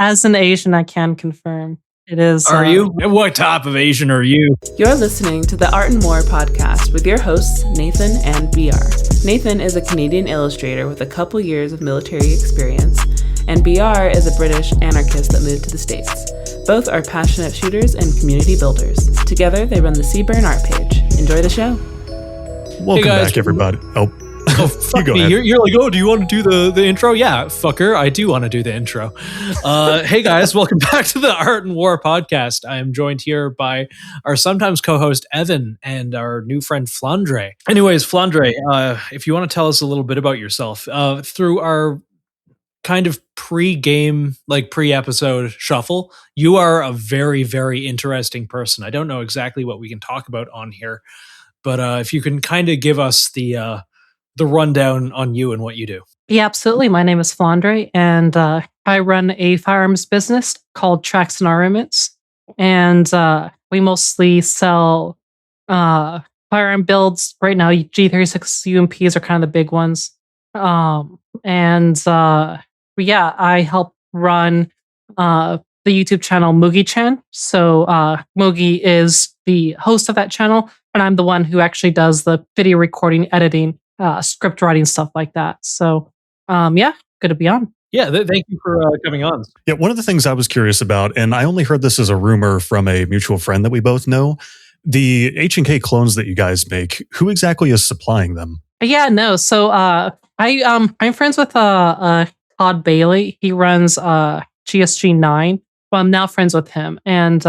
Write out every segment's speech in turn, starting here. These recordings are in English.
As an Asian, I can confirm it is. Are you? What type of Asian are you? You're listening to the Art and More podcast with your hosts, Nathan and BR. Nathan is a Canadian illustrator with a couple years of military experience, and BR is a British anarchist that moved to the States. Both are passionate shooters and community builders. Together, they run the Seaburn art page. Enjoy the show. Welcome back, everybody. Oh, fuck me. You're like, oh, do you want to do the intro? Yeah, fucker, I do want to do the intro. Hey guys, welcome back to the Art and War podcast. I am joined here by our sometimes co-host Evan and our new friend Flandre. Anyways, Flandre, if you want to tell us a little bit about yourself, through our kind of pre-game, like pre-episode shuffle, you are a very, very interesting person. I don't know exactly what we can talk about on here, but if you can kind of give us the rundown on you and what you do. Yeah, absolutely. My name is Flandre, and I run a firearms business called Tracks Armament, and we mostly sell firearm builds. Right now, G36 UMPs are kind of the big ones. Yeah, I help run the YouTube channel Mugi-chan. So Mugi is the host of that channel, and I'm the one who actually does the video recording, editing, script writing, stuff like that. So yeah, good to be on. Yeah, thank you for coming on. Yeah, one of the things I was curious about, and I only heard this as a rumor from a mutual friend that we both know, the H&K clones that you guys make, who exactly is supplying them? Yeah, no. So I'm friends with Todd Bailey. He runs GSG9. Well, I'm now friends with him, and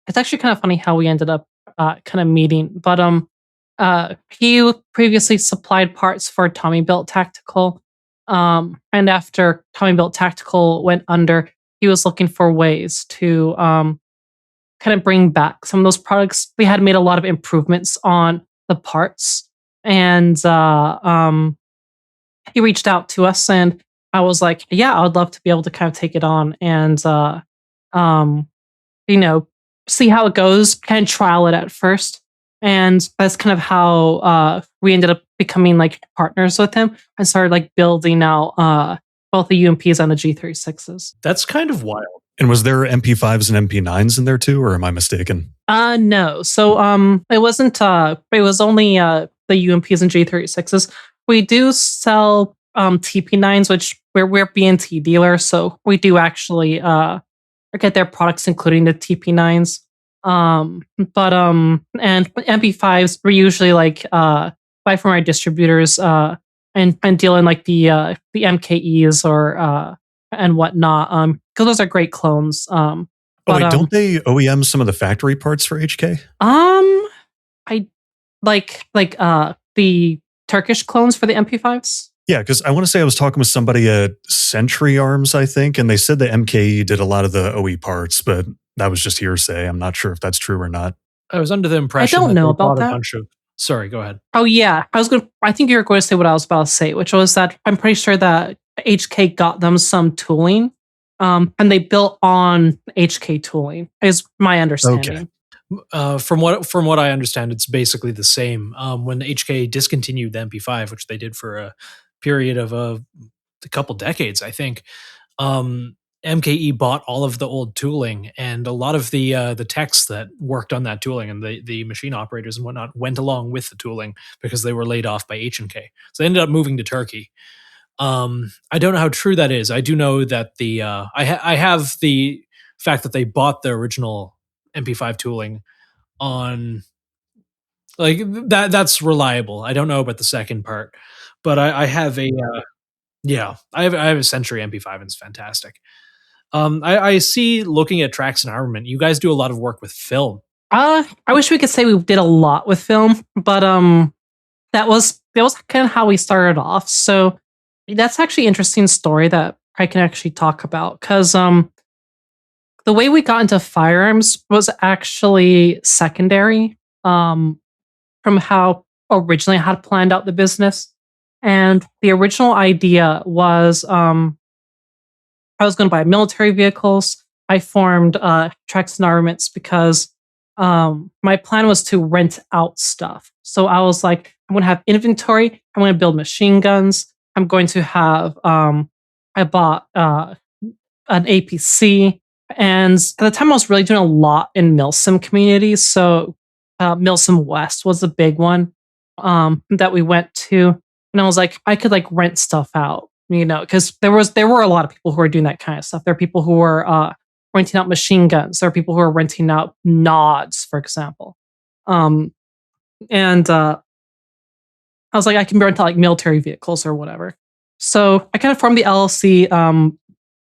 it's actually kind of funny how we ended up kind of meeting. But he previously supplied parts for Tommybuilt Tactical, and after Tommybuilt Tactical went under, he was looking for ways to kind of bring back some of those products. We had made a lot of improvements on the parts, and he reached out to us, and I was like, yeah, I would love to be able to kind of take it on and see how it goes, kind of trial it at first. And that's kind of how we ended up becoming like partners with him and started like building out both the UMPs and the G36s. That's kind of wild. And was there MP5s and MP9s in there too, or am I mistaken? No. So it wasn't. It was only the UMPs and G36s. We do sell TP9s, which we're B&T dealer, so we do actually get their products, including the TP9s. And MP5s we usually like buy from our distributors and deal in like the MKEs or and whatnot, because those are great clones. Don't they OEM some of the factory parts for HK? I like the Turkish clones for the MP5s. Yeah, because I want to say I was talking with somebody at Century Arms, I think, and they said the MKE did a lot of the OE parts, but that was just hearsay. I'm not sure if that's true or not. I was under the impression I don't know about that. Sorry, go ahead. Oh yeah, I think you were going to say what I was about to say, which was that I'm pretty sure that HK got them some tooling, and they built on HK tooling. Is my understanding. Okay. From what I understand, it's basically the same. When HK discontinued the MP5, which they did for a period of a couple decades, I think, MKE bought all of the old tooling, and a lot of the techs that worked on that tooling and the machine operators and whatnot went along with the tooling because they were laid off by H&K. So they ended up moving to Turkey. I don't know how true that is. I do know that I have the fact that they bought the original MP5 tooling on like that. That's reliable. I don't know about the second part, but I have a I have a Century MP5 and it's fantastic. I see, looking at Tracks Armament, you guys do a lot of work with film. I wish we could say we did a lot with film, but that was kind of how we started off. So that's actually an interesting story that I can actually talk about, because the way we got into firearms was actually secondary from how originally I had planned out the business. And the original idea was I was going to buy military vehicles. I formed Tracks Armaments because my plan was to rent out stuff. So I was like, I'm going to have inventory. I'm going to build machine guns. I'm going to have, I bought an APC. And at the time, I was really doing a lot in Milsim communities. So Milsim West was a big one that we went to. And I was like, I could like rent stuff out, because there were a lot of people who were doing that kind of stuff. There are people who were renting out machine guns. There are people who are renting out nods, for example. And I was like, I can rent out like military vehicles or whatever. So I kind of formed the LLC,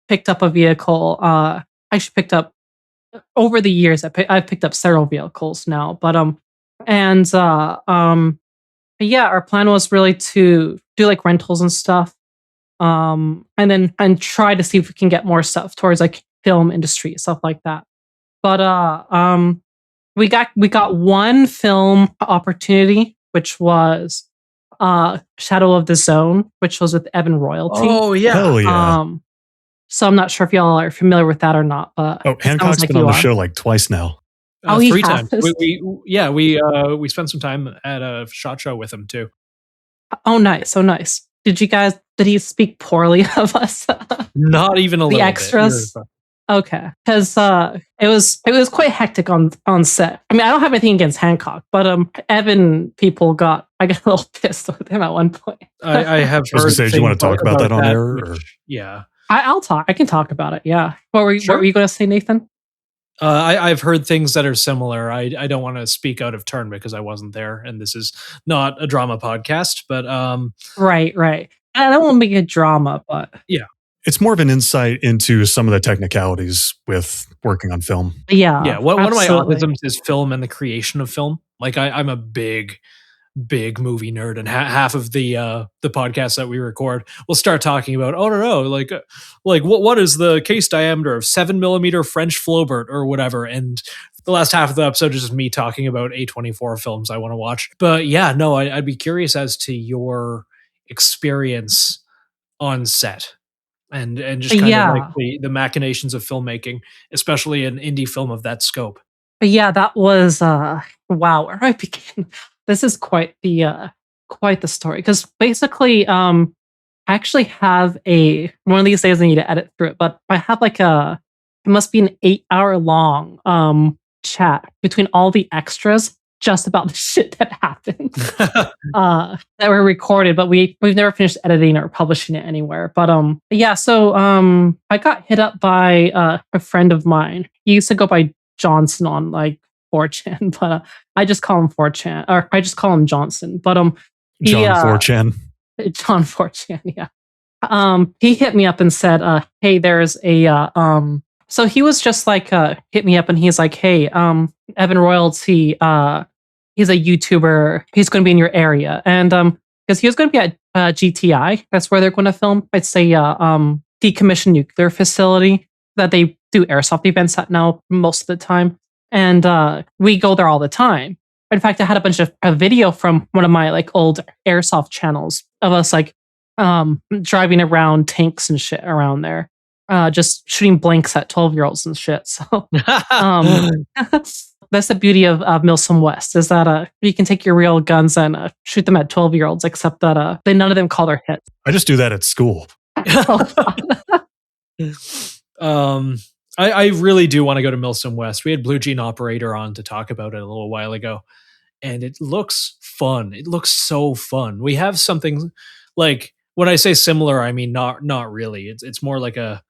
picked up a vehicle. I actually picked up over the years. I've picked up several vehicles now, but yeah, our plan was really to do like rentals and stuff, and try to see if we can get more stuff towards like film industry, stuff like that. But we got one film opportunity, which was Shadow of the Zone, which was with Evan Royalty. Oh yeah. Hell yeah. So I'm not sure if y'all are familiar with that or not, but Hancock's like been on the show like twice now. He 3 has? times. We spent some time at a SHOT Show with him too. Oh, nice. Oh, nice. Did he speak poorly of us? Not even a the little extras. bit. Okay, because it was quite hectic on set. I mean, I don't have anything against Hancock, but Evan people I got a little pissed with him at one point. I have I was heard. gonna say, do you want to talk about that on air? Or? Yeah, I'll talk. I can talk about it. Yeah. What were you going to say, Nathan? I've heard things that are similar. I don't want to speak out of turn because I wasn't there, and this is not a drama podcast. But right. I don't want to make it drama, but yeah, it's more of an insight into some of the technicalities with working on film. Yeah. One of my autisms is film and the creation of film. Like I'm a big movie nerd, and half of the podcasts that we record will start talking about, oh no, like what is the case diameter of 7mm French Flaubert or whatever, and the last half of the episode is just me talking about A24 films I want to watch. But yeah, no, I'd be curious as to your experience on set and just kind of like the machinations of filmmaking, especially an indie film of that scope. But yeah, that was wow. Where do I begin? This is quite the story, because basically, I actually have one of these days I need to edit through it, but I have like it must be an 8-hour long chat between all the extras just about the shit that happened that were recorded, but we've never finished editing or publishing it anywhere. But yeah, so I got hit up by a friend of mine. He used to go by Johnson on like 4chan, but I just call him 4chan, or I just call him Johnson. But John 4chan. John 4chan, yeah. He hit me up and said, "Hey, there's a So he was just like hit me up, and he's like, "Hey, Evan Royalty, he's a YouTuber. He's going to be in your area, and because he was going to be at GTI, that's where they're going to film. It's a decommissioned nuclear facility that they do airsoft events at now most of the time." And we go there all the time. In fact, I had a bunch of a video from one of my like old airsoft channels of us like driving around tanks and shit around there, just shooting blanks at 12-year-olds and shit. So that's the beauty of Milsom West, is that you can take your real guns and shoot them at 12-year-olds, except that none of them call their hits. I just do that at school. I really do want to go to Milsom West. We had Blue Jean Operator on to talk about it a little while ago, and it looks fun. It looks so fun. We have something like, when I say similar, I mean not really. It's more like a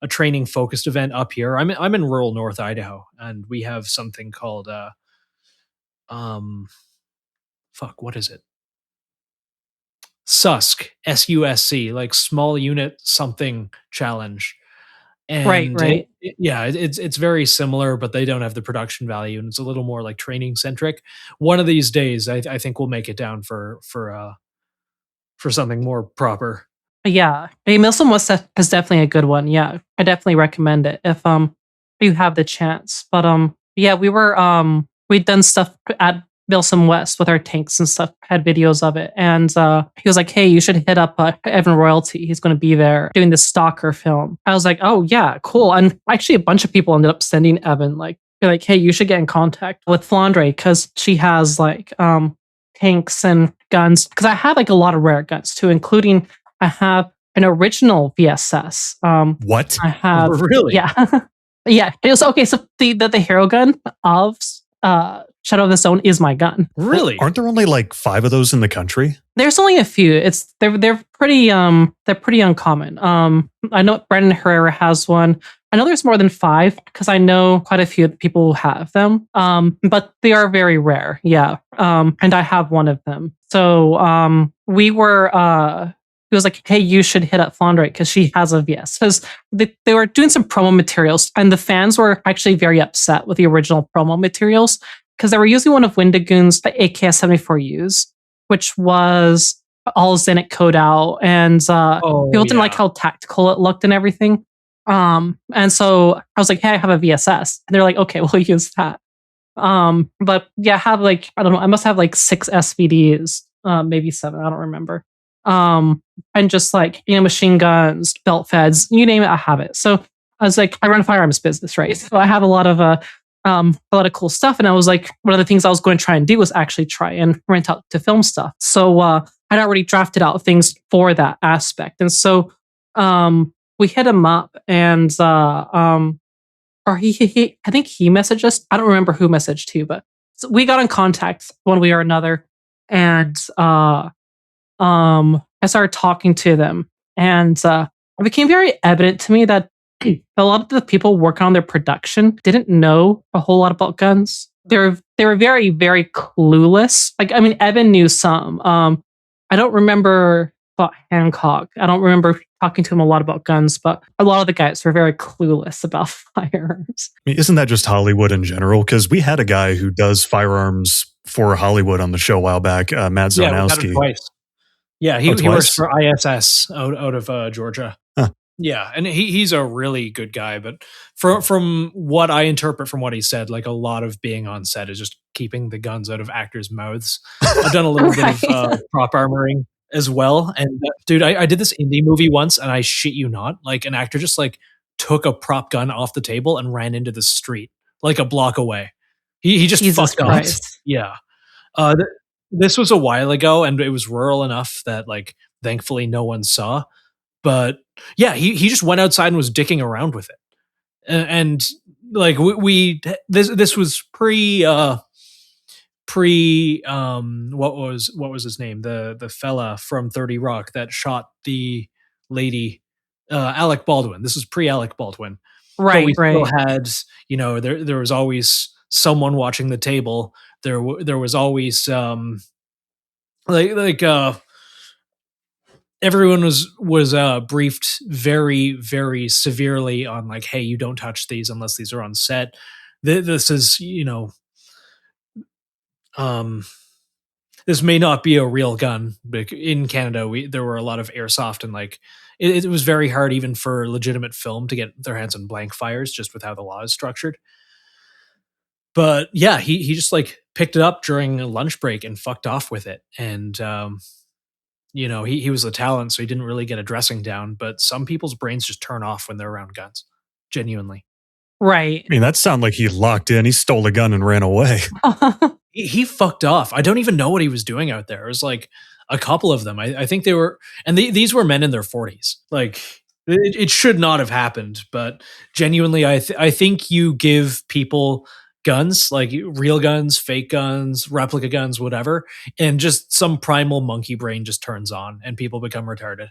training focused event up here. I'm in rural North Idaho, and we have something called what is it? SUSC, SUSC, like small unit something challenge. And right. It's very similar, but they don't have the production value, and it's a little more like training centric. One of these days, I think we'll make it down for something more proper. Yeah, Milsom West is definitely a good one. Yeah, I definitely recommend it if you have the chance. But yeah, we'd done stuff at Milsom West with our tanks and stuff, had videos of it. And he was like, "Hey, you should hit up Evan Royalty. He's going to be there doing the S.T.A.L.K.E.R film." I was like, "Oh yeah, cool." And actually a bunch of people ended up sending Evan like, "Hey, you should get in contact with Flandre because she has like tanks and guns." Because I have like a lot of rare guns too, including I have an original VSS. What? I have Really? yeah. Yeah. It was okay, so the hero gun of Shadow of the Stone is my gun. Really? Aren't there only like 5 of those in the country? There's only a few. They're pretty uncommon. I know Brandon Herrera has one. I know there's more than 5 because I know quite a few people who have them. But they are very rare. Yeah. And I have one of them. So we were he was like, hey, you should hit up Flandre because she has a VS. Because they were doing some promo materials, and the fans were actually very upset with the original promo materials because they were using one of Windigoon's AKS-74Us, which was all Zenit code out, and people didn't like how tactical it looked and everything. And so I was like, hey, I have a VSS. And they're like, okay, we'll use that. But yeah, I have like, I don't know, I must have like 6 SVDs, maybe 7, I don't remember. And just like, machine guns, belt feds, you name it, I have it. So I was like, I run a firearms business, right? So I have a lot of cool stuff. And I was like, one of the things I was going to try and do was actually try and rent out to film stuff. So I'd already drafted out things for that aspect. And so we hit him up, and or he I think he messaged us. I don't remember who messaged who, but so we got in contact one way or another, and I started talking to them, and it became very evident to me that a lot of the people working on their production didn't know a whole lot about guns. They were very, very clueless. Like, I mean, Evan knew some. I don't remember about Hancock. I don't remember talking to him a lot about guns, but a lot of the guys were very clueless about firearms. I mean, isn't that just Hollywood in general? Because we had a guy who does firearms for Hollywood on the show a while back, Matt Yeah, we had Zarnowski. him twice. Yeah, he twice? works for ISS out of Georgia. Huh. Yeah, and he's a really good guy. But from what I interpret from what he said, like a lot of being on set is just keeping the guns out of actors' mouths. I've done a little bit of prop armoring as well. And dude, I did this indie movie once, and I shit you not, like an actor just like took a prop gun off the table and ran into the street like a block away. He just Jesus fucked off. Yeah. This was a while ago, and it was rural enough that like thankfully no one saw. But yeah, he just went outside and was dicking around with it. And like this was pre what was his name, the fella from 30 Rock that shot the lady, Alec Baldwin. This was pre Alec Baldwin, Right, but we right. still had, there was always someone watching the table. There was always everyone was briefed very, very severely on like, hey, you don't touch these unless these are on set. This is, this may not be a real gun, but in Canada, there were a lot of airsoft, and like it was very hard even for legitimate film to get their hands on blank fires, just with how the law is structured. But yeah, he just like picked it up during a lunch break and fucked off with it. And he was a talent, so he didn't really get a dressing down. But some people's brains just turn off when they're around guns. Genuinely. Right. I mean, that sounded like he locked in. He stole a gun and ran away. He fucked off. I don't even know what he was doing out there. It was like a couple of them. I think they were, and these were men in their 40s. Like it should not have happened. But genuinely, I think you give people guns, like real guns, fake guns, replica guns, whatever, and just some primal monkey brain just turns on and people become retarded.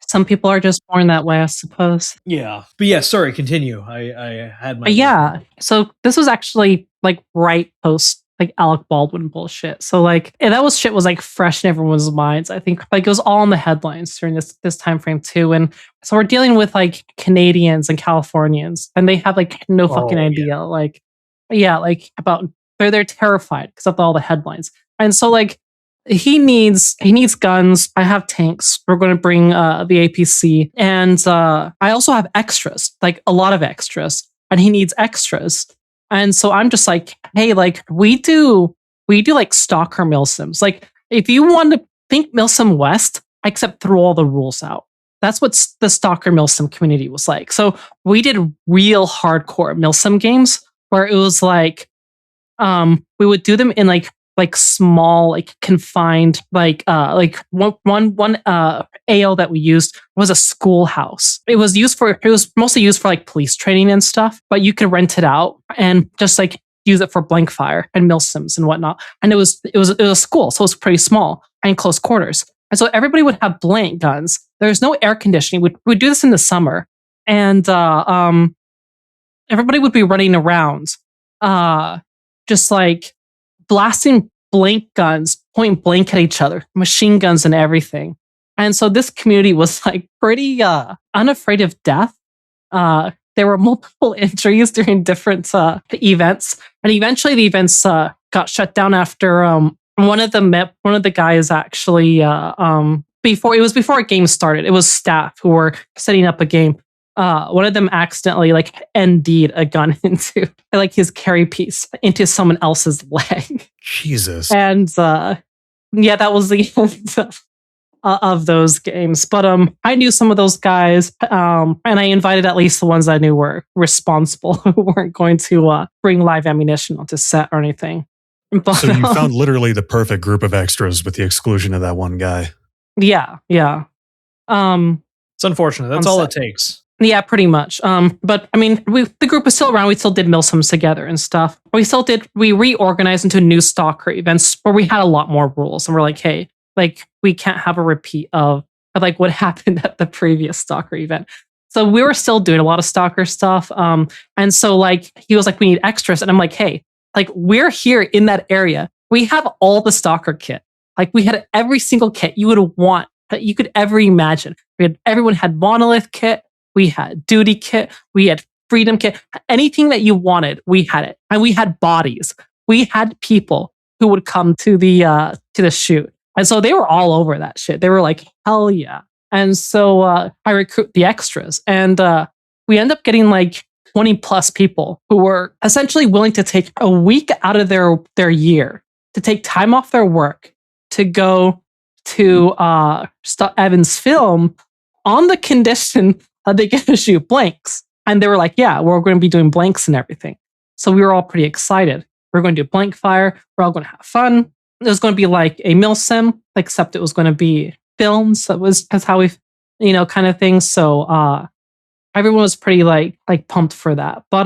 Some people are just born that way, I suppose. Yeah. But yeah, sorry, continue. I had my... Yeah. So this was actually like right post like Alec Baldwin bullshit. So like that shit was like fresh in everyone's minds. I think like it was all in the headlines during this time frame too. And so we're dealing with like Canadians and Californians, and they have like no fucking idea. Yeah. Like, yeah, like about they're terrified because of all the headlines. And so like he needs guns. I have tanks. We're going to bring the APC, and I also have extras, like a lot of extras, and he needs extras. And so I'm just like, hey, like we do like S.T.A.L.K.E.R milsims. Like if you want to think milsim West, except throw all the rules out. That's what the S.T.A.L.K.E.R milsim community was like. So we did real hardcore milsim games where it was like, we would do them in like like small, like confined, like one AO that we used was a schoolhouse. It was mostly used for like police training and stuff, but you could rent it out and just like use it for blank fire and milsims and whatnot. And it was a school, so it was pretty small and close quarters. And so everybody would have blank guns. There's no air conditioning. We'd do this in the summer, and everybody would be running around, just like blasting blank guns, point blank at each other, machine guns and everything. And so this community was like pretty unafraid of death. There were multiple injuries during different events, and eventually the events got shut down after one of the guys actually before a game started. It was staff who were setting up a game. One of them accidentally like ND'd a gun into like his carry piece into someone else's leg. Jesus. And yeah, that was the end of those games. But I knew some of those guys, and I invited at least the ones I knew were responsible, who weren't going to bring live ammunition onto set or anything. But, so you found literally the perfect group of extras with the exclusion of that one guy. Yeah. It's unfortunate. That's all it takes. Yeah, pretty much. But I mean, the group was still around. We still did milsims together and stuff. We reorganized into new S.T.A.L.K.E.R events where we had a lot more rules, and we're like, hey, like we can't have a repeat of like what happened at the previous S.T.A.L.K.E.R event. So we were still doing a lot of S.T.A.L.K.E.R stuff. And so like he was like, we need extras, and I'm like, hey, like we're here in that area. We have all the S.T.A.L.K.E.R kit. Like we had every single kit you would want, that you could ever imagine. Everyone had Monolith kit. We had Duty kit. We had Freedom kit. Anything that you wanted, we had it. And we had bodies. We had people who would come to the shoot. And so they were all over that shit. They were like, hell yeah. And so I recruit the extras. And we end up getting like 20 plus people who were essentially willing to take a week out of their year to take time off their work to go to Evan's film on the condition they get to shoot blanks. And they were like, yeah, we're going to be doing blanks and everything. So we were all pretty excited. We're going to do blank fire. We're all going to have fun. It was going to be like a milsim, except it was going to be films. That's how we, kind of thing. So everyone was pretty like pumped for that. But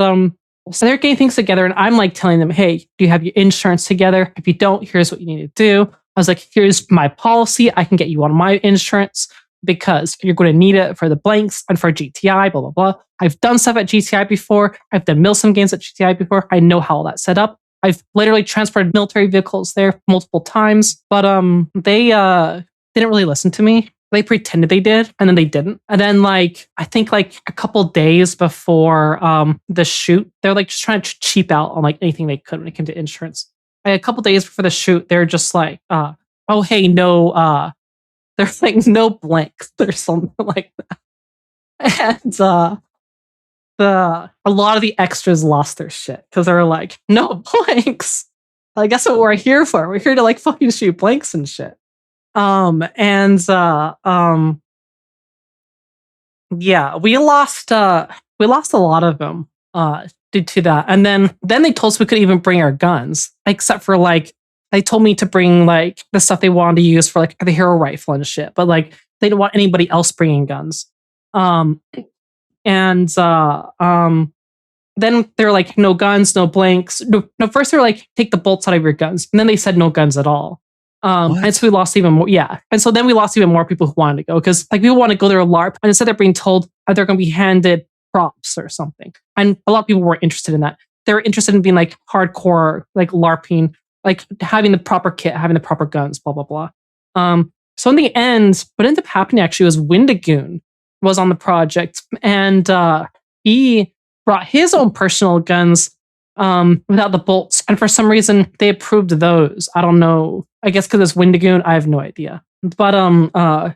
so they're getting things together, and I'm like telling them, hey, do you have your insurance together? If you don't, here's what you need to do. I was like, here's my policy. I can get you on my insurance, because you're going to need it for the blanks and for GTI, blah, blah, blah. I've done stuff at GTI before. I've done milsim games at GTI before. I know how all that's set up. I've literally transported military vehicles there multiple times, but they didn't really listen to me. They pretended they did, and then they didn't. And then I think a couple days before the shoot, they're like just trying to cheap out on like anything they could when it came to insurance. A couple days before the shoot, they're just like, oh, hey, no, there's like no blanks or something like that. And a lot of the extras lost their shit because they were like, no blanks. I guess what we're here for. We're here to like fucking shoot blanks and shit. Yeah, we lost a lot of them due to that. And then they told us we couldn't even bring our guns, except for like they told me to bring like the stuff they wanted to use for like the hero rifle and shit, but like they didn't want anybody else bringing guns. Then they're like, no guns, no blanks. No, first they were like, take the bolts out of your guns, and then they said no guns at all. And so we lost even more. Yeah, and so then we lost even more people who wanted to go, because like people want to go there LARP, and instead they're being told that they're going to be handed props or something. And a lot of people weren't interested in that. They were interested in being like hardcore, like LARPing, like having the proper kit, having the proper guns, blah, blah, blah. So in the end, what ended up happening actually was Windigoon was on the project, and he brought his own personal guns without the bolts. And for some reason, they approved those. I don't know. I guess because it's Windigoon, I have no idea. But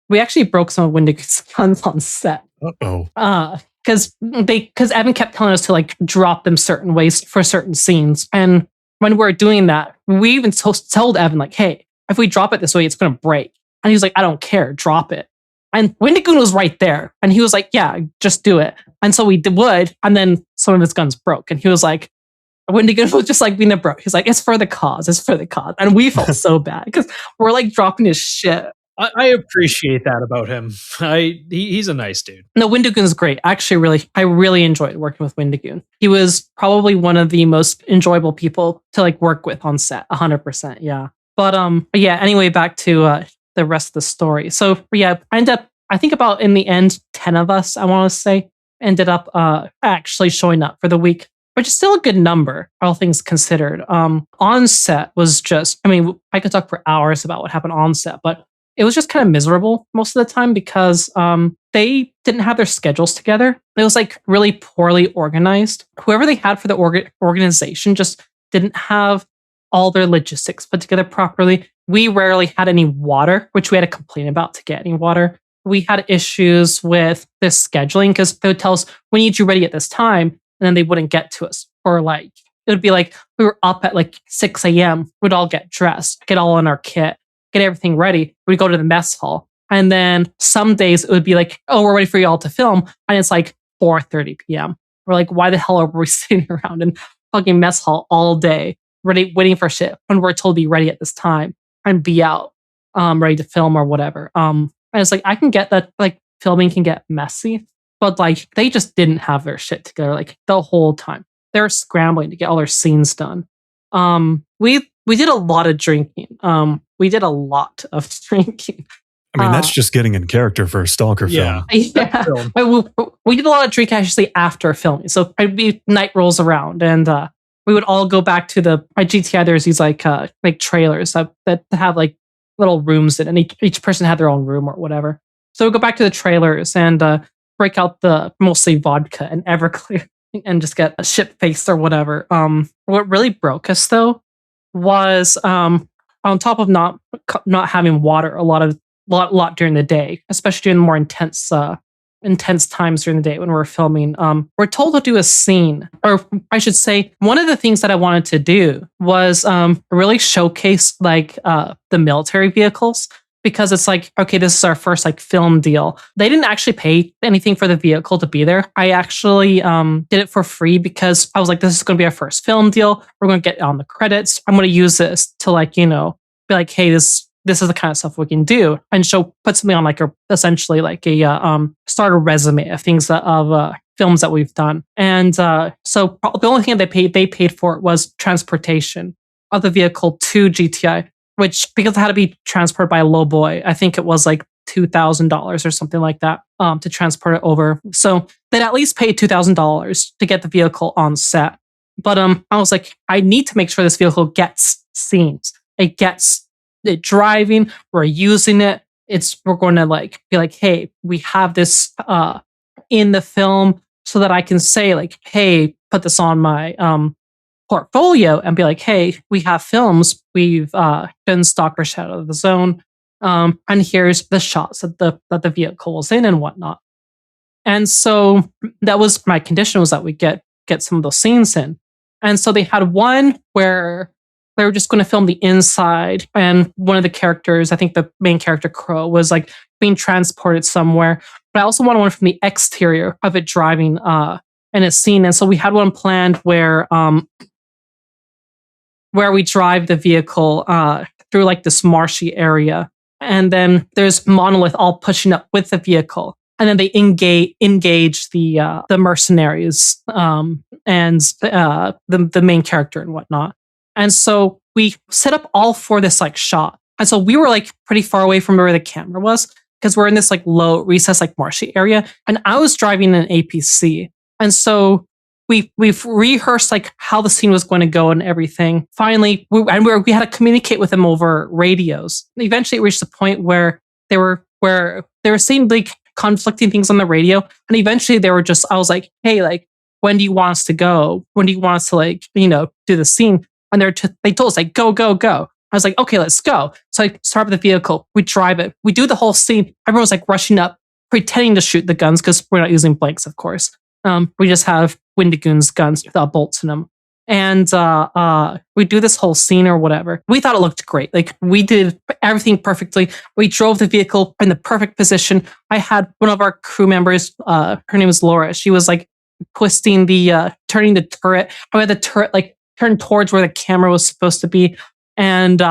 we actually broke some of Windigoon's guns on set. Uh-oh. Because Evan kept telling us to like drop them certain ways for certain scenes. And when we were doing that, we even told Evan like, hey, if we drop it this way, it's going to break. And he was like, I don't care, drop it. And Windigoon was right there. And he was like, yeah, just do it. And so we would. And then some of his guns broke. And he was like, Wendigoon was just like being a bro. He's like, it's for the cause. It's for the cause. And we felt so bad because we're like dropping his shit. I appreciate that about him. He's a nice dude. No, Wendigoon's great. Actually, I really enjoyed working with Wendigoon. He was probably one of the most enjoyable people to like work with on set. 100%. Yeah. But yeah. Anyway, back to the rest of the story. So yeah, I think about in the end, 10 of us, I want to say, ended up actually showing up for the week, which is still a good number, all things considered. On set was just, I mean, I could talk for hours about what happened on set, but it was just kind of miserable most of the time because they didn't have their schedules together. It was like really poorly organized. Whoever they had for the organization just didn't have all their logistics put together properly. We rarely had any water, which we had to complain about to get any water. We had issues with this scheduling because they would tell us, we need you ready at this time. And then they wouldn't get to us. Or like, it would be like, we were up at like 6 a.m. We'd all get dressed, get all in our kit, get everything ready. We'd go to the mess hall. And then some days it would be like, oh, we're ready for you all to film. And it's like 4:30 p.m. We're like, why the hell are we sitting around in fucking mess hall all day, ready, waiting for shit when we're told to be ready at this time and be out, ready to film or whatever. And it's like, I can get that, like, filming can get messy, but like, they just didn't have their shit together, like, the whole time. They were scrambling to get all their scenes done. We did a lot of drinking. We did a lot of drinking. I mean, that's just getting in character for a stalker film. Yeah. We did a lot of drinking actually after filming. So night rolls around and we would all go back to my GTI. There's these like trailers that have like little rooms in, and each person had their own room or whatever. So we go back to the trailers and break out the mostly vodka and Everclear and just get a shit faced or whatever. What really broke us though was on top of not having water a lot during the day, especially during the more intense times during the day when we're filming. We're told to do a scene, or I should say, one of the things that I wanted to do was really showcase like the military vehicles, because it's like, okay, this is our first like film deal. They didn't actually pay anything for the vehicle to be there. I actually did it for free because I was like, this is going to be our first film deal. We're going to get on the credits. I'm going to use this to like, be like, hey, this is the kind of stuff we can do, and put something on like essentially like a starter resume of things of films that we've done. And so the only thing they paid for it was transportation of the vehicle to GTI, which, because it had to be transported by a low boy, I think it was like $2,000 or something like that to transport it over. So they'd at least pay $2,000 to get the vehicle on set. But I was like, I need to make sure this vehicle gets scenes. It gets it driving. We're using it. We're going to like be like, hey, we have this in the film, so that I can say like, hey, put this on my portfolio and be like, hey, we have films. We've done Stalker Shadow of the Zone, and here's the shots that the vehicle was in and whatnot. And so that was my condition, was that we get some of those scenes in. And so they had one where they were just going to film the inside, and one of the characters, I think the main character Crow, was like being transported somewhere. But I also wanted one from the exterior of it driving in a scene. And so we had one planned where we drive the vehicle through like this marshy area, and then there's Monolith all pushing up with the vehicle, and then they engage the mercenaries and the main character and whatnot. And so we set up all for this like shot. And so we were like pretty far away from where the camera was, because we're in this like low recessed like marshy area. And I was driving an APC. And so we've rehearsed like how the scene was going to go and everything. Finally, we had to communicate with them over radios. Eventually it reached the point where they were saying like conflicting things on the radio. And eventually I was like, hey, like, when do you want us to go? When do you want us to like, do the scene? And they told us like, go, go, go. I was like, okay, let's go. So I start with the vehicle. We drive it. We do the whole scene. Everyone's like rushing up, pretending to shoot the guns, because we're not using blanks, of course. We just have Wendigoon's guns without bolts in them. And we do this whole scene or whatever. We thought it looked great. Like, we did everything perfectly. We drove the vehicle in the perfect position. I had one of our crew members, her name is Laura. She was like twisting turning the turret. I had the turret like turned towards where the camera was supposed to be. And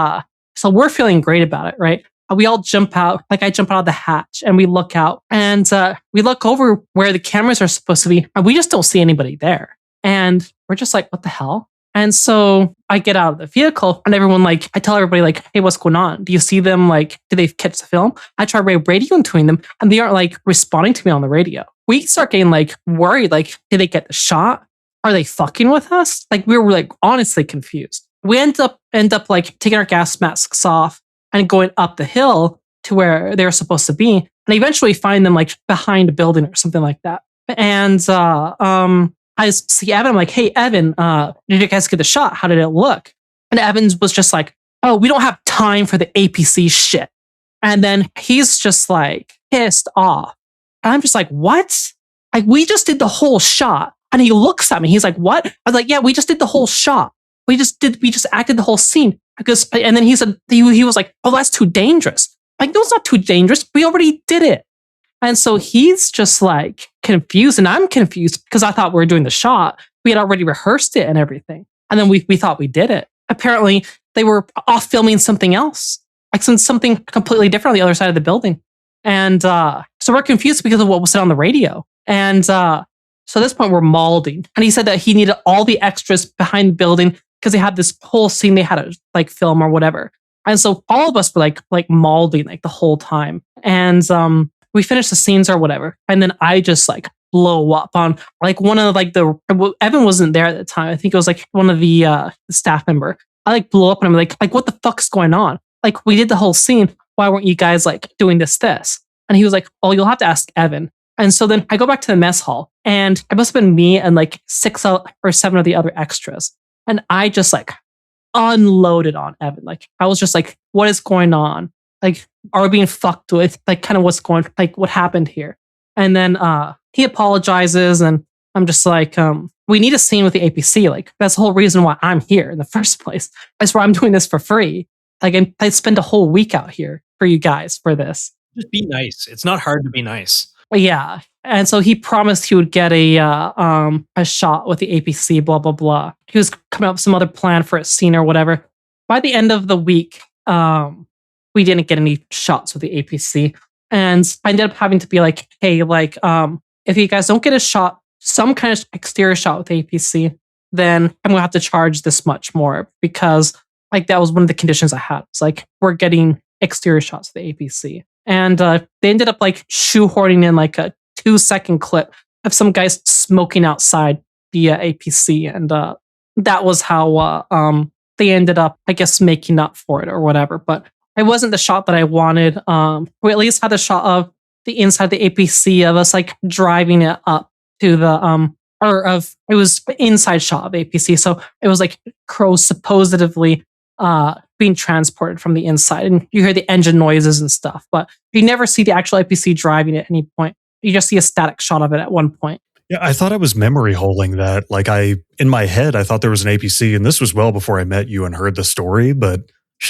so we're feeling great about it, right? We all jump out, like I jump out of the hatch and we look out and we look over where the cameras are supposed to be and we just don't see anybody there. And we're just like, what the hell? And so I get out of the vehicle and everyone like, I tell everybody like, hey, what's going on? Do you see them? Like, do they catch the film? I try radioing to them and they aren't like responding to me on the radio. We start getting like worried, like, did they get the shot? Are they fucking with us? Like we were like honestly confused. We end up like taking our gas masks off and going up the hill to where they're supposed to be. And eventually find them like behind a building or something like that. And I see Evan, I'm like, hey, Evan, did you guys get the shot? How did it look? And Evans was just like, oh, we don't have time for the APC shit. And then he's just like pissed off. And I'm just like, what? Like, we just did the whole shot. And he looks at me. He's like, what? I was like, yeah, we just did the whole shot. We just acted the whole scene. And then he said, he was like, oh, that's too dangerous. Like, no, it's not too dangerous. We already did it. And so he's just like confused, and I'm confused because I thought we were doing the shot. We had already rehearsed it and everything. And then we thought we did it. Apparently, they were off filming something else, like something completely different on the other side of the building. And so we're confused because of what was said on the radio. And so at this point, we're malding. And he said that he needed all the extras behind the building because they had this whole scene they had to like film or whatever. And so all of us were like malding like the whole time. And we finished the scenes or whatever. And then I just like blow up on like one of like Evan wasn't there at the time. I think it was like one of the staff member. I like blew up and I'm like, what the fuck's going on? Like we did the whole scene. Why weren't you guys like doing this? And he was like, oh, you'll have to ask Evan. And so then I go back to the mess hall and it must have been me and like 6 or 7 of the other extras. And I just like unloaded on Evan. Like I was just like, what is going on? Like, are we being fucked with? Like, kind of like, what happened here? And then he apologizes, and I'm just like, we need a scene with the APC. Like, that's the whole reason why I'm here in the first place. That's why I'm doing this for free. Like, I spent a whole week out here for you guys for this. Just be nice. It's not hard to be nice. Yeah. And so he promised he would get a shot with the APC, blah, blah, blah. He was coming up with some other plan for a scene or whatever. By the end of the week, we didn't get any shots with the APC. And I ended up having to be like, hey, like, if you guys don't get a shot, some kind of exterior shot with the APC, then I'm going to have to charge this much more because like that was one of the conditions I had. It's like, we're getting exterior shots with the APC. And they ended up like shoehorning in like a 2-second clip of some guys smoking outside the APC. And that was how they ended up, I guess, making up for it or whatever. But it wasn't the shot that I wanted. We at least had the shot of the inside of the APC of us like driving it up to the it was the inside shot of APC. So it was like crows supposedly being transported from the inside, and you hear the engine noises and stuff, but you never see the actual APC driving at any point. You just see a static shot of it at one point. Yeah, I thought I was memory holing that. Like in my head, I thought there was an APC, and this was well before I met you and heard the story, but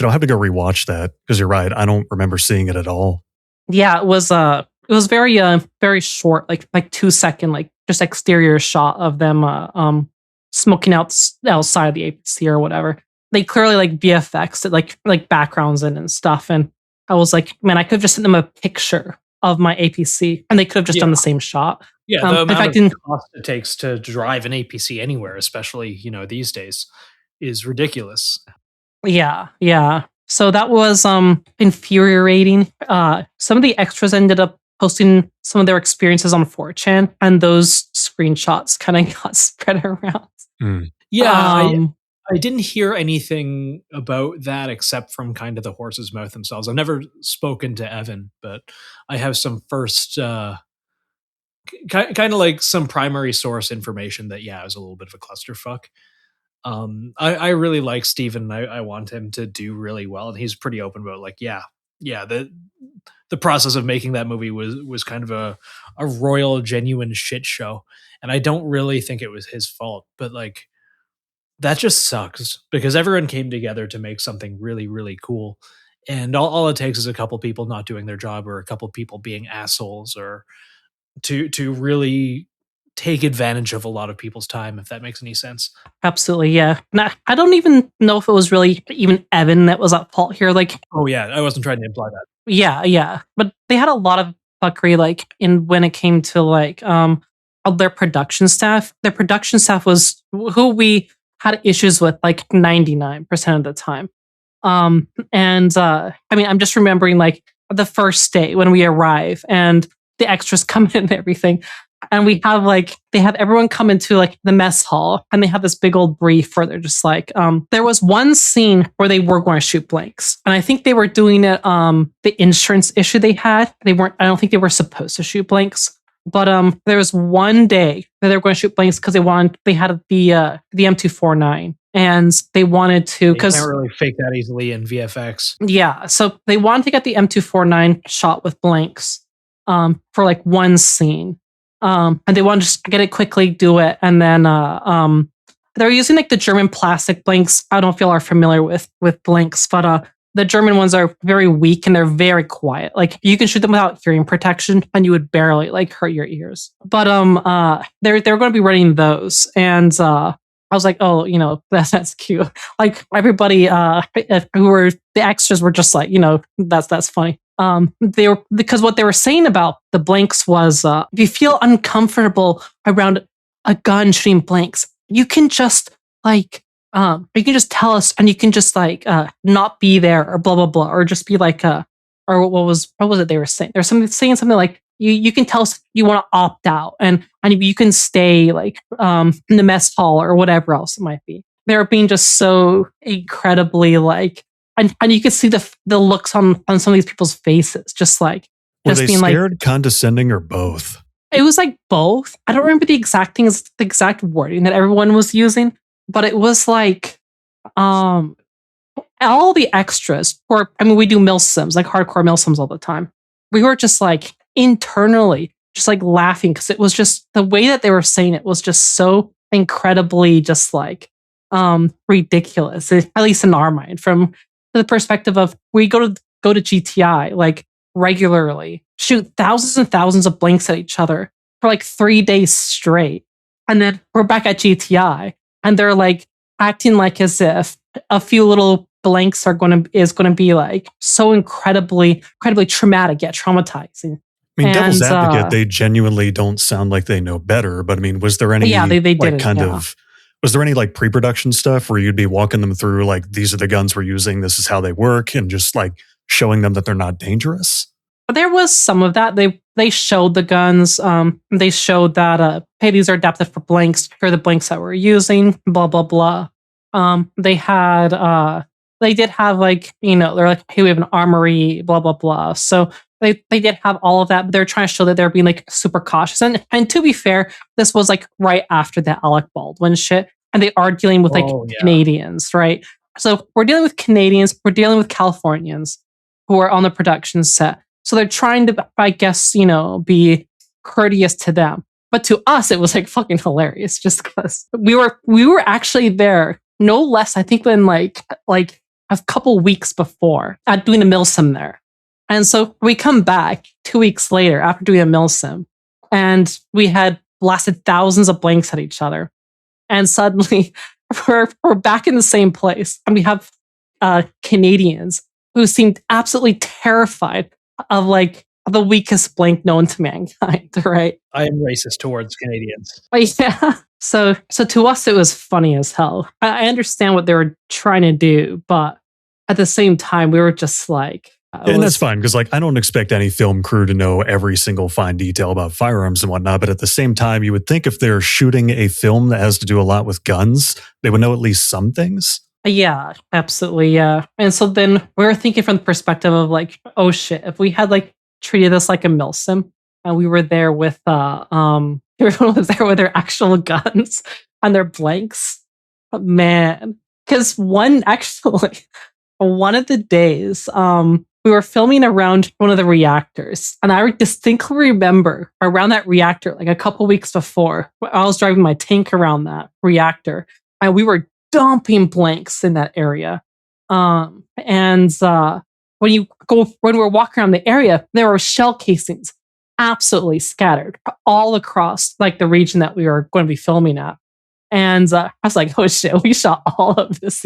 I'll have to go rewatch that because you're right. I don't remember seeing it at all. Yeah, it was very very short, like 2-second, like just exterior shot of them smoking outside of the APC or whatever. They clearly like VFX it, like backgrounds in and stuff. And I was like, man, I could have just sent them a picture of my APC and they could have just done the same shot. Yeah, the amount of cost it takes to drive an APC anywhere, especially these days, is ridiculous. Yeah. So that was infuriating. Some of the extras ended up posting some of their experiences on 4chan, and those screenshots kind of got spread around. Mm. Yeah, I didn't hear anything about that except from kind of the horse's mouth themselves. I've never spoken to Evan, but I have some first kind of like some primary source information that, it was a little bit of a clusterfuck. I really like Steven. I want him to do really well, and he's pretty open about like, the process of making that movie was kind of a royal, genuine shit show, and I don't really think it was his fault, but like that just sucks because everyone came together to make something really, really cool, and all it takes is a couple people not doing their job or a couple people being assholes or to really take advantage of a lot of people's time, if that makes any sense. Absolutely, yeah. Now, I don't even know if it was really even Evan that was at fault here. Like, Oh yeah, I wasn't trying to imply that. yeah. But they had a lot of fuckery, like, in when it came to like of their production staff. Their production staff was who we had issues with like 99% of the time. I mean, I'm just remembering like the first day when we arrive and the extras come in and everything. And we have like, they have everyone come into like the mess hall and they have this big old brief where they're just like, there was one scene where they were going to shoot blanks. And I think they were doing it, the insurance issue they had. I don't think they were supposed to shoot blanks. But there was one day that they were going to shoot blanks because they had the M249 and they wanted to, You because can't really fake that easily in VFX. yeah, so they wanted to get the M249 shot with blanks for like one scene. And they wanted to just get it quickly, do it, and then they're using like the German plastic blanks. I don't know if y'all are familiar with blanks, but the German ones are very weak and they're very quiet. Like you can shoot them without hearing protection and you would barely like hurt your ears. But they're going to be running those, and I was like, oh, you know, that's cute. Like everybody who were the extras were just like, you know, that's funny. They were, because what they were saying about the blanks was, if you feel uncomfortable around a gun shooting blanks, you can just like, you can just tell us, and you can just like not be there or blah blah blah, or just be like, or what was it they were saying? There's saying something like, you can tell us you want to opt out, and you can stay like in the mess hall or whatever else it might be. They're being just so incredibly like, and you can see the looks on some of these people's faces, just like Were just they being scared, like, condescending, or both? it was like both. I don't remember the exact things, the exact wording that everyone was using, but it was like all the extras, or I mean, we do mil sims, like hardcore mil sims all the time. We were just like internally just like laughing because it was just the way that they were saying it was just so incredibly just like ridiculous, at least in our mind, from the perspective of we go to GTI like regularly, shoot thousands and thousands of blanks at each other for like 3 days straight, and then we're back at GTI and they're like acting like as if a few little blanks is going to be like so incredibly traumatic yet traumatizing. I mean, devil's And, advocate, they genuinely don't sound like they know better. But I mean, was there any Yeah, they like didn't, kind yeah. of, was there any like pre-production stuff where you'd be walking them through like, these are the guns we're using, this is how they work, and just like showing them that they're not dangerous? There was some of that. They showed the guns. They showed that hey, these are adapted for blanks. Here are the blanks that we're using. Blah blah blah. They did have like, you know, they're like, hey, we have an armory. Blah blah blah. So they did have all of that, but they're trying to show that they're being like super cautious. And to be fair, this was like right after the Alec Baldwin shit, and they are dealing with like Canadians, right? So we're dealing with Canadians. We're dealing with Californians who are on the production set. So they're trying to, I guess, you know, be courteous to them. But to us, it was like fucking hilarious, just because we were actually there no less, I think, than like a couple weeks before at doing a milsim there. And so we come back 2 weeks later after doing a milsim, and we had blasted thousands of blanks at each other. And suddenly we're back in the same place, and we have Canadians who seemed absolutely terrified of like the weakest blank known to mankind, right? I am racist towards Canadians. Yeah. So to us, it was funny as hell. I understand what they were trying to do, but at the same time, we were just like, and that's fine, because like I don't expect any film crew to know every single fine detail about firearms and whatnot. But at the same time, you would think if they're shooting a film that has to do a lot with guns, they would know at least some things. Yeah, absolutely. Yeah. And so then we were thinking from the perspective of like, oh shit, if we had like treated this like a milsim and we were there with everyone was there with their actual guns and their blanks, man. Because one of the days, we were filming around one of the reactors, and I distinctly remember around that reactor, like a couple weeks before, I was driving my tank around that reactor, and we were dumping blanks in that area. When we're walking around the area, there were shell casings absolutely scattered all across like the region that we were going to be filming at. And I was like, oh shit, we shot all of this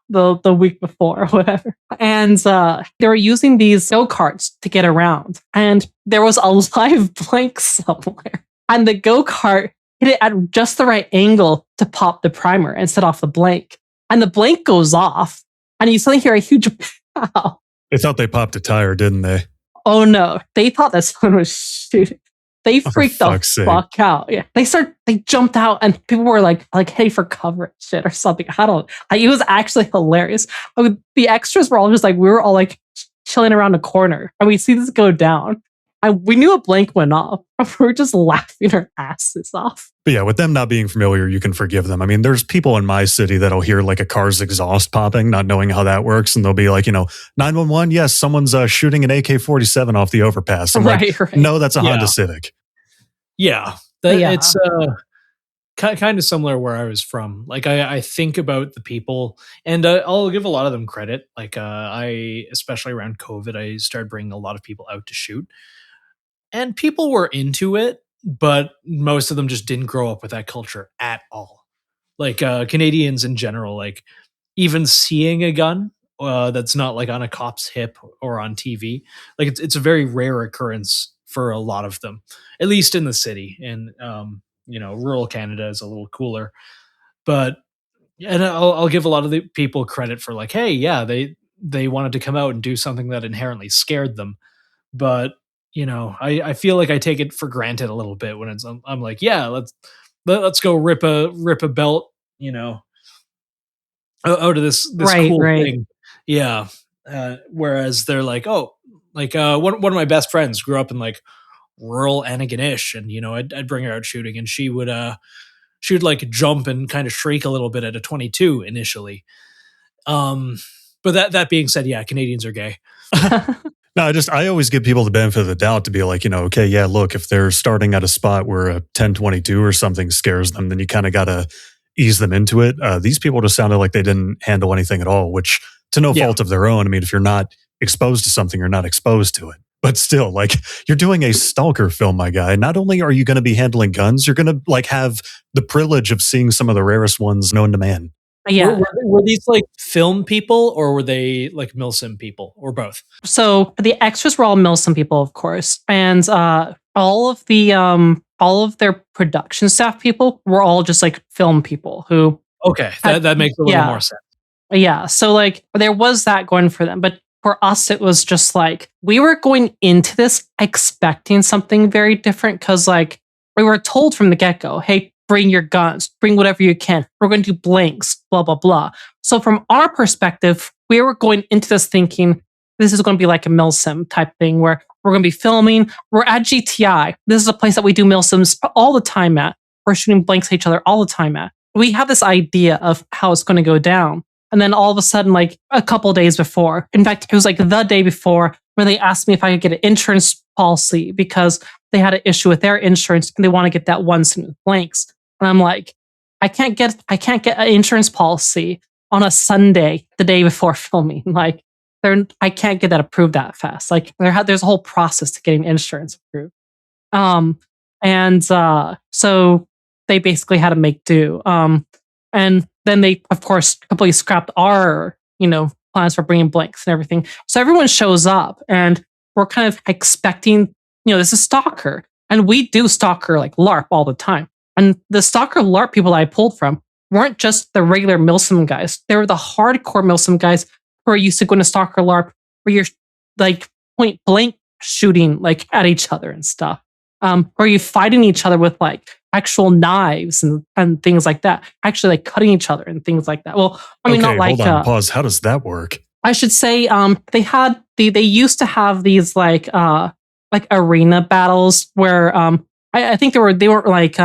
the week before or whatever. And they were using these go-karts to get around. And there was a live blank somewhere. And the go-kart hit it at just the right angle to pop the primer and set off the blank. And the blank goes off. And you suddenly hear a huge pow. They thought they popped a tire, didn't they? Oh no, they thought that someone was shooting. They freaked the fuck out. Yeah, they jumped out, and people were like heading for cover and shit or something. I don't. It was actually hilarious. The extras were all just like we were all like chilling around a corner, and we see this go down, and we knew a blank went off. We were just laughing our asses off. But yeah, with them not being familiar, you can forgive them. I mean, there's people in my city that'll hear like a car's exhaust popping, not knowing how that works. And they'll be like, 911, yes, someone's shooting an AK-47 off the overpass. I'm right. No, that's a Honda Civic. Yeah. It's kind of similar where I was from. Like, I think about the people, and I'll give a lot of them credit. Like, especially around COVID, I started bringing a lot of people out to shoot. And people were into it, but most of them just didn't grow up with that culture at all. Like Canadians in general, like even seeing a gun that's not like on a cop's hip or on TV, like it's a very rare occurrence for a lot of them, at least in the city. And rural Canada is a little cooler. But and I'll give a lot of the people credit for like, hey, yeah, they wanted to come out and do something that inherently scared them, but I feel like I take it for granted a little bit when I'm like, yeah, let's go rip a belt, out of this cool thing. Yeah. Whereas they're like, oh, like one of my best friends grew up in like rural Antigonish, and I'd bring her out shooting, and she would like jump and kind of shriek a little bit at a 22 initially. But that being said, yeah, Canadians are gay. No, I always give people the benefit of the doubt to be like, okay, yeah, look, if they're starting at a spot where a 1022 or something scares them, then you kind of got to ease them into it. These people just sounded like they didn't handle anything at all, which to no fault of their own. I mean, if you're not exposed to something, you're not exposed to it. But still, like, you're doing a stalker film, my guy. Not only are you going to be handling guns, you're going to like have the privilege of seeing some of the rarest ones known to man. Yeah. Were these like film people, or were they like milsim people, or both? So the extras were all milsim people, of course, and all of their production staff people were all just like film people who. Okay, that makes a little more sense. Yeah, so like there was that going for them, but for us it was just like we were going into this expecting something very different because like we were told from the get-go, hey, bring your guns, bring whatever you can. We're going to do blanks, blah, blah, blah. So from our perspective, we were going into this thinking, this is going to be like a milsim type thing where we're going to be filming. We're at GTI. This is a place that we do milsims all the time at. We're shooting blanks at each other all the time at. We have this idea of how it's going to go down. And then all of a sudden, like a couple of days before, in fact, it was like the day before where they asked me if I could get an insurance policy because they had an issue with their insurance and they want to get that one scene with blanks. And I'm like, I can't get an insurance policy on a Sunday the day before filming. Like, I can't get that approved that fast. Like, there's a whole process to getting insurance approved. So they basically had to make do. And then they, of course, completely scrapped our, plans for bringing blanks and everything. So everyone shows up, and we're kind of expecting, this is S.T.A.L.K.E.R. And we do S.T.A.L.K.E.R. like LARP all the time. And the S.T.A.L.K.E.R. LARP people that I pulled from weren't just the regular milsim guys. They were the hardcore milsim guys who are used to going to S.T.A.L.K.E.R. LARP where you're like point blank shooting like at each other and stuff. Where you fighting each other with like actual knives and things like that. Actually like cutting each other and things like that. Well, I mean, not like... hold on, pause. How does that work? I should say they used to have these like arena battles where I think they weren't like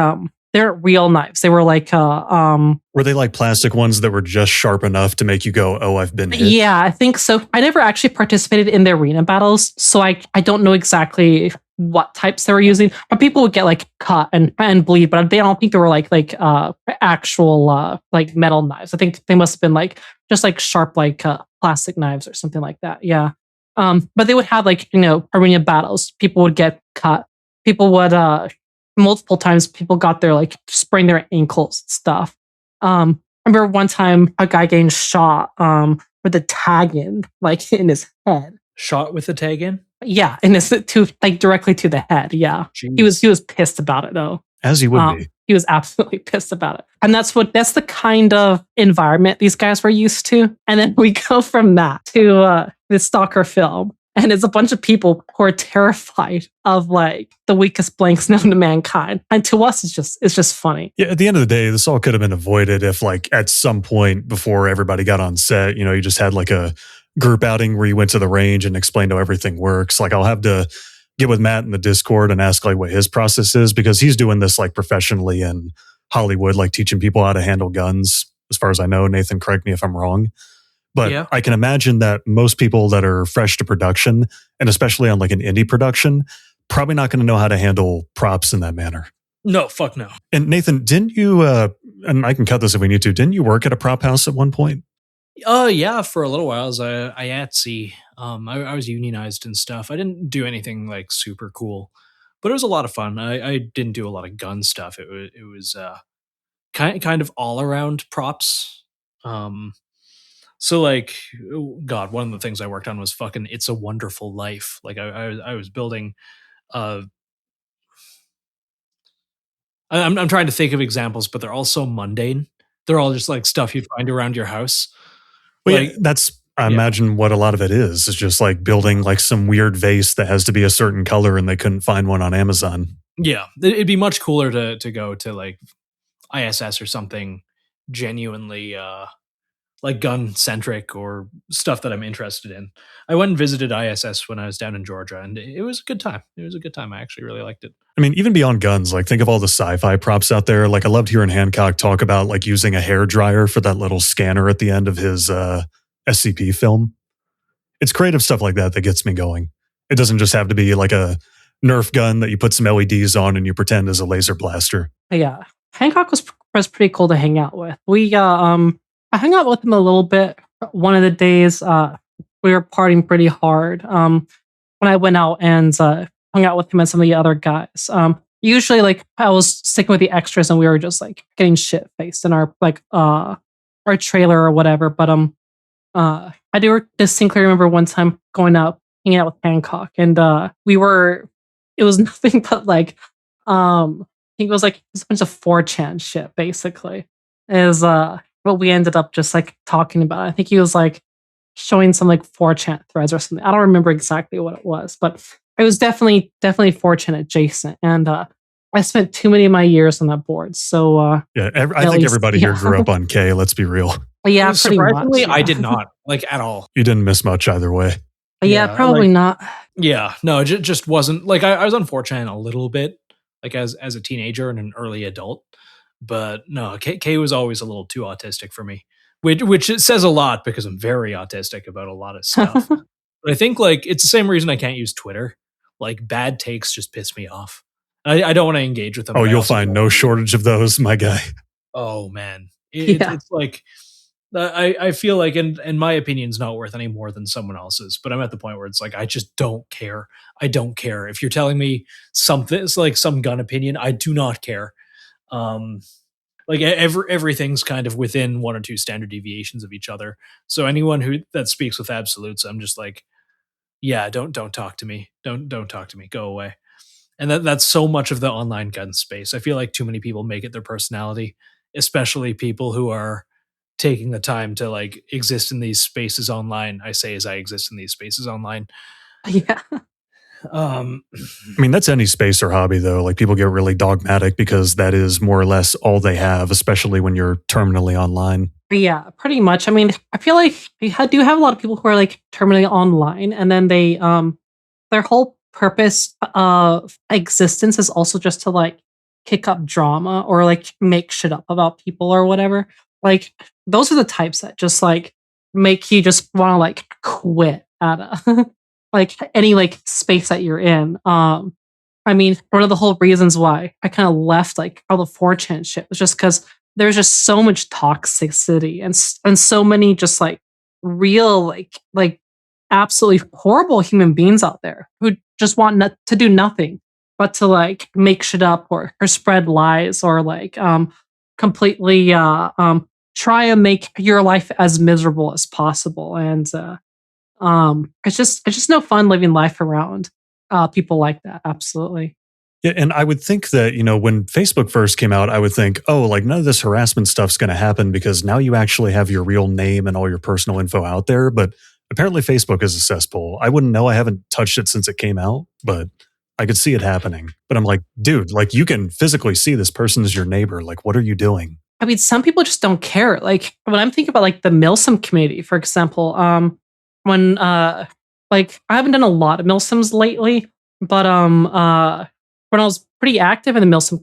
they weren't real knives. They were like were they like plastic ones that were just sharp enough to make you go, oh, I've been hit? Yeah, I think so. I never actually participated in the arena battles, so I don't know exactly what types they were using. But people would get like cut and bleed, but I don't think they were like actual like metal knives. I think they must have been like just like sharp like plastic knives or something like that. Yeah. But they would have like arena battles. People would get cut. people would multiple times people got their like sprained their ankles and stuff. I remember one time a guy getting shot with a tag in like in his head. Shot with the tag in? Yeah, and it's directly to the head. Yeah, Jeez. he was pissed about it though. As he would be. He was absolutely pissed about it, and that's the kind of environment these guys were used to. And then we go from that to the Stalker film, and it's a bunch of people who are terrified of like the weakest blanks known to mankind. And to us, it's just funny. Yeah, at the end of the day, this all could have been avoided if, like, at some point before everybody got on set, you just had like a group outing where you went to the range and explained how everything works. Like, I'll have to get with Matt in the Discord and ask like what his process is, because he's doing this like professionally in Hollywood, like teaching people how to handle guns. As far as I know, Nathan, correct me if I'm wrong. But Yeah. I can imagine that most people that are fresh to production, and especially on like an indie production, probably not going to know how to handle props in that manner. No, fuck no. And Nathan, didn't you, and I can cut this if we need to, didn't you work at a prop house at one point? Yeah, for a little while as a IATSE. I was unionized and stuff. I didn't do anything like super cool, but it was a lot of fun. I didn't do a lot of gun stuff. It was kind of all around props. So like, God, one of the things I worked on was fucking It's a Wonderful Life. Like I was building. I'm trying to think of examples, but they're all so mundane. They're all just like stuff you'd find around your house. Well, Like, yeah, that's, I imagine what a lot of it is. It's just like building like some weird vase that has to be a certain color and they couldn't find one on Amazon. yeah, it'd be much cooler to go to like ISS or something genuinely like gun centric or stuff that I'm interested in. I went and visited ISS when I was down in Georgia, and it was a good time. It was a good time. I actually really liked it. I mean, even beyond guns, like think of all the sci-fi props out there. Like I loved hearing Hancock talk about like using a hair dryer for that little scanner at the end of his SCP film. It's creative stuff like that that gets me going. It doesn't just have to be like a Nerf gun that you put some LEDs on and you pretend is a laser blaster. Yeah, Hancock was pretty cool to hang out with. I hung out with him a little bit. One of the days, we were partying pretty hard. When I went out and hung out with him and some of the other guys. Usually, like I was sticking with the extras, and we were just like getting shit faced in our like our trailer or whatever. But I do distinctly remember one time going out hanging out with Hancock, and it was nothing but like I think it was like a bunch of 4chan shit basically. Is what we ended up just like talking about. I think he was like showing some like 4chan threads or something. I don't remember exactly what it was, but it was definitely 4chan adjacent. And I spent too many of my years on that board. So yeah, I think everybody here grew up on K. Let's be real. Yeah, pretty surprisingly, much. Yeah. I did not like at all. You didn't miss much either way. Yeah, probably like, not. Yeah, no, it just wasn't like I was on 4chan a little bit, like as a teenager and an early adult. But no, K was always a little too autistic for me, which it says a lot because I'm very autistic about a lot of stuff. But I think like it's the same reason I can't use Twitter. Like bad takes just piss me off. I don't want to engage with them. Oh, you'll find no shortage of those, my guy. Oh man, it's like I feel like, and my opinion's not worth any more than someone else's. But I'm at the point where it's like I just don't care. I don't care if you're telling me something. It's like some gun opinion. I do not care. Like everything's kind of within one or two standard deviations of each other. So anyone that speaks with absolutes, I'm just like, yeah, don't talk to me. Don't talk to me. Go away. And that's so much of the online gun space. I feel like too many people make it their personality, especially people who are taking the time to like exist in these spaces online. I say as I exist in these spaces online. Yeah. I mean, that's any space or hobby, though. Like people get really dogmatic because that is more or less all they have, especially when you're terminally online. Yeah, pretty much. I mean, I feel like we do have a lot of people who are like terminally online, and then they their whole purpose of existence is also just to like kick up drama or like make shit up about people or whatever. Like those are the types that just like make you just want to like quit at a like any like space that you're in. I mean, one of the whole reasons why I kind of left like all the 4chan shit was just because there's just so much toxicity and so many just like real like absolutely horrible human beings out there who just want to do nothing but to like make shit up or spread lies or like completely try and make your life as miserable as possible. And it's just no fun living life around people like that. Absolutely. Yeah, and I would think that, when Facebook first came out, I would think, oh, like none of this harassment stuff's going to happen because now you actually have your real name and all your personal info out there. But apparently Facebook is a cesspool. I wouldn't know. I haven't touched it since it came out, but I could see it happening. But I'm like, dude, like you can physically see this person is your neighbor. Like, what are you doing? I mean, some people just don't care. Like when I'm thinking about like the Milsim community, for example, when like I haven't done a lot of Milsims lately, but when I was pretty active in the Milsim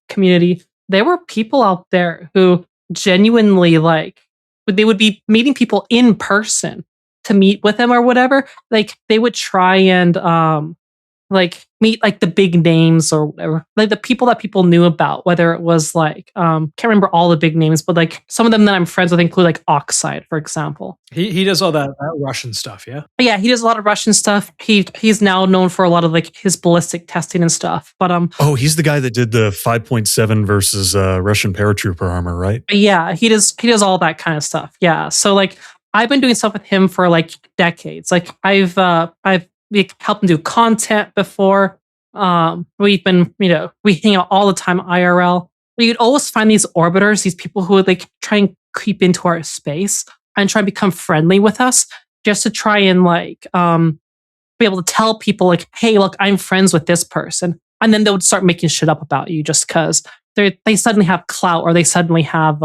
community, there were people out there who genuinely like they would be meeting people in person to meet with them or whatever. Like they would try and like meet like the big names or whatever, like the people that people knew about, whether it was like can't remember all the big names, but like some of them that I'm friends with include like Oxide, for example. He does all that Russian stuff, yeah. But yeah, he does a lot of Russian stuff. He's now known for a lot of like his ballistic testing and stuff. But oh, he's the guy that did the 5.7 versus Russian paratrooper armor, right? Yeah, he does all that kind of stuff. Yeah, so like I've been doing stuff with him for like decades. Like I've we helped him do content before. We've been, we hang out all the time IRL. You'd always find these orbiters, these people who would like try and creep into our space and try and become friendly with us just to try and like be able to tell people like, hey, look, I'm friends with this person. And then they would start making shit up about you just because they suddenly have clout or they suddenly have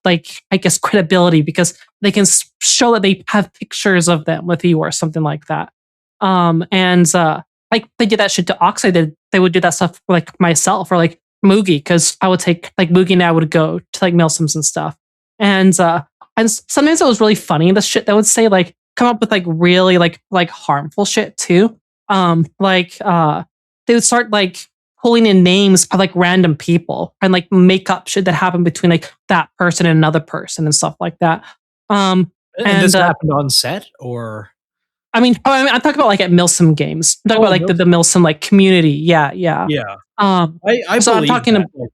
like I guess credibility because they can show that they have pictures of them with you or something like that. Like they did that shit to Oxide. They would do that stuff for, like myself or like Mugi, because I would take like Mugi and I would go to like Milsims and stuff. And sometimes it was really funny, the shit they would say, like come up with like really like harmful shit too. They would start like pulling in names of like random people and like make up shit that happened between like that person and another person and stuff like that. And this happened on set or? I mean, I'm talking about like at Milsim games. I'm talking about like the Milsim like community. Yeah. I so I'm talking that, about,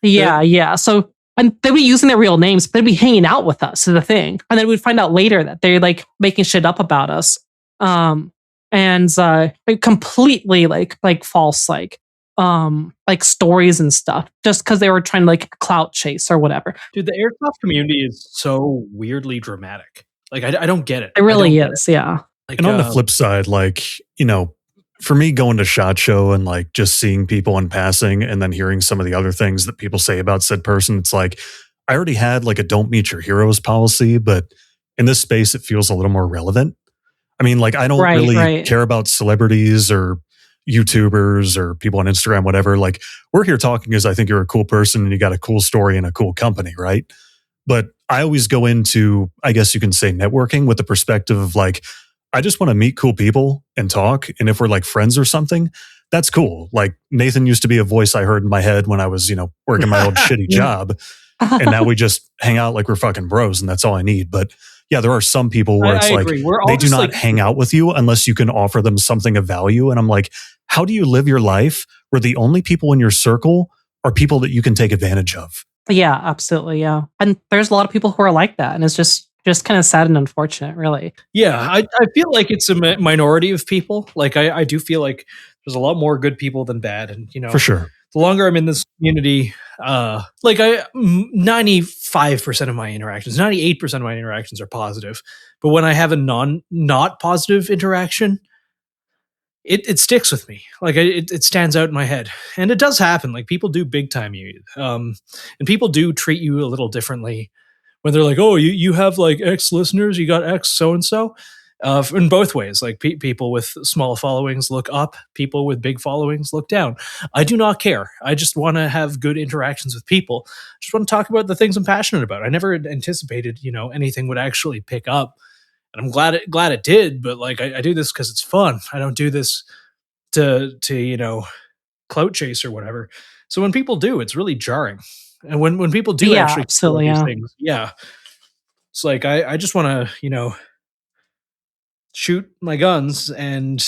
yeah. So and they'd be using their real names, but they'd be hanging out with us is the thing. And then we'd find out later that they're like making shit up about us. And completely like false like stories and stuff just because they were trying to like clout chase or whatever. Dude, the airsoft community is so weirdly dramatic. Like I don't get it. It really is, yeah. Like, and on the flip side, like, for me going to SHOT Show and like just seeing people in passing and then hearing some of the other things that people say about said person, it's like I already had like a don't meet your heroes policy, but in this space it feels a little more relevant. I mean, like I don't really care about celebrities or YouTubers or people on Instagram, whatever. Like we're here talking because I think you're a cool person and you got a cool story and a cool company, right? But I always go into, I guess you can say, networking with the perspective of like, I just want to meet cool people and talk. And if we're like friends or something, that's cool. Like Nathan used to be a voice I heard in my head when I was, working my old shitty job. And now we just hang out like we're fucking bros and that's all I need. But yeah, there are some people where it's like, they do not hang out with you unless you can offer them something of value. And I'm like, how do you live your life where the only people in your circle are people that you can take advantage of? Yeah, absolutely. Yeah. And there's a lot of people who are like that. And it's just kind of sad and unfortunate, really. Yeah, I feel like it's a minority of people. Like I do feel like there's a lot more good people than bad, and for sure. The longer I'm in this community, 95% of my interactions, 98% of my interactions are positive. But when I have a not positive interaction, it sticks with me. Like it stands out in my head, and it does happen. Like people do big time you, and people do treat you a little differently. When they're like, oh, you have like X listeners, you got X so-and-so. In both ways, like people with small followings look up, people with big followings look down. I do not care. I just want to have good interactions with people. Just want to talk about the things I'm passionate about. I never anticipated, anything would actually pick up. And I'm glad it did, but like I do this because it's fun. I don't do this to clout chase or whatever. So when people do, it's really jarring. And when people do actually absolutely, these things, it's like I just want to shoot my guns and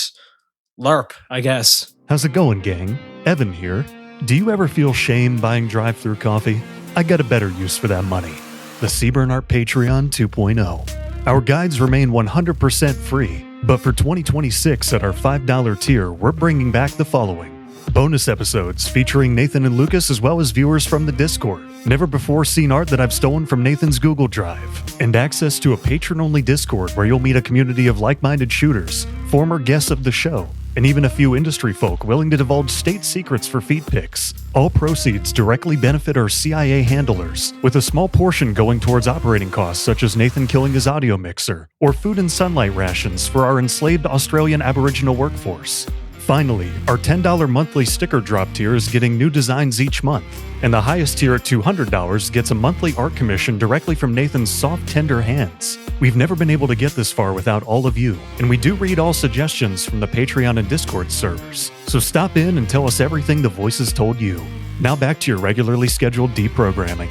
LARP, I guess. How's it going, gang? Evan here. Do you ever feel shame buying drive-thru coffee? I got a better use for that money. The Seaburn Art Patreon 2.0. Our guides remain 100% free, but for 2026 at our $5 tier, we're bringing back the following. Bonus episodes featuring Nathan and Lucas as well as viewers from the Discord. Never before seen art that I've stolen from Nathan's Google Drive. And access to a patron-only Discord where you'll meet a community of like-minded shooters, former guests of the show, and even a few industry folk willing to divulge state secrets for feed pics. All proceeds directly benefit our CIA handlers, with a small portion going towards operating costs such as Nathan killing his audio mixer, or food and sunlight rations for our enslaved Australian Aboriginal workforce. Finally, our $10 monthly sticker drop tier is getting new designs each month, and the highest tier at $200 gets a monthly art commission directly from Nathan's soft, tender hands. We've never been able to get this far without all of you, and we do read all suggestions from the Patreon and Discord servers. So stop in and tell us everything the voices told you. Now back to your regularly scheduled deprogramming.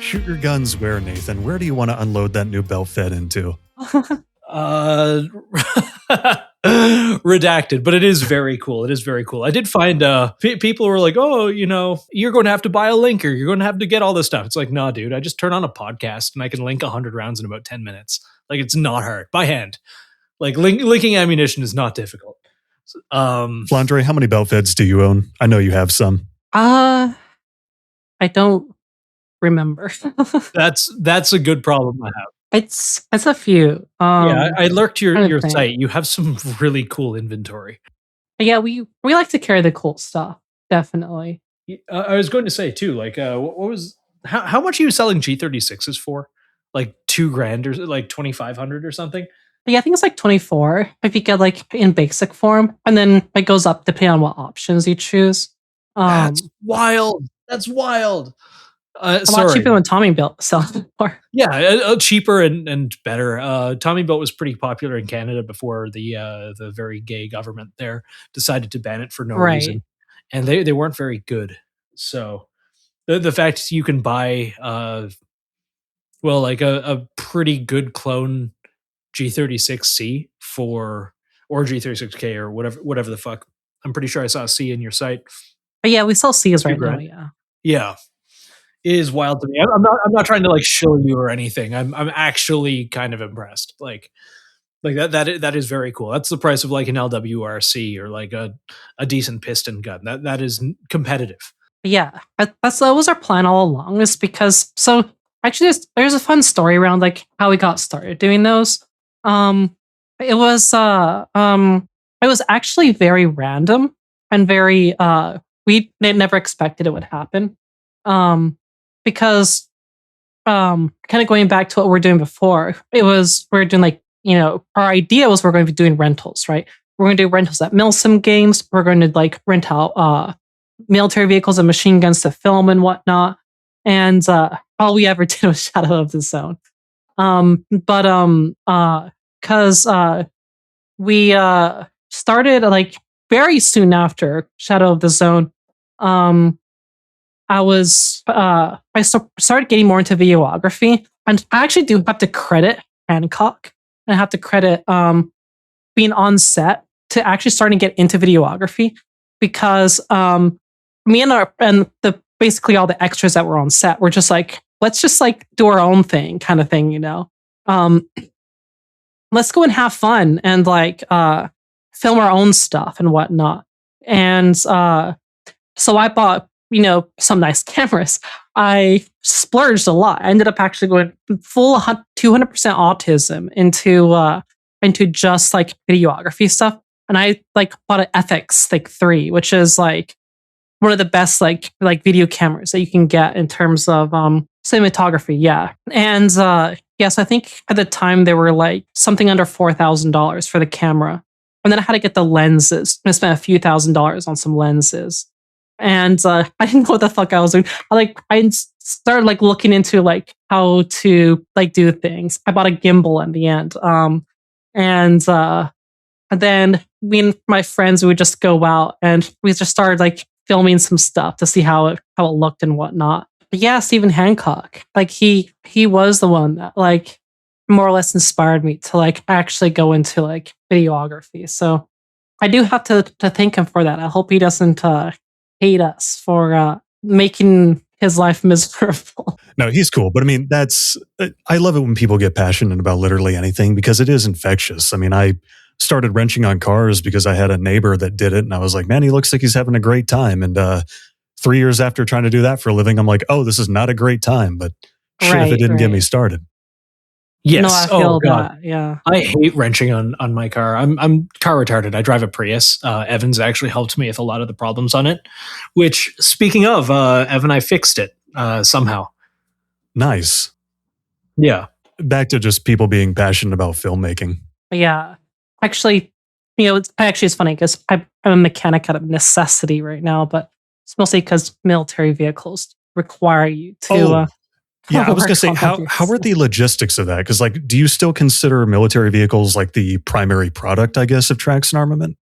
Shoot your guns where, Nathan? Where do you want to unload that new belt fed into? Redacted, but it is very cool. It is very cool. I did find people were like, oh, you know, you're going to have to buy a linker. You're going to have to get all this stuff. It's like, nah, dude, I just turn on a podcast and I can link 100 rounds in about 10 minutes. Like, it's not hard by hand. Like, linking ammunition is not difficult. Flandre, how many belt feds do you own? I know you have some. I don't remember. That's a good problem I have. It's a few. I lurked your site. You have some really cool inventory. Yeah, we like to carry the cool stuff. Definitely. I was going to say too, like, what was how much are you selling G36s for? Like $2,000 or like 2,500 or something? Yeah, I think it's like 24 if you get like in basic form, and then it goes up depending on what options you choose. That's wild. That's wild. A lot cheaper than Tommybuilt selling for. Yeah, cheaper and better. Tommybuilt was pretty popular in Canada before the very gay government there decided to ban it for no reason, and they weren't very good. So the fact you can buy like a pretty good clone G36C or G36K or whatever the fuck. I'm pretty sure I saw a C in your site. But yeah, we sell C's right now. Yeah. It is wild to me. I'm not trying to like show you or anything. I'm actually kind of impressed. Like that is very cool. That's the price of like an LWRC or like a decent piston gun. That is competitive. Yeah, that was our plan all along. Is because actually there's a fun story around like how we got started doing those. It was actually very random and very we never expected it would happen. Because kind of going back to what we were doing before, we're doing like, you know, our idea was we're going to be doing rentals, right? We're going to do rentals at Milsim games. We're going to like rent out military vehicles and machine guns to film and whatnot. And all we ever did was Shadow of the Zone. Because we started like very soon after Shadow of the Zone. I started getting more into videography, and I actually do have to credit Hancock, and I have to credit being on set to actually starting to get into videography, because me and basically all the extras that were on set were just like, let's just like do our own thing, kind of thing, you know. Let's go and have fun and like film our own stuff and whatnot. And so I bought, you know, some nice cameras. I splurged a lot. I ended up actually going full 200% autism into just like videography stuff. And I like bought an FX like 3, which is like one of the best like video cameras that you can get in terms of cinematography. Yeah. And yes, I think at the time they were like something under $4,000 for the camera. And then I had to get the lenses. I spent a few $1,000s on some lenses. And I didn't know what the fuck I was doing. I started like looking into like how to like do things. I bought a gimbal in the end. And then me and my friends, we would just go out and we just started like filming some stuff to see how it looked and whatnot. But yeah, Stephen Hancock, like he was the one that like more or less inspired me to like actually go into like videography. So I do have to thank him for that. I hope he doesn't hate us for making his life miserable. No, he's cool. But I mean, I love it when people get passionate about literally anything because it is infectious. I mean, I started wrenching on cars because I had a neighbor that did it. And I was like, man, he looks like he's having a great time. And 3 years after trying to do that for a living, I'm like, oh, this is not a great time. But shit, if it didn't get me started. Yes. No, I feel that. Yeah. I hate wrenching on my car. I'm car retarded. I drive a Prius. Evans actually helped me with a lot of the problems on it, which, speaking of, Evan, I fixed it somehow. Nice. Yeah. Back to just people being passionate about filmmaking. Yeah. Actually, it's funny because I'm a mechanic out of necessity right now, but it's mostly because military vehicles require you to. Yeah, I was going to say, how are the logistics of that? Because, like, do you still consider military vehicles like the primary product, I guess, of Tracks Armament?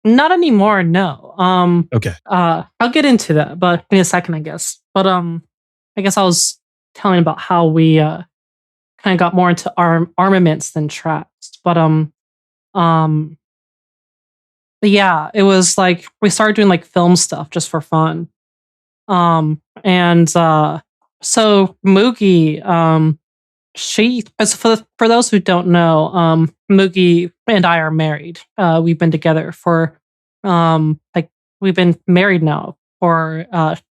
Not anymore, no. Okay. I'll get into that, but in a second, I guess. But I guess I was telling about how we kind of got more into armaments than tracks. But yeah, it was like we started doing like film stuff just for fun. So Mugi, she, as for those who don't know, Mugi and I are married. We've been together for we've been married now for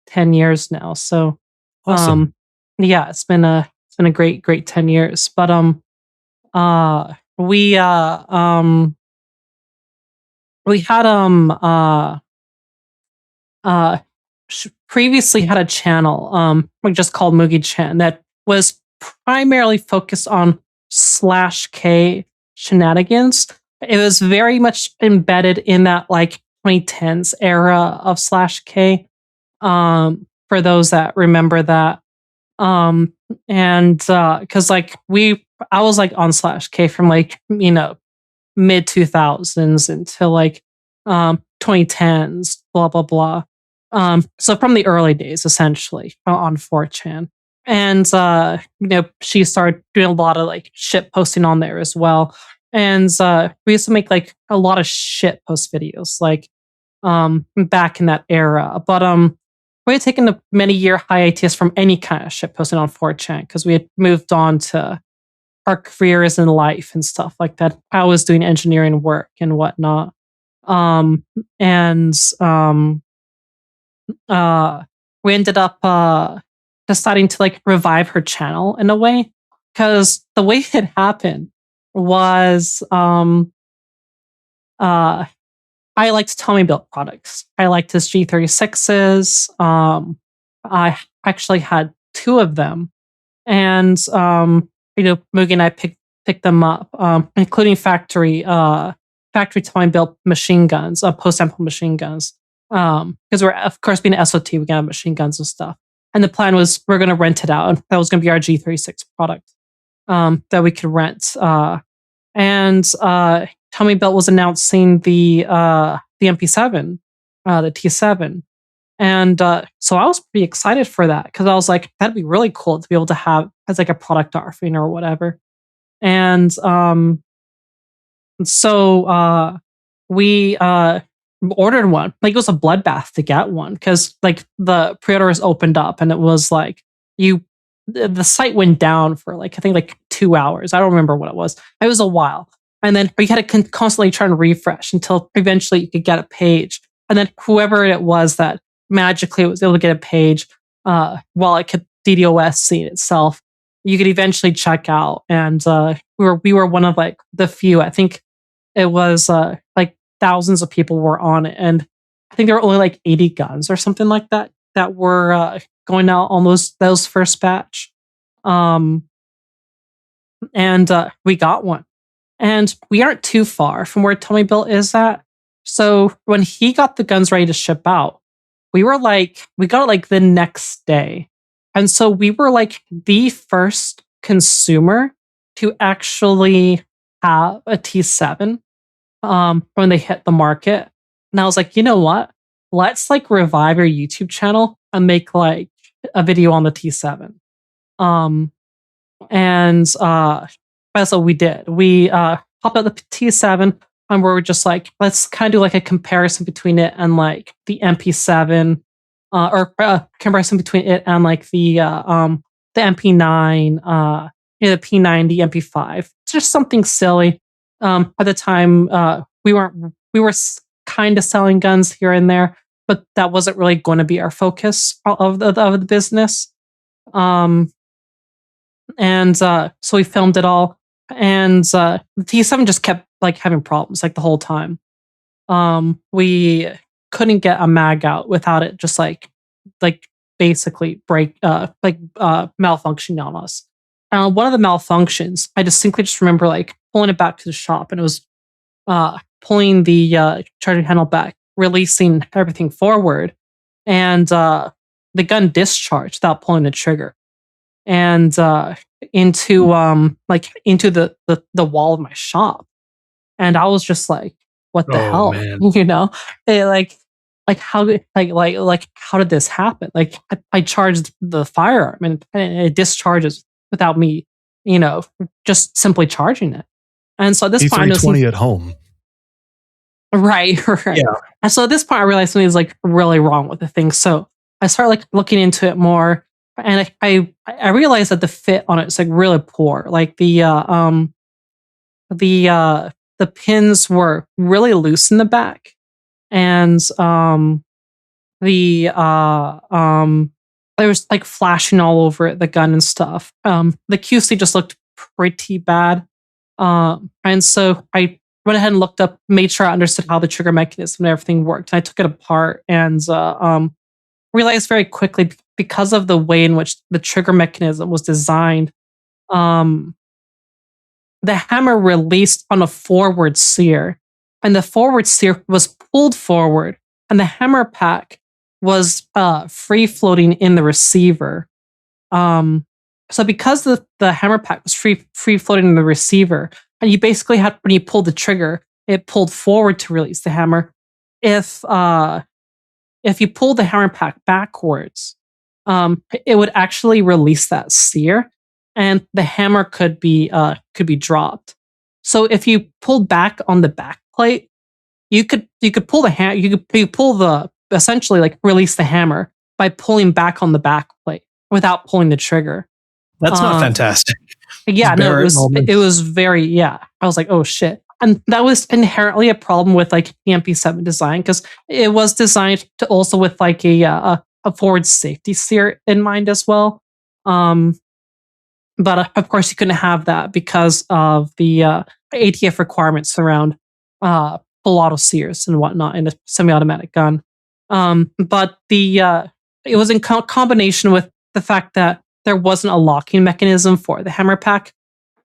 10 years now. So awesome. Yeah, it's been a great 10 years. But we had previously had a channel we just called Mugi-chan that was primarily focused on /K shenanigans. It was very much embedded in that like 2010s era of /K. For those that remember that. And because like I was like on /K from like mid 2000s until like 2010s, blah blah blah. So from the early days, essentially, on 4chan. And, she started doing a lot of like shit posting on there as well. And we used to make like a lot of shit post videos, like back in that era. But we had taken a many year hiatus from any kind of shit posting on 4chan because we had moved on to our careers in life and stuff like that. I was doing engineering work and whatnot. We ended up deciding to like revive her channel in a way, because the way it happened was I liked Tommybuilt products. I liked his G36s. I actually had 2 of them, and Mugi and I picked them up, including factory Tommybuilt machine guns, post-sample machine guns. Because we're, of course, being an SOT, we got machine guns and stuff. And the plan was we're going to rent it out. And that was going to be our G36 product that we could rent. And Tommybuilt was announcing the MP7, the T7. And so I was pretty excited for that because I was like, that'd be really cool to be able to have as like a product offering or whatever. And so we ordered one. Like, it was a bloodbath to get one because like the pre-orders opened up and it was like the site went down for like I think like 2 hours. I don't remember what it was. It was a while, and then we had to constantly try and refresh until eventually you could get a page. And then whoever it was that magically was able to get a page while it could DDoS scene itself, you could eventually check out. And we were one of like the few. I think it was like thousands of people were on it, and I think there were only like 80 guns or something like that that were going out on those first batch. And we got one, and we aren't too far from where Tommybuilt is at. So when he got the guns ready to ship out, we got it like the next day, and so we were like the first consumer to actually have a T7 when they hit the market. And I was like, you know what? Let's like revive your YouTube channel and make like a video on the T7. And that's what we did. We popped out the T7. and we're just like, let's kind of do like a comparison between it and like the MP7, or comparison between it and like the MP9, the P9, the MP5. It's just something silly. At the time, we were kind of selling guns here and there, but that wasn't really going to be our focus of the business. And so we filmed it all, and the T7 just kept like having problems like the whole time. We couldn't get a mag out without it just like basically malfunctioning on us. One of the malfunctions, I distinctly just remember like pulling it back to the shop, and it was pulling the charging handle back, releasing everything forward, and the gun discharged without pulling the trigger, and into the wall of my shop. And I was just like, what the hell? Man. You know? How did this happen? Like I charged the firearm and it discharges without me, just simply charging it. And so at this point, E320 at home. Right. Yeah. And so at this point, I realized something was like really wrong with the thing. So I started like looking into it more, and I realized that the fit on it is like really poor. Like the pins were really loose in the back, and there was like flashing all over it, the gun and stuff. The QC just looked pretty bad. And so I went ahead and looked up, made sure I understood how the trigger mechanism and everything worked. And I took it apart and realized very quickly, because of the way in which the trigger mechanism was designed, the hammer released on a forward sear, and the forward sear was pulled forward, and the hammer pack was free floating in the receiver. So because the hammer pack was free floating in the receiver, and you basically had, when you pulled the trigger, it pulled forward to release the hammer. If you pulled the hammer pack backwards, it would actually release that sear, and the hammer could be dropped. So if you pulled back on the back plate, you could pull the you could pull the, essentially like release the hammer by pulling back on the back plate without pulling the trigger. That's not fantastic. Yeah, no, it was very, yeah. I was like, oh shit. And that was inherently a problem with like the MP7 design, because it was designed to also with like a forward safety sear in mind as well. But of course you couldn't have that because of the ATF requirements around full auto sears and whatnot in a semi-automatic gun. But it was in combination with the fact that there wasn't a locking mechanism for the hammer pack,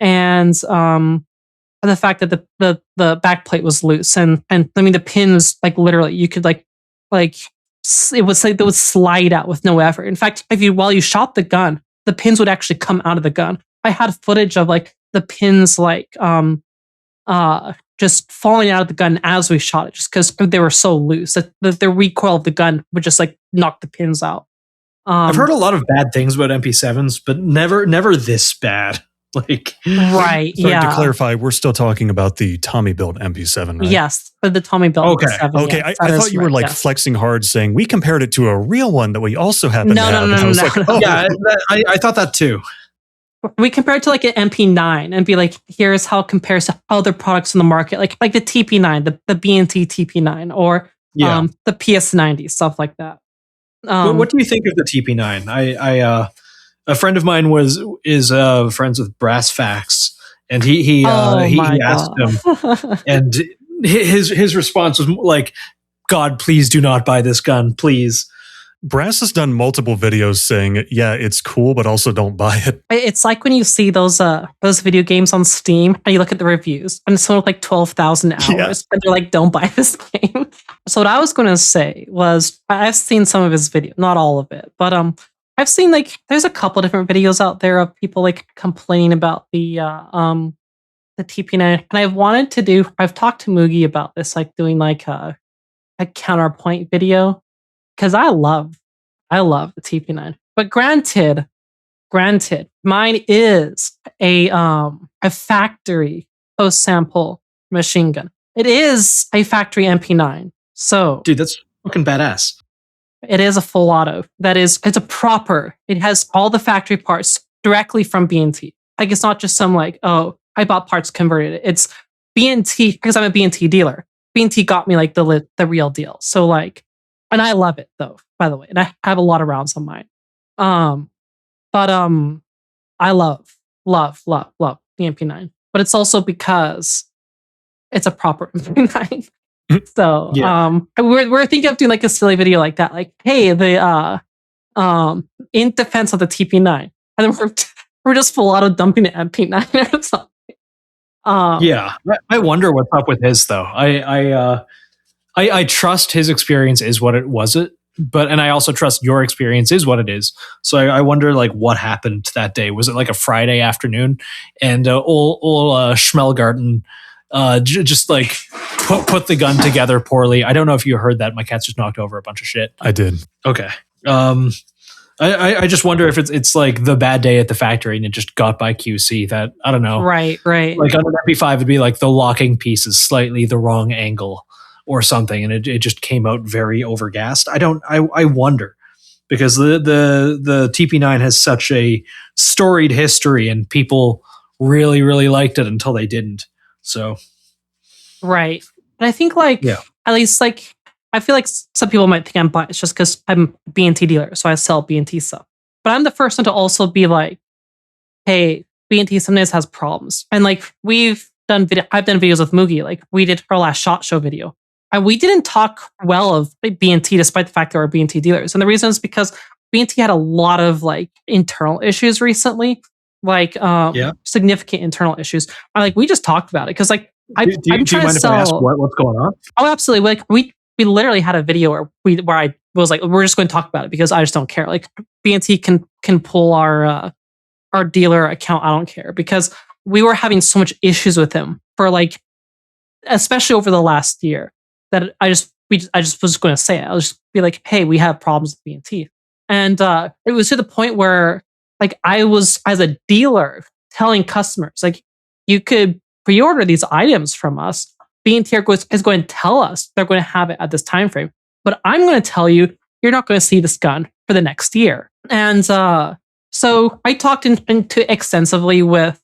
and the fact that the back plate was loose, and I mean the pins, like literally you could like it would say they would slide out with no effort. In fact, while you shot the gun, the pins would actually come out of the gun. I had footage of like the pins like just falling out of the gun as we shot it, just because they were so loose that the recoil of the gun would just like knock the pins out. I've heard a lot of bad things about MP7s, but never this bad. Like, right? Sorry, yeah. To clarify, we're still talking about the Tommybuilt MP7, right? Yes, the Tommybuilt MP7. Okay, yes, I thought you were like flexing hard, saying we compared it to a real one that we also happen to have. No. Yeah, I thought that too. We compared it to like an MP9 and be like, here's how it compares to other products in the market, like the TP9, the B&T TP9, or the PS90, stuff like that. What do you think of the TP9? I a friend of mine is friends with Brass Facts, and he asked him, and his response was like, "God, please do not buy this gun, please." Brass has done multiple videos saying, yeah, it's cool, but also don't buy it. It's like when you see those video games on Steam and you look at the reviews and it's like 12,000 hours, and they're like, don't buy this game. So what I was going to say was, I've seen some of his videos, not all of it, but I've seen like, there's a couple different videos out there of people like complaining about the TP9, and I've talked to Mugi about this, like doing like a counterpoint video, because I love the TP9. But granted, mine is a factory post sample machine gun. It is a factory MP9. So, Dude, that's fucking badass. it is a full auto. It's a proper. It has all the factory parts directly from B&T. Like, it's not just some like, oh, I bought parts converted. It's B&T because I'm a B&T dealer. B&T got me like the real deal. So like, and I love it though, by the way. And I have a lot of rounds on mine. But I love the MP9. But it's also because it's a proper MP9. So Yeah. we're thinking of doing like a silly video like that, like, hey, the in defense of the TP9, and then we're just full out of dumping the MP9 or something. Yeah, I wonder what's up with his though. I trust his experience is what it was, and I also trust your experience is what it is. So I wonder like what happened that day. Was it like a Friday afternoon, and old Schmelgarten just like put the gun together poorly? I don't know if you heard that. My cats just knocked over a bunch of shit. I did. Okay. I just wonder if it's like the bad day at the factory and it just got by QC. That I don't know. Right. Like on an MP5, it'd be like the locking piece is slightly the wrong angle or something, and it just came out very overgassed. I wonder, because the TP9 has such a storied history and people really, really liked it until they didn't. So Right. But I think like, Yeah. at least like, I feel like some people might think I'm biased just because I'm a B&T dealer, so I sell B&T stuff. But I'm the first one to also be like, hey, B&T sometimes has problems. And like I've done videos with Mugi, like we did our last SHOT Show video. And we didn't talk well of B&T despite the fact that we're B&T dealers. And the reason is because B&T had a lot of like internal issues recently, like significant internal issues. And like we just talked about it because like I'm do you trying mind to if I ask sell. what's going on? Oh, absolutely. Like we literally had a video where I was like, we're just going to talk about it because I just don't care. Like B&T can pull our dealer account. I don't care because we were having so much issues with him for like, especially over the last year, that I just was going to say it. I'll just be like, hey, we have problems with B&T. And it was to the point where like I was, as a dealer, telling customers like, you could pre-order these items from us. B&T is going to tell us they're going to have it at this time frame, but I'm going to tell you you're not going to see this gun for the next year. And so I talked into extensively with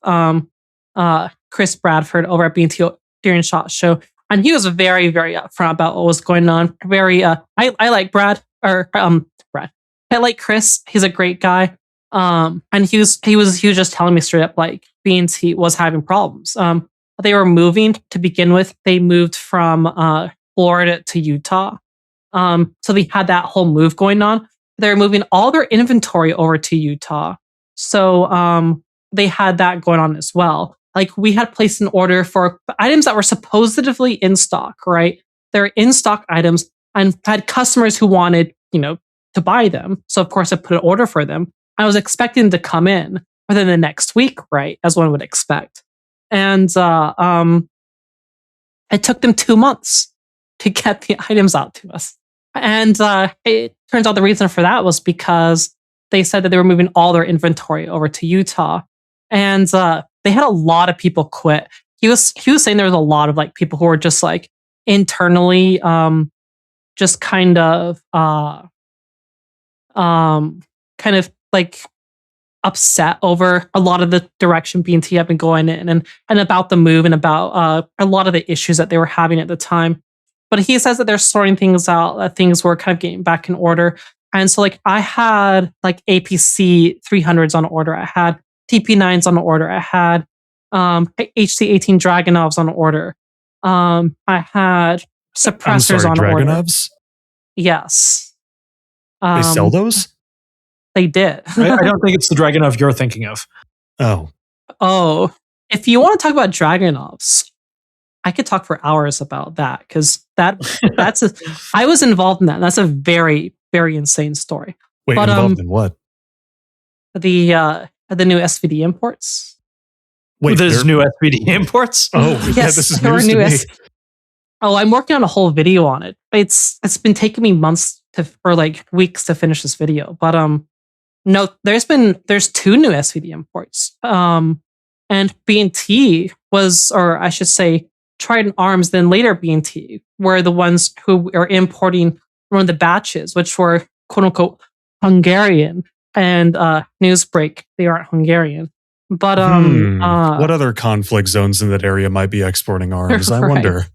Chris Bradford over at B&T during SHOT Show, and he was very, very upfront about what was going on. Very, I like Brad. I like Chris. He's a great guy. And he was just telling me straight up like B&T was having problems. They were moving to begin with. They moved from Florida to Utah. So they had that whole move going on. They're moving all their inventory over to Utah. So they had that going on as well. Like we had placed an order for items that were supposedly in stock, right? They're in stock items and had customers who wanted, to buy them. So of course I put an order for them. I was expecting to come in within the next week, right? As one would expect. And it took them 2 months to get the items out to us. And it turns out the reason for that was because they said that they were moving all their inventory over to Utah. And they had a lot of people quit. He was saying there was a lot of like people who were just like internally just kind of like upset over a lot of the direction B&T had been going in and about the move and about a lot of the issues that they were having at the time. But he says that they're sorting things out, that things were kind of getting back in order. And so like I had like APC 300s on order. I had TP9s on order. I had HC18 Dragunovs on order. I had suppressors on order. Dragunovs? Yes. They sell those? They did. I don't think it's the Dragunov you're thinking of. Oh, if you want to talk about Dragunovs, I could talk for hours about that because I was involved in that. And that's a very, very insane story. Wait, but, involved in what? The new SVD imports. Wait, there's new SVD imports? Oh, yes, yeah, this is news to me. Oh, I'm working on a whole video on it. It's been taking me months or like weeks to finish this video. But no, there's 2 new SVD imports. And B&T was, or I should say, Trident Arms, then later B&T, were the ones who are importing one of the batches, which were quote unquote Hungarian. And Newsbreak, they aren't Hungarian. But what other conflict zones in that area might be exporting arms? I wonder.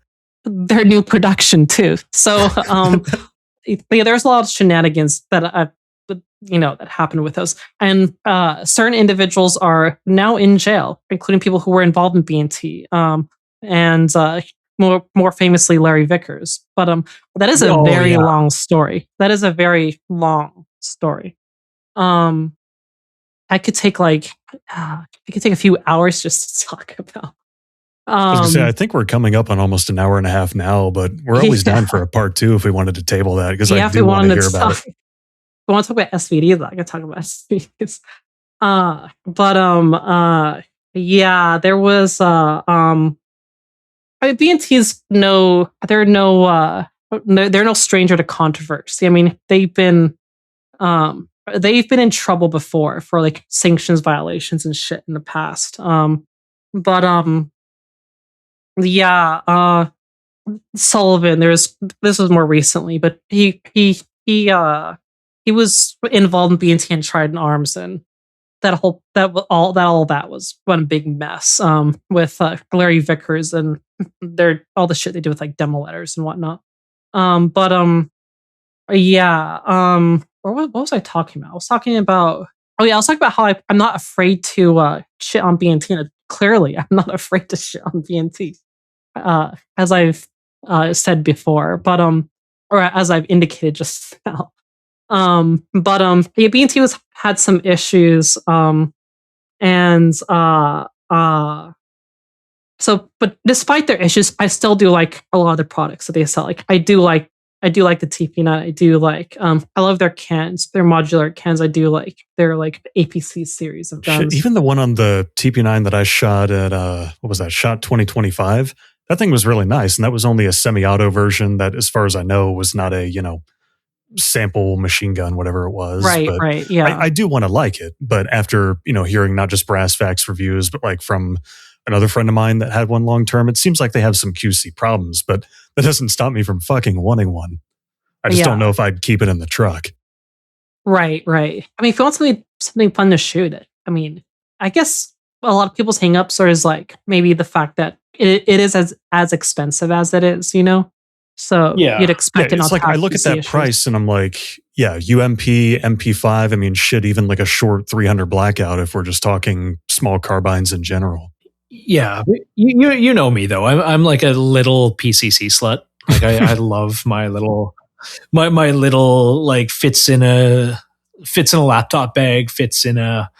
Their new production too. So there's a lot of shenanigans that that happened with those, and certain individuals are now in jail, including people who were involved in B&T, and more famously Larry Vickers. But that is a very long story. That is a very long story. I could take a few hours just to talk about. I was gonna say, I think we're coming up on almost an hour and a half now, but we're always down for a part 2 if we wanted to table that, because I do want to hear about it. If we want to talk about SVD, I can talk about SVDs. There was B&T is they're no stranger to controversy. I mean, they've been in trouble before for like sanctions violations and shit in the past. Sullivan, this was more recently, but he was involved in B&T and Trident Arms, and that was one big mess with Larry Vickers and all the shit they do with like demo letters and whatnot. What was I talking about? I was talking about how I'm not afraid to shit on B&T. And clearly, I'm not afraid to shit on B&T, as I've said before, or as I've indicated just now. B&T had some issues, but despite their issues, I still do like a lot of the products that they sell. Like I do like the TP9. I do like I love their cans, their modular cans. I do like their like APC series of guns. Even the one on the TP9 that I shot at what was that? Shot 2025. That thing was really nice, and that was only a semi-auto version that, as far as I know, was not a sample machine gun, whatever it was. Right, yeah. I do want to like it, but after hearing not just Brass Facts reviews, but like from another friend of mine that had one long term, it seems like they have some QC problems, but that doesn't stop me from fucking wanting one. I just don't know if I'd keep it in the truck. Right. I mean, if you want something fun to shoot it, I mean, I guess a lot of people's hangups are like maybe the fact that it is as expensive as it is, So you'd expect it not to have I look at that price and I'm like, UMP, MP5, I mean, shit, even like a short 300 blackout if we're just talking small carbines in general. Yeah, you know me though. I'm like a little PCC slut. Like I love my little like fits in a laptop bag, fits in a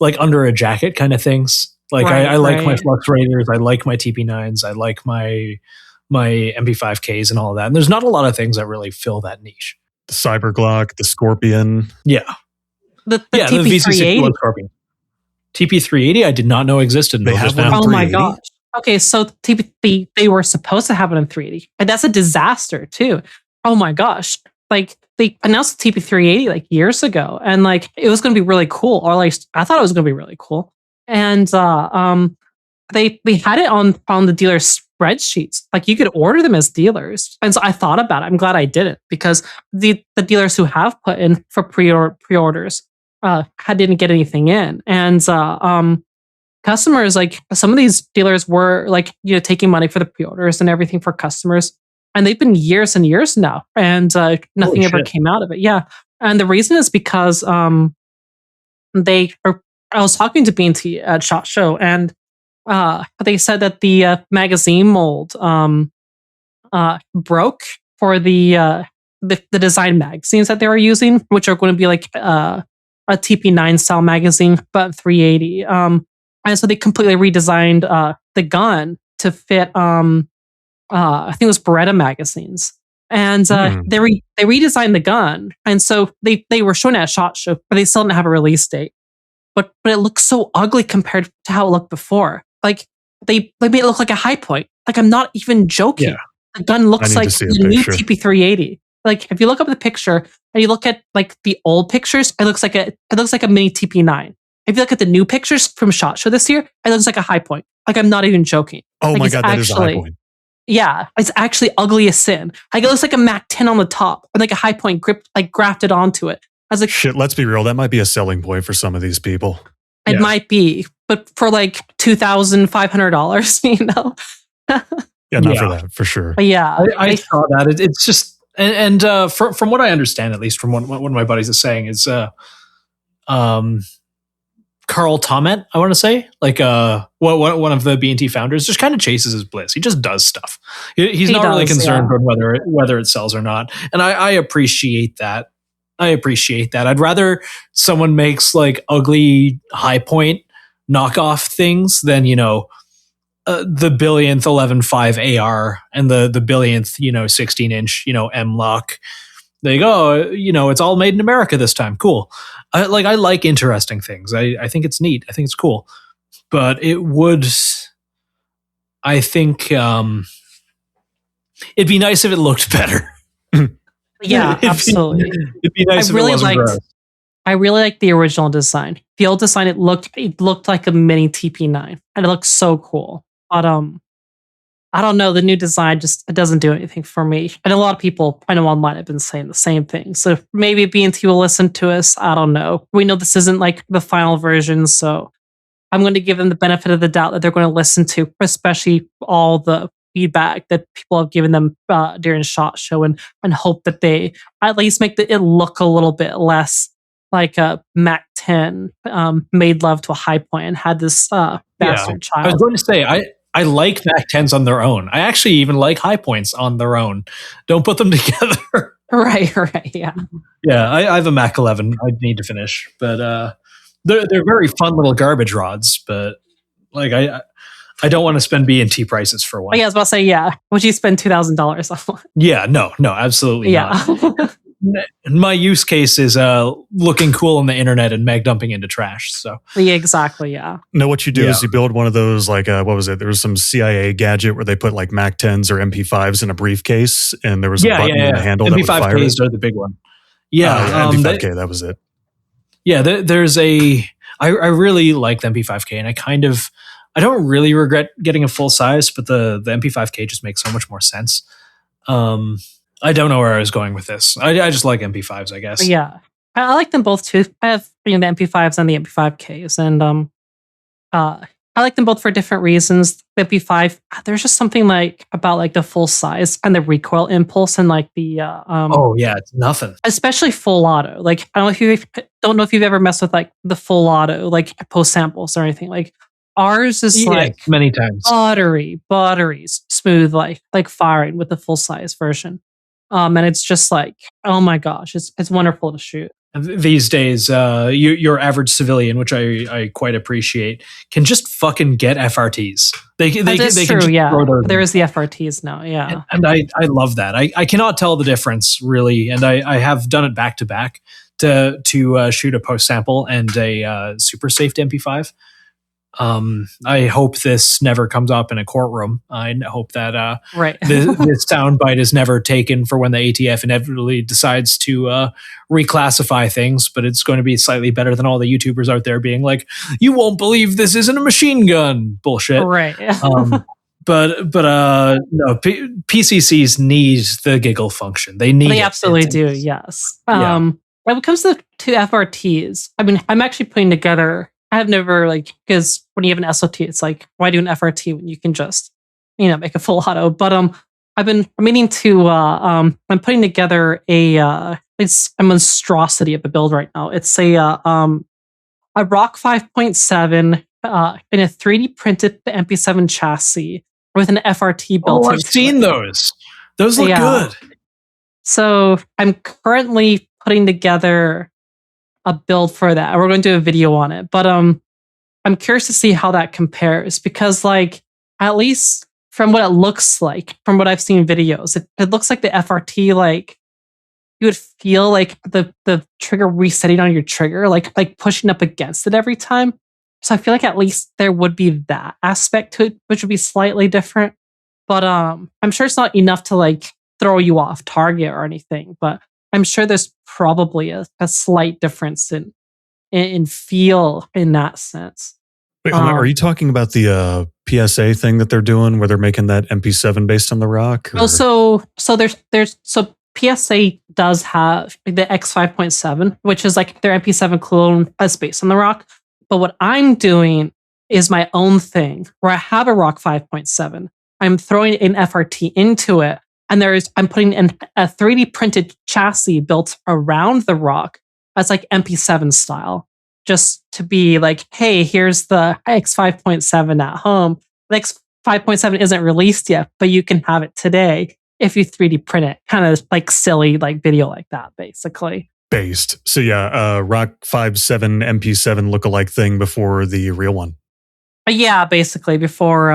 like under a jacket kind of things. Like I like my Flux Raiders, I like my TP9s, I like my MP5Ks and all of that. And there's not a lot of things that really fill that niche. The Cyber Glock, the Scorpion. Yeah. The TP380. Scorpion. TP380 I did not know existed. They have one. Oh my gosh. Okay, so they were supposed to have it in 380. And that's a disaster too. Oh my gosh. Like they announced the TP380 like years ago, and like it was going to be really cool, or like I thought it was going to be really cool. And they had it on the dealer's spreadsheets. Like you could order them as dealers. And so I thought about it. I'm glad I didn't, because the dealers who have put in for pre-orders didn't get anything in. And customers, like some of these dealers were like, taking money for the pre-orders and everything for customers. And they've been years and years now. And nothing ever came out of it. Yeah. And the reason is because I was talking to B&T at SHOT Show, and they said that the magazine mold broke for the design magazines that they were using, which are going to be like a TP9 style magazine, but 380. And so they completely redesigned the gun to fit, I think it was Beretta magazines. And they redesigned the gun. And so they were showing it at SHOT Show, but they still didn't have a release date. But it looks so ugly compared to how it looked before. Like they made it look like a high point. Like I'm not even joking. Yeah. The gun looks like the new TP380. Like if you look up the picture and you look at like the old pictures, it looks like a mini TP9. If you look at the new pictures from SHOT Show this year, it looks like a high point. Like I'm not even joking. Oh like, my god, that is a high point. Yeah, it's actually ugly as sin. Like it looks like a Mac 10 on the top, or like a high point grip, like grafted onto it. I was like, shit, let's be real. That might be a selling point for some of these people. it might be, but for like $2,500, you know? Yeah, not for that, for sure. But yeah. I saw that. It's just, and from what I understand, at least from what one of my buddies is saying, is Carl Tommett, I want to say, like one of the B&T founders, just kind of chases his bliss. He just does stuff. He's not really concerned with whether it sells or not, and I appreciate that. I'd rather someone makes like ugly high point knockoff things than the billionth 11.5 AR and the billionth 16-inch M-Lock. They go, it's all made in America this time. Cool. I like interesting things. I think it's neat. I think it's cool. But it would, I think, it'd be nice if it looked better. Yeah, absolutely. It'd be nice if it wasn't gross. I really liked the original design. The old design, it looked like a mini TP9, and it looked so cool. But I don't know. The new design it doesn't do anything for me. And a lot of people I know online have been saying the same thing. So maybe B&T will listen to us. I don't know. We know this isn't like the final version, so I'm going to give them the benefit of the doubt that they're going to listen to, especially all the feedback that people have given them during SHOT Show, and hope that they at least make it look a little bit less like a Mac 10 made love to a high point and had this bastard child. I was going to say, I like Mac 10s on their own. I actually even like high points on their own. Don't put them together. Right, yeah. Yeah, I have a Mac 11 I need to finish, but they're very fun little garbage rods, but like I don't want to spend B&T prices for one. Yeah, I was about to say, yeah. Would you spend $2,000 on one? Yeah, no, absolutely not. My use case is looking cool on the internet and mag dumping into trash. So yeah, exactly. Yeah. No, what you do is you build one of those, like what was it? There was some CIA gadget where they put like Mac 10s or MP5s in a briefcase, and there was a button in the handle that would fire it. MP5Ks are the big one. Yeah, MP5K, that was it. Yeah, there's I really like the MP5K, and I don't really regret getting a full size, but the MP5K just makes so much more sense. I don't know where I was going with this. I just like MP5s, I guess. Yeah, I like them both too. I have the MP5s and the MP5Ks, and I like them both for different reasons. The MP5, there's just something like about like the full size and the recoil impulse and like the oh yeah, it's nothing. Especially full auto. Like I don't know if you've ever messed with like the full auto, like post samples or anything. Like ours is like many times butteries smooth, like firing with the full size version. And it's just like, oh my gosh, it's wonderful to shoot. These days, your average civilian, which I quite appreciate, can just fucking get FRTs. They can just throw those there is the FRTs now, yeah. And I love that. I cannot tell the difference really, and I have done it back to back to shoot a post sample and a super safe MP5. I hope this never comes up in a courtroom. I hope that this soundbite is never taken for when the ATF inevitably decides to reclassify things, but it's going to be slightly better than all the YouTubers out there being like, you won't believe this isn't a machine gun bullshit. Right. But no, PCCs need the giggle function. They absolutely do. Yes. When it comes to FRTs, I mean, I'm actually putting together. I have never because when you have an SOT, it's like, why do an FRT when you can just, make a full auto? But I'm meaning to I'm putting together it's a monstrosity of a build right now. It's a ROC 5.7 in a 3D printed MP7 chassis with an FRT built in. I've seen those. Those look good. So I'm currently putting together a build for that. We're going to do a video on it, but I'm curious to see how that compares, because at least from what it looks like, from what I've seen videos, it looks like the FRT, you would feel like the trigger resetting on your trigger, like pushing up against it every time. So I feel like at least there would be that aspect to it, which would be slightly different. But I'm sure it's not enough to throw you off target or anything, but I'm sure there's probably a slight difference in feel in that sense. Wait, are you talking about the PSA thing that they're doing where they're making that MP7 based on the rock? Oh, so PSA does have the X5.7, which is like their MP7 clone as based on the rock. But what I'm doing is my own thing where I have a rock 5.7. I'm throwing an FRT into it, and I'm putting in a 3D printed chassis built around the rock as like MP7 style, just to be like, hey, here's the X5.7 at home. The X5.7 isn't released yet, but you can have it today if you 3D print it. Kind of like silly, like video like that, basically. Based. So yeah, Rock 5.7 MP7 lookalike thing before the real one. Yeah, basically before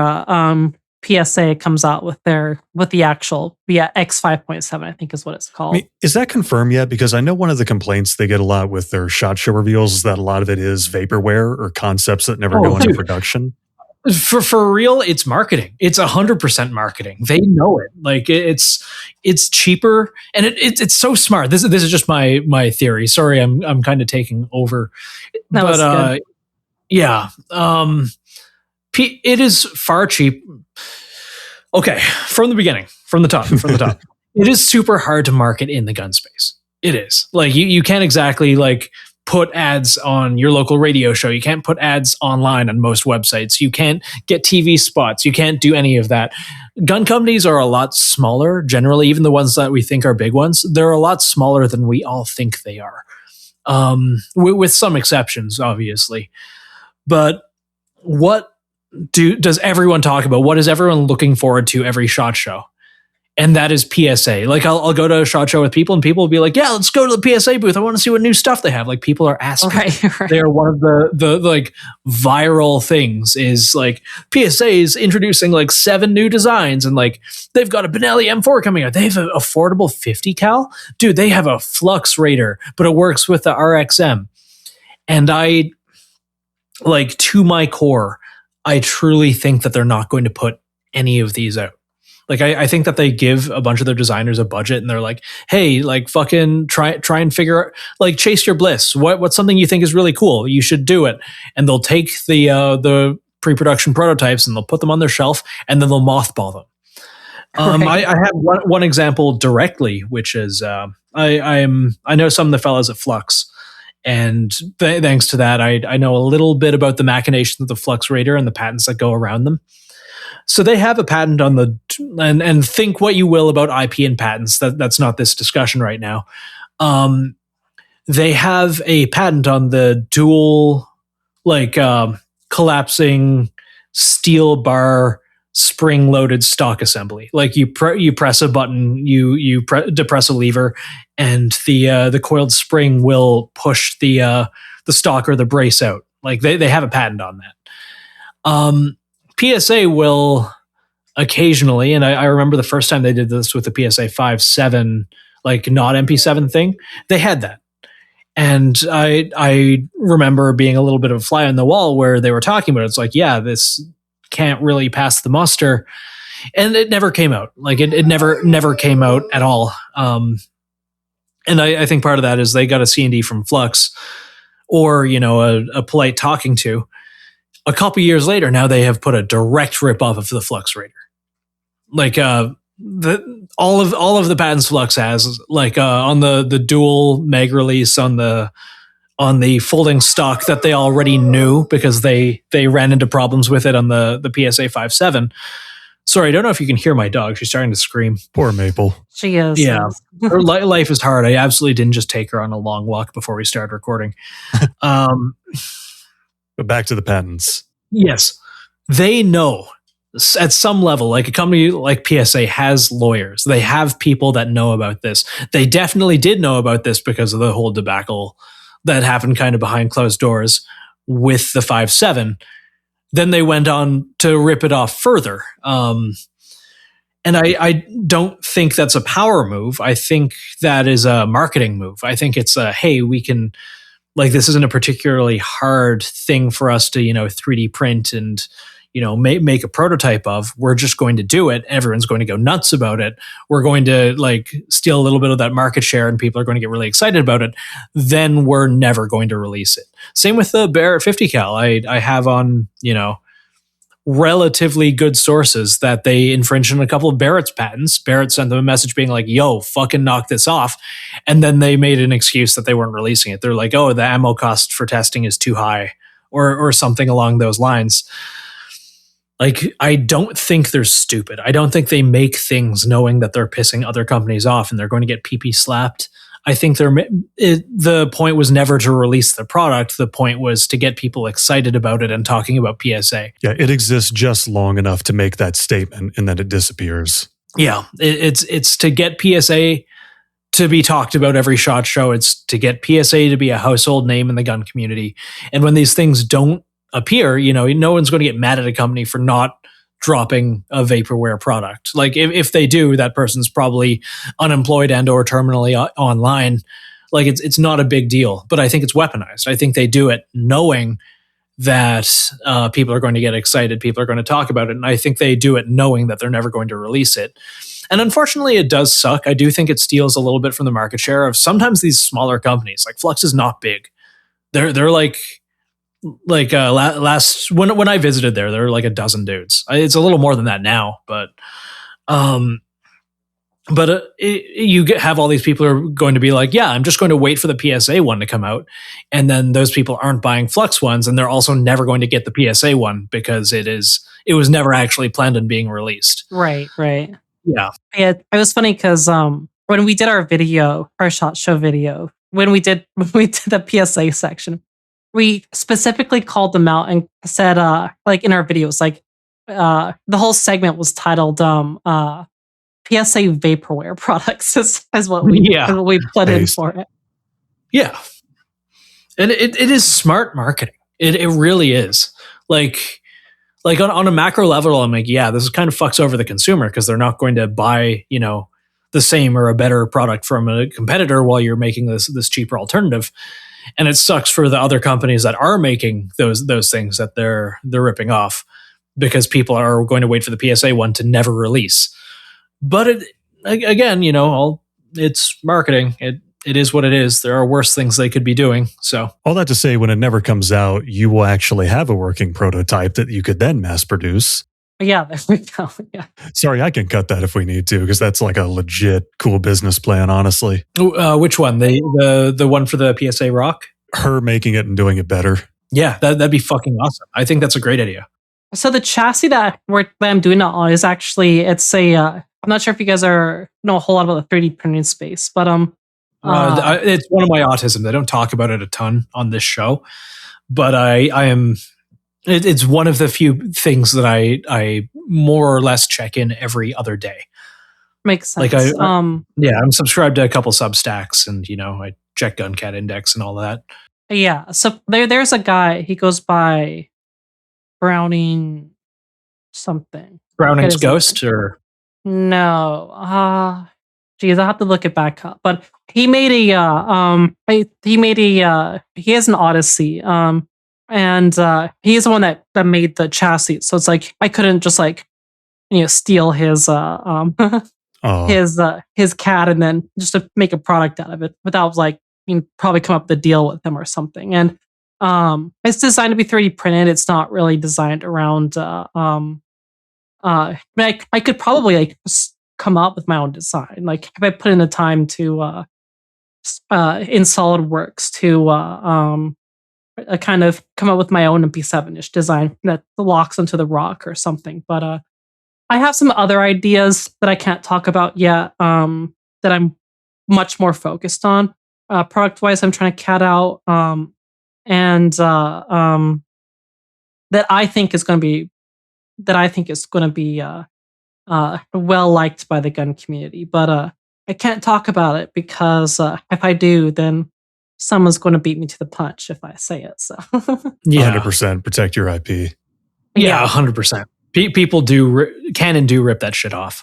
PSA comes out with the actual X5.7, I think is what it's called. I mean, is that confirmed yet? Because I know one of the complaints they get a lot with their SHOT Show reveals is that a lot of it is vaporware or concepts that never go into production. For real, it's marketing. It's 100% marketing. They know it. Like it's cheaper, and it's so smart. This is just my theory. Sorry, I'm kind of taking over. That was good. Yeah. It is far cheap. Okay, from the beginning, from the top. It is super hard to market in the gun space. It is. Like you can't exactly like put ads on your local radio show. You can't put ads online on most websites. You can't get TV spots. You can't do any of that. Gun companies are a lot smaller, generally, even the ones that we think are big ones. They're a lot smaller than we all think they are. With some exceptions, obviously. But what does everyone talk about? What is everyone looking forward to every SHOT Show? And that is PSA. Like I'll go to a SHOT Show with people, and people will be like, "Yeah, let's go to the PSA booth. I want to see what new stuff they have." Like people are asking. Right. They're one of the like viral things is like PSA is introducing like 7 new designs, and like they've got a Benelli M4 coming out. They have an affordable 50 cal, dude. They have a Flux Raider, but it works with the RXM. And I like to my core, I truly think that they're not going to put any of these out. Like I think that they give a bunch of their designers a budget, and they're like, "Hey, like fucking try and figure out, like chase your bliss. What's something you think is really cool? You should do it." And they'll take the pre-production prototypes and they'll put them on their shelf, and then they'll mothball them. Right. I have one example directly, which is I know some of the fellas at Flux. And thanks to that, I know a little bit about the machinations of the Flux Raider and the patents that go around them. So they have a patent on and think what you will about IP and patents. That's not this discussion right now. They have a patent on the dual, like collapsing steel bar spring-loaded stock assembly. Like you press a button, you depress a lever, and the coiled spring will push the stock or the brace out. Like they have a patent on that. PSA will occasionally, and I remember the first time they did this with the PSA 5.7, like not MP7 thing, they had that. And I remember being a little bit of a fly on the wall where they were talking about it. It's like, yeah, this can't really pass the muster. And it never came out. Like it never came out at all. And I think part of that is they got a C&D from Flux, or, you know, a polite talking to. A couple years later, now they have put a direct rip-off of the Flux Raider. Like all of the patents Flux has, like on the dual mag release, on the folding stock that they already knew because they ran into problems with it on the PSA 5.7. Sorry, I don't know if you can hear my dog. She's starting to scream. Poor Maple. She is. Yeah. Her life is hard. I absolutely didn't just take her on a long walk before we started recording. But back to the patents. Yes. They know at some level, like a company like PSA has lawyers. They have people that know about this. They definitely did know about this because of the whole debacle that happened kind of behind closed doors with the 5.7. Then they went on to rip it off further. And I don't think that's a power move. I think that is a marketing move. I think it's hey, we can, like, this isn't a particularly hard thing for us to, 3D print and, make a prototype of. We're just going to do it. Everyone's going to go nuts about it. We're going to steal a little bit of that market share, and people are going to get really excited about it. Then we're never going to release it. Same with the B&T 50 cal. I have on, relatively good sources that they infringed on a couple of Barrett's patents. Barrett sent them a message being like, yo, fucking knock this off. And then they made an excuse that they weren't releasing it. They're like, oh, the ammo cost for testing is too high, or something along those lines. Like, I don't think they're stupid. I don't think they make things knowing that they're pissing other companies off and they're going to get PP slapped. I think the point was never to release the product. The point was to get people excited about it and talking about PSA. Yeah, it exists just long enough to make that statement and then it disappears. Yeah, it's to get PSA to be talked about every SHOT Show. It's to get PSA to be a household name in the gun community. And when these things don't appear, no one's going to get mad at a company for not dropping a vaporware product. Like if they do, that person's probably unemployed and or terminally online. Like it's not a big deal, but I think it's weaponized. I think they do it knowing that people are going to get excited, people are going to talk about it, and I think they do it knowing that they're never going to release it. And unfortunately, it does suck. I do think it steals a little bit from the market share of sometimes these smaller companies. Like Flux is not big. They're like last when I visited there were like a dozen dudes. It's a little more than that now, but you have all these people who are going to be like, yeah, I'm just going to wait for the PSA one to come out, and then those people aren't buying Flux ones, and they're also never going to get the PSA one because it was never actually planned on being released. Right. Yeah. It was funny because when we did our SHOT Show video, when we did the PSA section, we specifically called them out and said, like in our videos, like the whole segment was titled PSA vaporware products is what we put in for it. Yeah. And it is smart marketing. It really is. Like on a macro level, I'm like, yeah, this kind of fucks over the consumer because they're not going to buy, the same or a better product from a competitor while you're making this cheaper alternative. And it sucks for the other companies that are making those things that they're ripping off because people are going to wait for the PSA one to never release. But it's marketing. It is what it is. There are worse things they could be doing. So all that to say, when it never comes out, you will actually have a working prototype that you could then mass produce. Yeah, there we go. Yeah. Sorry, I can cut that if we need to, because that's like a legit cool business plan, honestly. Which one? The one for the PSA Rock? Her making it and doing it better. Yeah, that'd be fucking awesome. I think that's a great idea. So the chassis that I'm doing it on is actually, it's a, I'm not sure if you guys know a whole lot about the 3D printing space, but it's one of my autisms. I don't talk about it a ton on this show, but I am. It's one of the few things that I more or less check in every other day. Makes sense. Like I'm subscribed to a couple Substacks, and I check GunCat Index and all that. Yeah, so there's a guy. He goes by Browning something. Browning's Ghost, or no? Geez, I'll have to look it back up. But he made he has an Odyssey. And he's the one that made the chassis. So it's like I couldn't just steal his his cat and then just to make a product out of it without probably come up with a deal with him or something. And it's designed to be 3D printed. It's not really designed around I could probably come up with my own design. Like if I put in the time to in SolidWorks to kind of come up with my own MP7-ish design that locks onto the rock or something. But I have some other ideas that I can't talk about yet that I'm much more focused on. Product-wise, I'm trying to cat out and that I think is going to be well liked by the gun community. But I can't talk about it because if I do, then someone's going to beat me to the punch if I say it. So yeah, 100% protect your IP. Yeah, 100%. People can and do rip that shit off.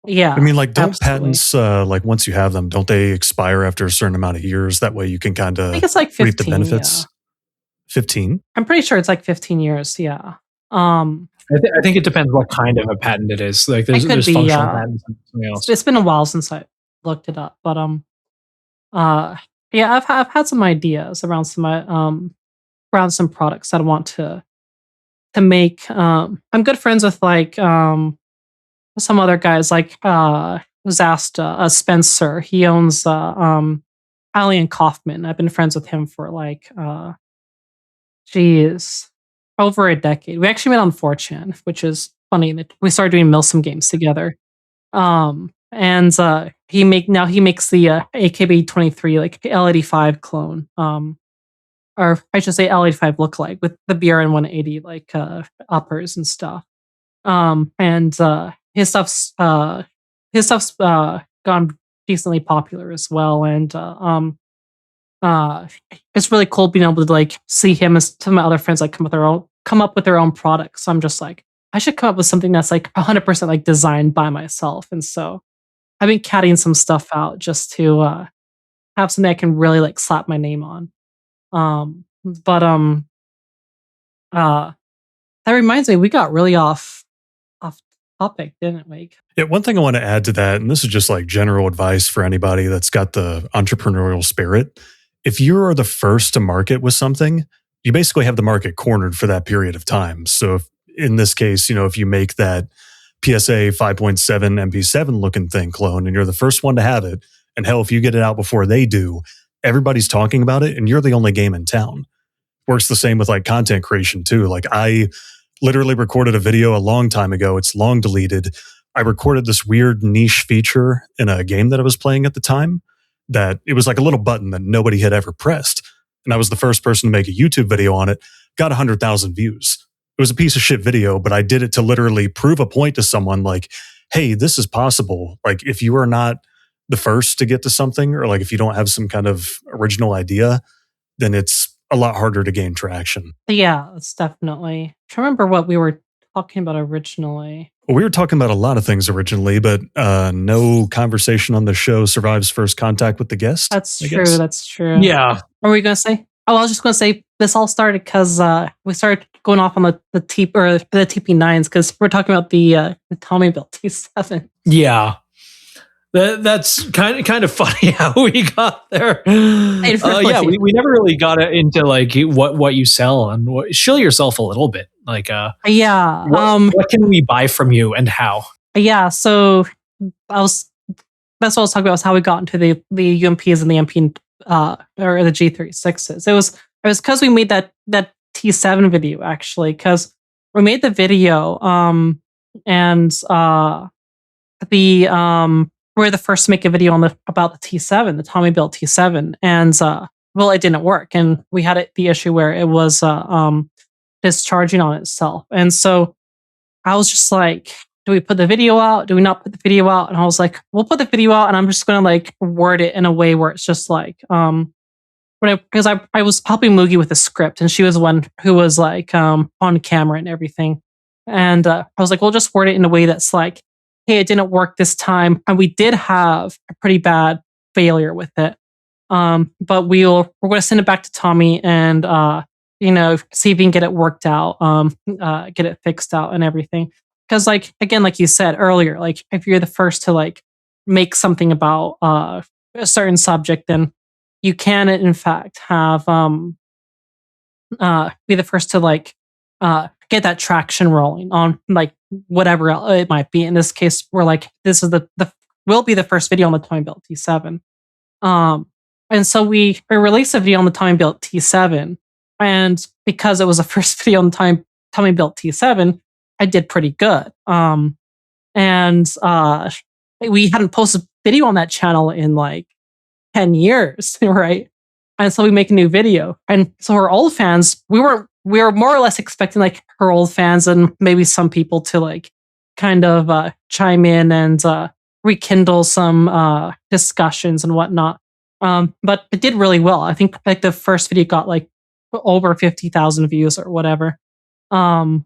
Yeah, I mean, don't patents once you have them, don't they expire after a certain amount of years? That way you can kind of I think it's like 15, reap the benefits. 15? I'm pretty sure it's like 15 years. Yeah. I think it depends what kind of a patent it is. Like there's functional patents and something else. It's been a while since I looked it up, but yeah, I've had some ideas around some products that I want to to make. I'm good friends with like some other guys like Zasta, Spencer. He owns Ali and Kaufman. I've been friends with him for like geez, over a decade. We actually met on 4chan, which is funny that we started doing Milsim games together. And he makes the AKB-23 like L85 clone. Or I should say L85 lookalike with the BRN 180 like uppers and stuff. And his stuff's gone decently popular as well. And it's really cool being able to like see him and some of my other friends like come up with their own products. So I'm just like, I should come up with something that's like 100% like designed by myself. And so I've been catting some stuff out just to have something I can really like slap my name on. But that reminds me, we got really off topic, didn't we? Yeah, one thing I want to add to that, and this is just like general advice for anybody that's got the entrepreneurial spirit. If you are the first to market with something, you basically have the market cornered for that period of time. So in this case, if you make that PSA 5.7 MP7 looking thing clone and you're the first one to have it, and hell, if you get it out before they do, everybody's talking about it and you're the only game in town. Works the same with like content creation too. Like I literally recorded a video a long time ago. It's long deleted. I recorded this weird niche feature in a game that I was playing at the time that it was like a little button that nobody had ever pressed. And I was the first person to make a YouTube video on it, got 100,000 views. It was a piece of shit video, but I did it to literally prove a point to someone like, hey, this is possible. Like if you are not the first to get to something, or like if you don't have some kind of original idea, then it's a lot harder to gain traction. Yeah, it's definitely. I can't remember what we were talking about originally. Well, we were talking about a lot of things originally, but no conversation on the show survives first contact with the guest. That's true. That's true. Yeah. What were we going to say? Oh, I was just going to say this all started because we started going off on the TP9s because we're talking about the Tommybuilt T7. Yeah. That's kind of funny how we got there. Yeah, we never really got into like what you sell and show yourself a little bit. Like, yeah, what can we buy from you and how? Yeah, so that's what I was talking about. Was how we got into the UMPs and the MP or the G36s. It was because we made that T7 video actually because we made the video and we're the first to make a video about the T7, the Tommybuilt T7, and well, it didn't work, and we had the issue where it was discharging on itself, and so I was just like, do we put the video out? Do we not put the video out? And I was like, we'll put the video out, and I'm just gonna like word it in a way where it's just like because I was helping Mugi with the script, and she was the one who was like on camera and everything, and I was like, we'll just word it in a way that's like, hey, it didn't work this time. And we did have a pretty bad failure with it. But we're going to send it back to Tommy and, see if we can get it worked out, get it fixed out and everything. Because like, again, like you said earlier, like if you're the first to like make something about a certain subject, then you can in fact have, be the first to like, get that traction rolling on like whatever it might be. In this case, we're like, this is will be the first video on the Tommybuilt T7. And so we released a video on the Tommybuilt T7, and because it was the first video on the Tommybuilt T7, I did pretty good. And we hadn't posted video on that channel in like 10 years, right? And so we make a new video. And so our old fans, we were more or less expecting like her old fans and maybe some people to like kind of chime in and rekindle some discussions and whatnot. But it did really well. I think like the first video got like over 50,000 views or whatever. And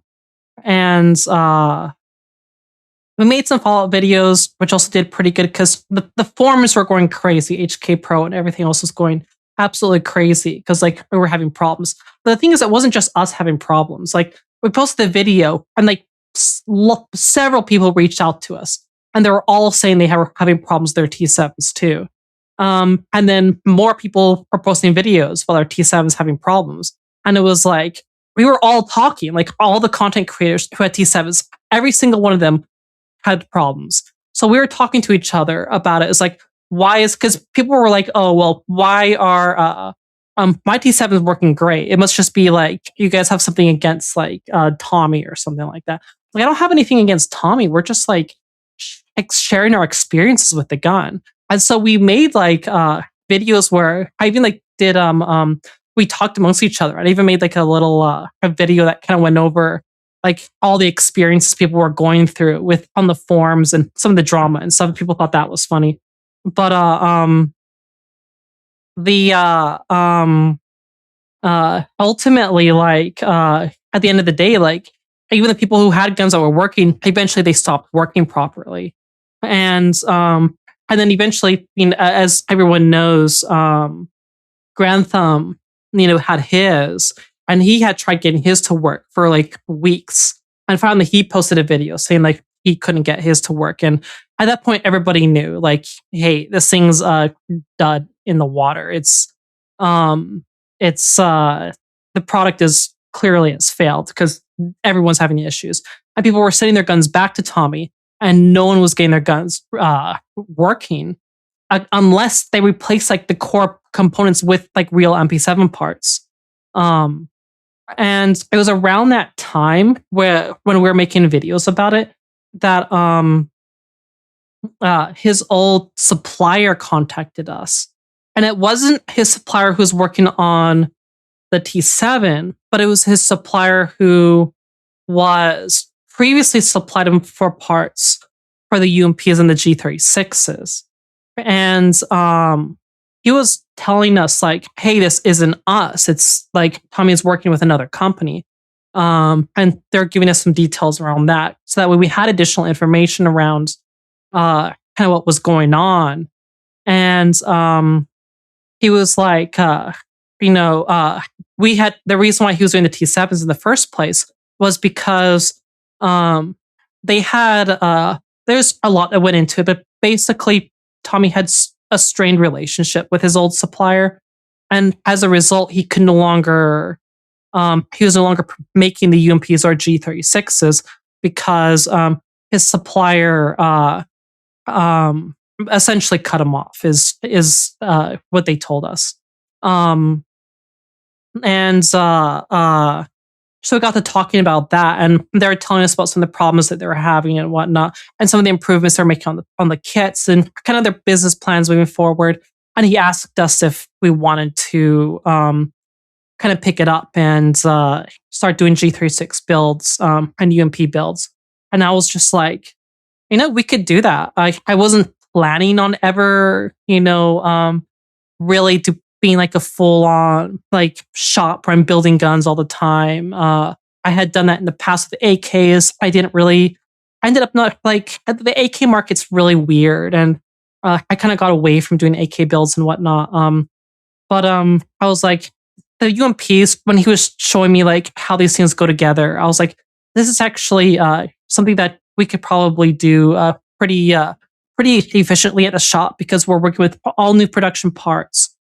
we made some follow-up videos, which also did pretty good because the forums were going crazy. HK Pro and everything else was going absolutely crazy because like we were having problems. But the thing is, it wasn't just us having problems. Like we posted the video and like several people reached out to us and they were all saying they were having problems with their T7s too. And then more people were posting videos while their T7s having problems. And it was like, we were all talking, like all the content creators who had T7s, every single one of them had problems. So we were talking to each other about it. It's like, why is, because people were like, oh, well, why are my T7 is working great. It must just be like you guys have something against like Tommy or something like that. Like I don't have anything against Tommy. We're just like sharing our experiences with the gun. And so we made like videos where I even like did we talked amongst each other. I even made like a little a video that kind of went over like all the experiences people were going through with on the forums and some of the drama, and some people thought that was funny. But ultimately, like at the end of the day, like even the people who had guns that were working, eventually they stopped working properly. And then eventually, you know, as everyone knows, Grantham, you know, had his, and he had tried getting his to work for like weeks, and finally he posted a video saying like he couldn't get his to work. And at that point, everybody knew like, hey, this thing's dud in the water. The product is clearly has failed because everyone's having issues, and people were sending their guns back to Tommy, and no one was getting their guns working unless they replace like the core components with like real MP7 parts. And it was around that time when we were making videos about it that his old supplier contacted us. And it wasn't his supplier who was working on the T7, but it was his supplier who was previously supplied him for parts for the UMPs and the G36s. And he was telling us like, hey, this isn't us. It's like Tommy's working with another company. And they're giving us some details around that. So that way we had additional information around kind of what was going on. And he was like, we had the reason why he was doing the T7s in the first place was because they had there's a lot that went into it, but basically Tommy had a strained relationship with his old supplier, and as a result, he could no longer he was no longer making the UMPs or G36s because his supplier essentially cut him off. Is what they told us. So we got to talking about that, and they were telling us about some of the problems that they were having and whatnot, and some of the improvements they're making on the kits and kind of their business plans moving forward. And he asked us if we wanted to kind of pick it up and start doing G36 builds and UMP builds. And I was just like, we could do that. I wasn't planning on ever, really being like a full-on like shop where I'm building guns all the time. I had done that in the past with AKs. I ended up not like, the AK market's really weird, and I kind of got away from doing AK builds and whatnot. But I was like, the UMPs, when he was showing me like how these things go together, I was like, this is actually something that we could probably do pretty efficiently at the shop, because we're working with all new production parts.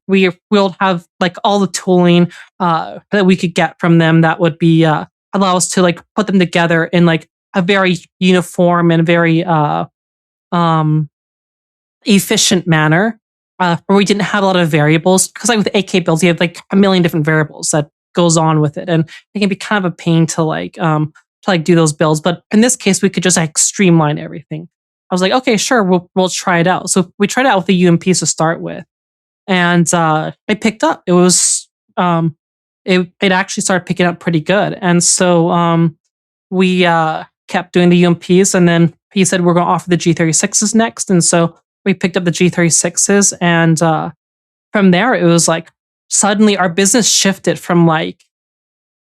We'll have like all the tooling that we could get from them that would be allow us to like put them together in like a very uniform and very efficient manner, where we didn't have a lot of variables. Because like with AK builds, you have like a million different variables that goes on with it, and it can be kind of a pain to like do those builds. But in this case, we could just like streamline everything. I was like, okay, sure, we'll try it out. So we tried it out with the UMPs to start with. And it picked up. It was it actually started picking up pretty good. And so we kept doing the UMPs, and then he said we're going to offer the G36s next. And so we picked up the G36s, and from there it was like suddenly our business shifted from like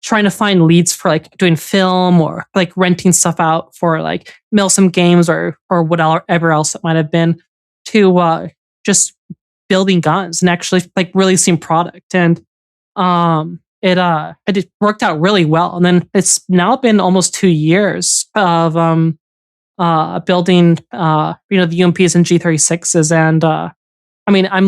trying to find leads for like doing film or like renting stuff out for like Milsim Games or whatever else it might have been, to just building guns and actually like really seeing product. And it worked out really well. And then it's now been almost 2 years of building the UMPs and G36s. And I'm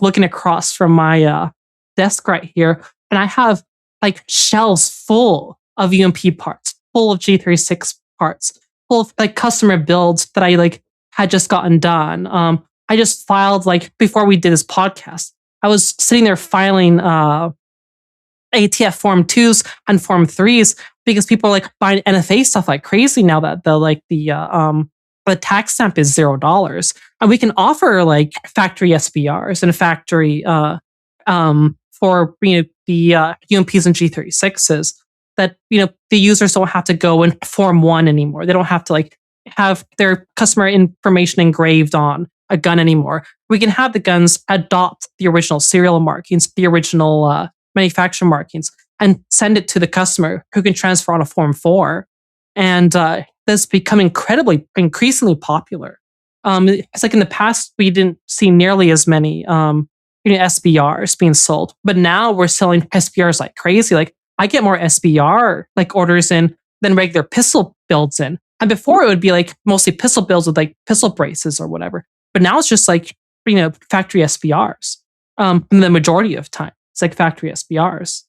looking across from my desk right here, and I have like shelves full of UMP parts, full of G36 parts, full of like customer builds that I like had just gotten done. I just filed like before we did this podcast. I was sitting there filing ATF Form 2s and Form 3s because people are like buying NFA stuff like crazy now that the tax stamp is $0. And we can offer like factory SBRs and factory for the UMPs and G36s that the users don't have to go in Form 1 anymore. They don't have to like have their customer information engraved on a gun anymore. We can have the guns adopt the original serial markings, the original manufacturer markings, and send it to the customer who can transfer on a Form 4. And that's become increasingly popular. It's like in the past, we didn't see nearly as many SBRs being sold, but now we're selling SBRs like crazy. Like I get more SBR like orders in than regular pistol builds in. And before it would be like mostly pistol builds with like pistol braces or whatever. But now it's just like, factory SBRs. The majority of time, it's like factory SBRs.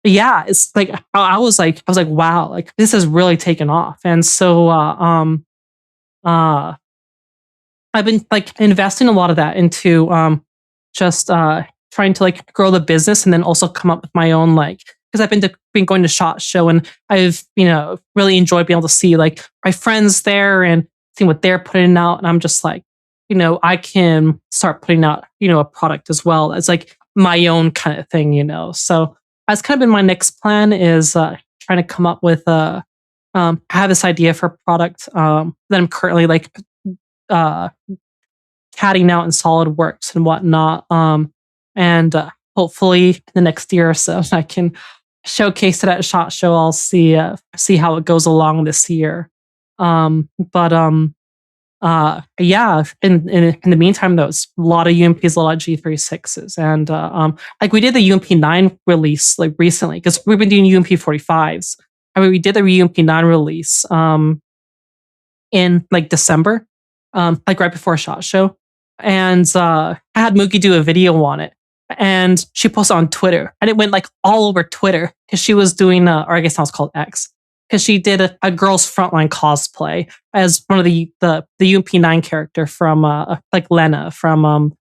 Yeah, it's like, I was like, wow, like this has really taken off. And so, I've been like investing a lot of that into, just, trying to like grow the business and then also come up with my own, like, because I've been going to SHOT Show and I've really enjoyed being able to see like my friends there and seeing what they're putting out, and I'm just like, I can start putting out a product as well as like my own kind of thing, So that's kind of been my next plan is trying to come up with I have this idea for a product that I'm currently like catting out in SolidWorks and whatnot, and hopefully in the next year or so I can showcase it at a SHOT Show. I'll see how it goes along this year. Yeah. In the meantime, though, it's a lot of UMPs, a lot of G36s, and like we did the UMP9 release like recently because we've been doing UMP 45s. I mean, we did the UMP9 release in like December, like right before SHOT Show, and I had Mugi do a video on it. And she posted on Twitter, and it went like all over Twitter because she was doing, or I guess now it's called X, because she did a girl's frontline cosplay as one of the UMP9 character from like Lena from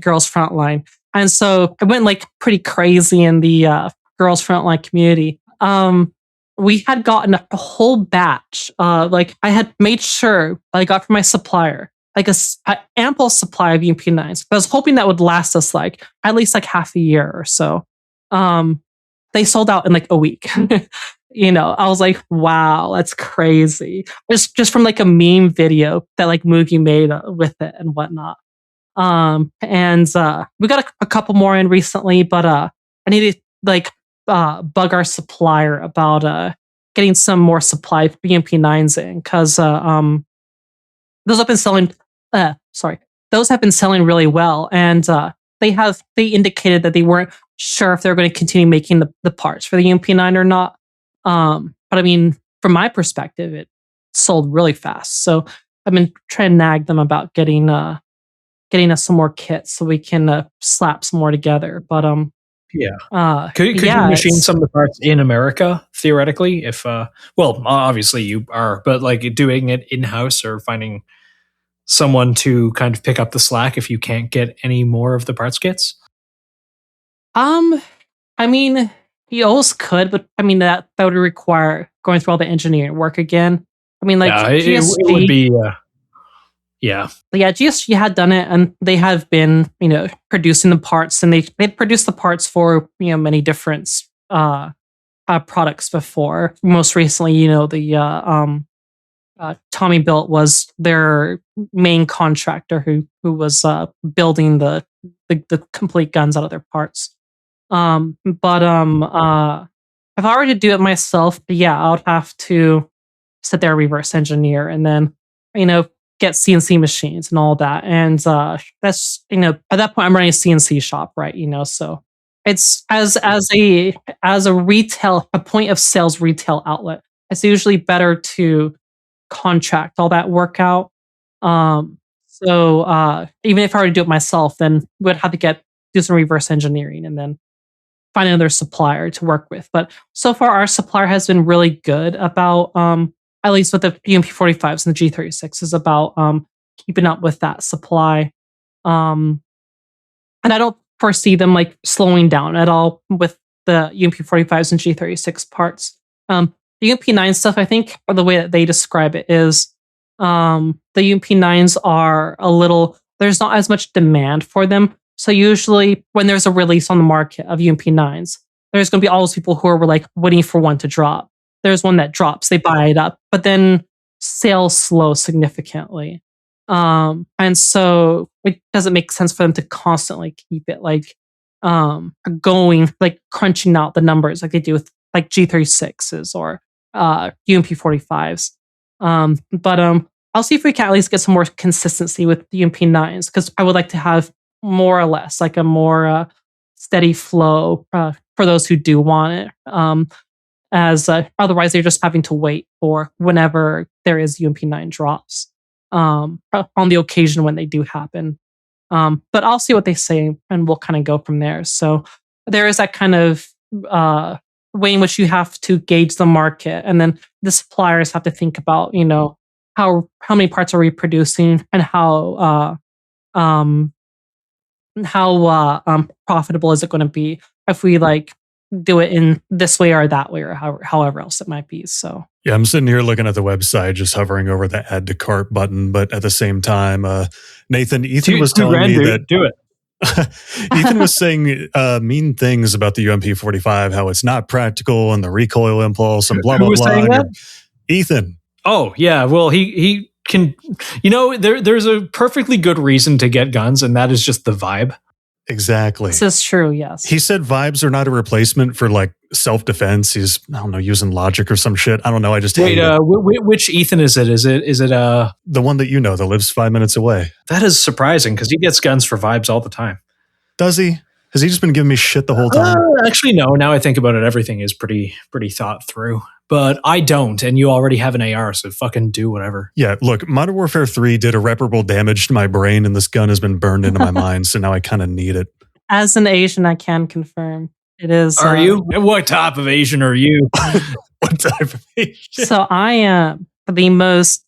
Girls Frontline, and so it went like pretty crazy in the Girls Frontline community. We had gotten a whole batch. Like I had made sure I got from my supplier like a ample supply of UMP9s. I was hoping that would last us like at least like half a year or so. They sold out in like a week. I was like, wow, that's crazy. Just from like a meme video that like Mugi made with it and whatnot. And we got a couple more in recently, but I need to like bug our supplier about getting some more supply for UMP9s in because those have been selling. Those have been selling really well, and they indicated that they weren't sure if they were going to continue making the parts for the UMP9 or not. But I mean, from my perspective, it sold really fast. So I've been trying to nag them about getting us some more kits so we can slap some more together. But could you machine some of the parts in America theoretically? If well, obviously you are, but like doing it in house or finding someone to kind of pick up the slack if you can't get any more of the parts kits? I mean, you always could, but I mean that would require going through all the engineering work again. I mean, like GSG, it would be, GSG had done it, and they have been, producing the parts, and they'd produced the parts for many different products before. Most recently, the Tommybuilt was their main contractor who was building the complete guns out of their parts. If I were to do it myself, I would have to sit there, reverse engineer, and then get CNC machines and all that. And that's at that point I'm running a CNC shop, right? So it's as a retail, a point of sales retail outlet, it's usually better to contract all that work out. So even if I were to do it myself, then we'd have to do some reverse engineering and then find another supplier to work with. But so far, our supplier has been really good about, at least with the UMP45s and the G36s, about keeping up with that supply. And I don't foresee them like slowing down at all with the UMP45s and G36 parts. The UMP9 stuff, I think, or the way that they describe it is the UMP9s are a little, there's not as much demand for them. So usually when there's a release on the market of UMP9s, there's going to be all those people who are like waiting for one to drop. There's one that drops, they buy it up, but then sales slow significantly. And so it doesn't make sense for them to constantly keep it like going, like crunching out the numbers like they do with like G36s or UMP45s. But I'll see if we can at least get some more consistency with the UMP9s, because I would like to have more or less like a more steady flow for those who do want it. As otherwise they're just having to wait for whenever there is UMP9 drops on the occasion when they do happen. But I'll see what they say and we'll kind of go from there. So there is that kind of way in which you have to gauge the market, and then the suppliers have to think about, you know, how many parts are we producing and how profitable is it going to be if we like do it in this way or that way or however else it might be. So yeah, I'm sitting here looking at the website, just hovering over the add to cart button, but at the same time, Ethan was telling me that do it. Ethan was saying mean things about the UMP45, how it's not practical and the recoil impulse and blah blah blah. Ethan. Oh yeah, well he can. You know, there's a perfectly good reason to get guns, and that is just the vibe. Exactly. This is true. Yes. He said vibes are not a replacement for like self-defense. He's, I don't know, using logic or some shit. I don't know. I just hate it. Which Ethan is it? Is it the one that you know that lives 5 minutes away? That is surprising because he gets guns for vibes all the time. Does he? Has he just been giving me shit the whole time? Actually, no. Now I think about it, everything is pretty thought through. But I don't, and you already have an AR, so fucking do whatever. Yeah, look, Modern Warfare 3 did irreparable damage to my brain, and this gun has been burned into my mind, so now I kind of need it. As an Asian, I can confirm it is. Are you? What type of Asian are you? What type of Asian? So I am the most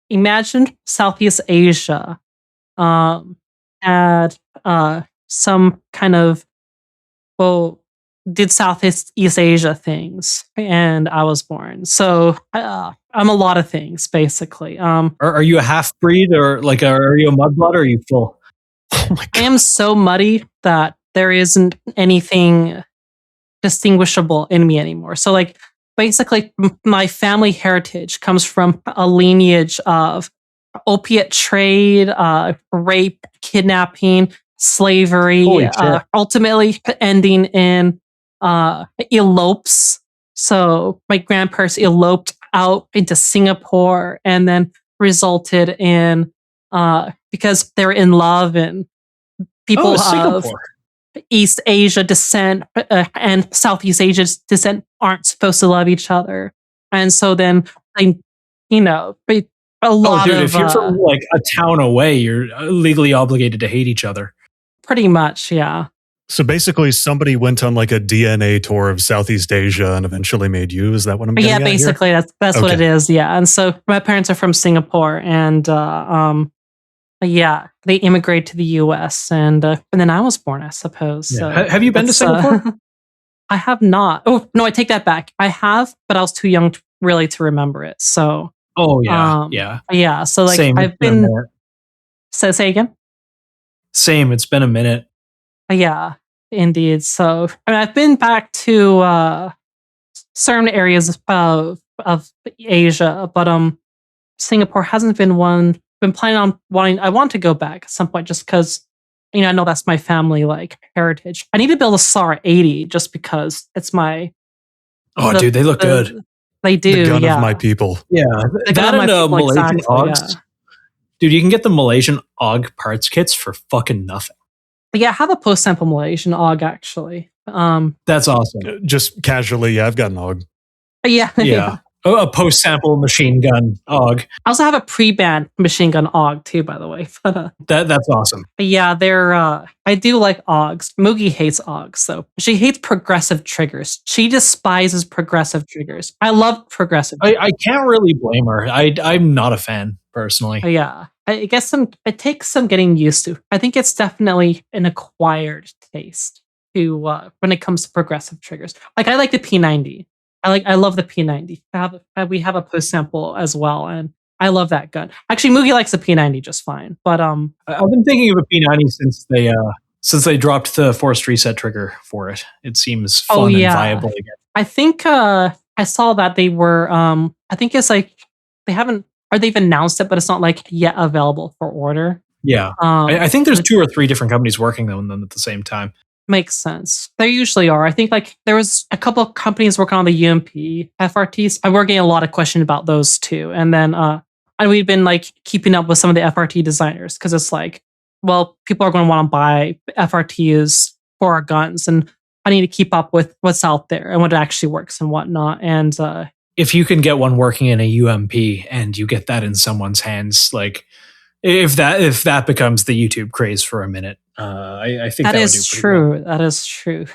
imagined Southeast Asia had some kind of, did Southeast Asia things, and I was born. So I'm a lot of things, basically. Are you a half breed, or like are you a mudblood, or are you full? Oh my God. I am so muddy that there isn't anything distinguishable in me anymore. So like basically my family heritage comes from a lineage of opiate trade, rape, kidnapping, slavery, ultimately ending in elopes. So my grandparents eloped out into Singapore and then resulted in because they're in love, and people of East Asia descent and Southeast Asia descent aren't supposed to love each other. And so then, a lot of... if you're from like a town away, you're legally obligated to hate each other. Pretty much, yeah. So basically somebody went on like a DNA tour of Southeast Asia and eventually made you. Is that what I'm getting at basically here? that's okay. What it is. Yeah. And so my parents are from Singapore, and they immigrated to the US, and then I was born, I suppose. Yeah. So have you been to Singapore? I have not. Oh, no, I take that back. I have, but I was too young really to remember it. So yeah. So like Same. I've been say again? Same, it's been a minute. Yeah, indeed. So I mean, I've been back to certain areas of Asia, but Singapore hasn't been one. Been planning on wanting. I want to go back at some point, just because I know that's my family like heritage. I need to build a SAR 80 just because it's my. Dude, they look good. They do. The gun of my people. Yeah, that and Malaysian exactly, AUGs. Yeah. Dude, you can get the Malaysian AUG parts kits for fucking nothing. Yeah, I have a post-sample Malaysian AUG actually. That's awesome. Just casually, yeah, I've got an AUG. Yeah. A post-sample machine gun AUG. I also have a pre-banned machine gun AUG too, by the way. But That's awesome. yeah, they're. I do like AUGs. Mugi hates AUGs, though. She hates progressive triggers. She despises progressive triggers. I love progressive. I can't really blame her. I'm not a fan personally. Yeah, I guess it takes some getting used to. I think it's definitely an acquired taste to when it comes to progressive triggers. Like I like the P90. I love the P90. We have a post sample as well, and I love that gun. Actually, Mugi likes the P90 just fine. But I've been thinking of a P90 since they dropped the forced reset trigger for it. It seems fun and viable again. I think I saw that they were. I think it's like they haven't, or they've announced it, but it's not like yet available for order. Yeah, I think there's 2 or 3 different companies working on them at the same time. Makes sense. There usually are. I think like there was a couple of companies working on the UMP FRTs. We're getting a lot of questions about those too. And then and we've been like keeping up with some of the FRT designers because it's like, well, people are going to want to buy FRTs for our guns, and I need to keep up with what's out there and what actually works and whatnot. And if you can get one working in a UMP and you get that in someone's hands, like if that becomes the YouTube craze for a minute, I think that is would do true. well. That is true.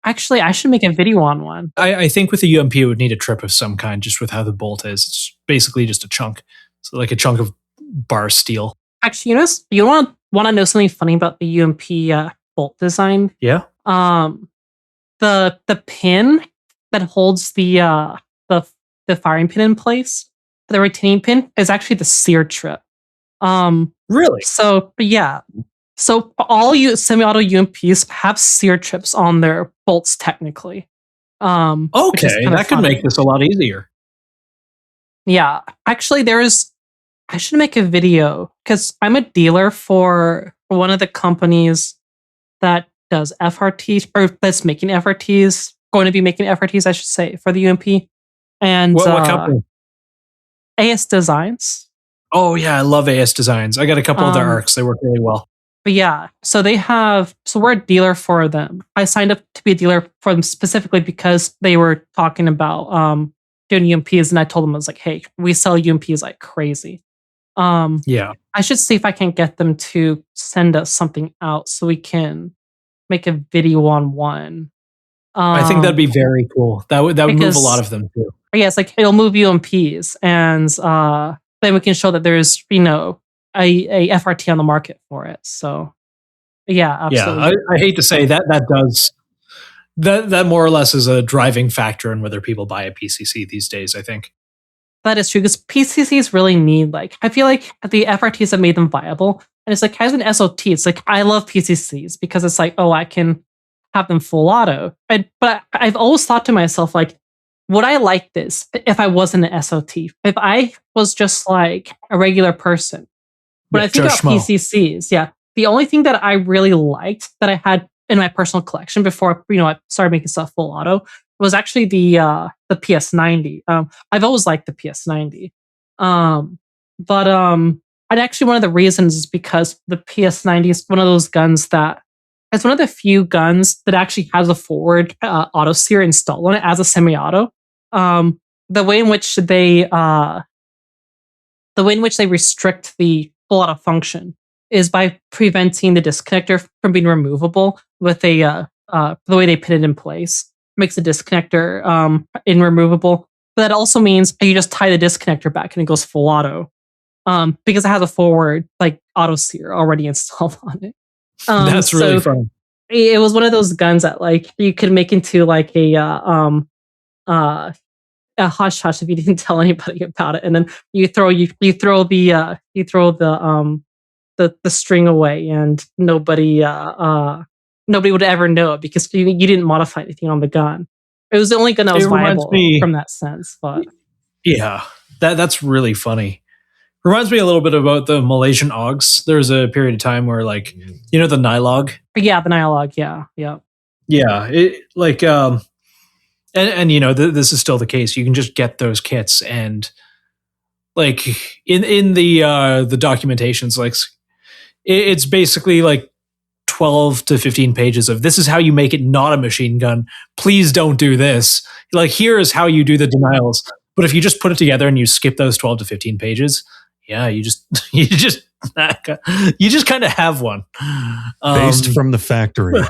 Actually, I should make a video on one. I think with a UMP, it would need a trip of some kind, just with how the bolt is. It's basically just a chunk, so like a chunk of bar steel. Actually, you want to know something funny about the UMP bolt design? Yeah. The pin that holds the firing pin in place, the retaining pin, is actually the sear trip. Really? So yeah. So all semi-auto UMPs have sear trips on their bolts technically. Okay, that could make this a lot easier. Yeah. Actually, I should make a video because I'm a dealer for one of the companies that does FRTs, or that's making FRTs, going to be making FRTs, I should say, for the UMP. And what company? AS Designs. Oh yeah, I love AS Designs. I got a couple of their arcs. They work really well. But yeah, so we're a dealer for them. I signed up to be a dealer for them specifically because they were talking about doing UMPs, and I told them, I was like, hey, we sell UMPs like crazy. Yeah. I should see if I can get them to send us something out so we can make a video on one. I think that'd be very cool. That would move a lot of them too. Yeah, it's like it'll move UMPs, and then we can show that there's a FRT on the market for it. So yeah, absolutely. Yeah, I hate to say that more or less is a driving factor in whether people buy a PCC these days, I think. That is true, because PCCs really need, like, I feel like the FRTs have made them viable. And it's like, as an SOT, it's like, I love PCCs because it's like, oh, I can have them full auto. But I've always thought to myself, like, would I like this if I wasn't an SOT? If I was just like a regular person? When I think about PCCs, yeah, the only thing that I really liked that I had in my personal collection before, I started making stuff full auto was actually the PS90. I've always liked the PS90. But and actually one of the reasons is because the PS90 is one of those guns that it's one of the few guns that actually has a forward auto sear installed on it as a semi-auto. The way in which they restrict the full auto function is by preventing the disconnector from being removable with the way they put it in place. Makes the disconnector removable. But that also means you just tie the disconnector back and it goes full auto. Because it has a forward auto sear already installed on it. That's really fun. It was one of those guns that you could make into a hush hush if you didn't tell anybody about it, and then you throw the string away, and nobody would ever know it because you didn't modify anything on the gun. It was the only gun that was viable from that sense. But yeah, that's really funny. Reminds me a little bit about the Malaysian AUGs. There was a period of time where, the Nylog. Yeah, the Nylog. Yeah. Yeah, this is still the case. You can just get those kits, and in the documentations, it's basically 12 to 15 pages of this is how you make it not a machine gun. Please don't do this. Here is how you do the denials. But if you just put it together and you skip those 12 to 15 pages, yeah, you just kind of have one. Based from the factory.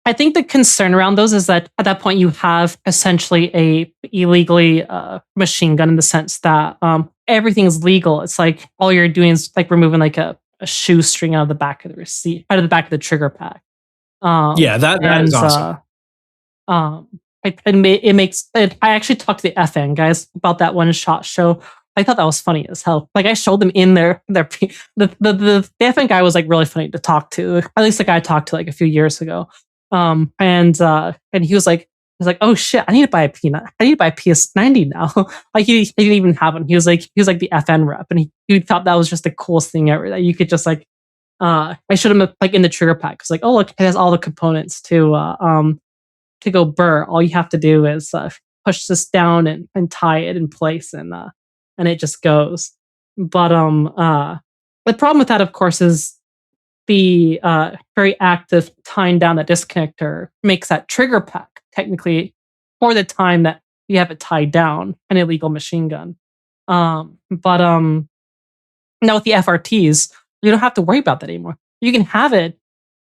I think the concern around those is that at that point you have essentially a illegally machine gun in the sense that everything is legal. It's like all you're doing is like removing like a shoestring out of the back of the receipt, out of the back of the trigger pack. That is awesome. It makes it. I actually talked to the FN guys about that one shot show. I thought that was funny as hell. Like I showed them in the FN guy was like really funny to talk to. At least the guy I talked to like a few years ago. And he was like, oh shit, I need to buy a P9. I need to buy a PS90 now. Like he didn't even have one. He was like the FN rep, and he thought that was just the coolest thing ever. That you could just like, I showed him like in the trigger pack. It's like, oh look, it has all the components to go burr. All you have to do is push this down and tie it in place, and it just goes. But the problem with that, of course, is the very active tying down that disconnector makes that trigger pack technically, for the time that you have it tied down, an illegal machine gun. But now with the FRTs, you don't have to worry about that anymore. You can have it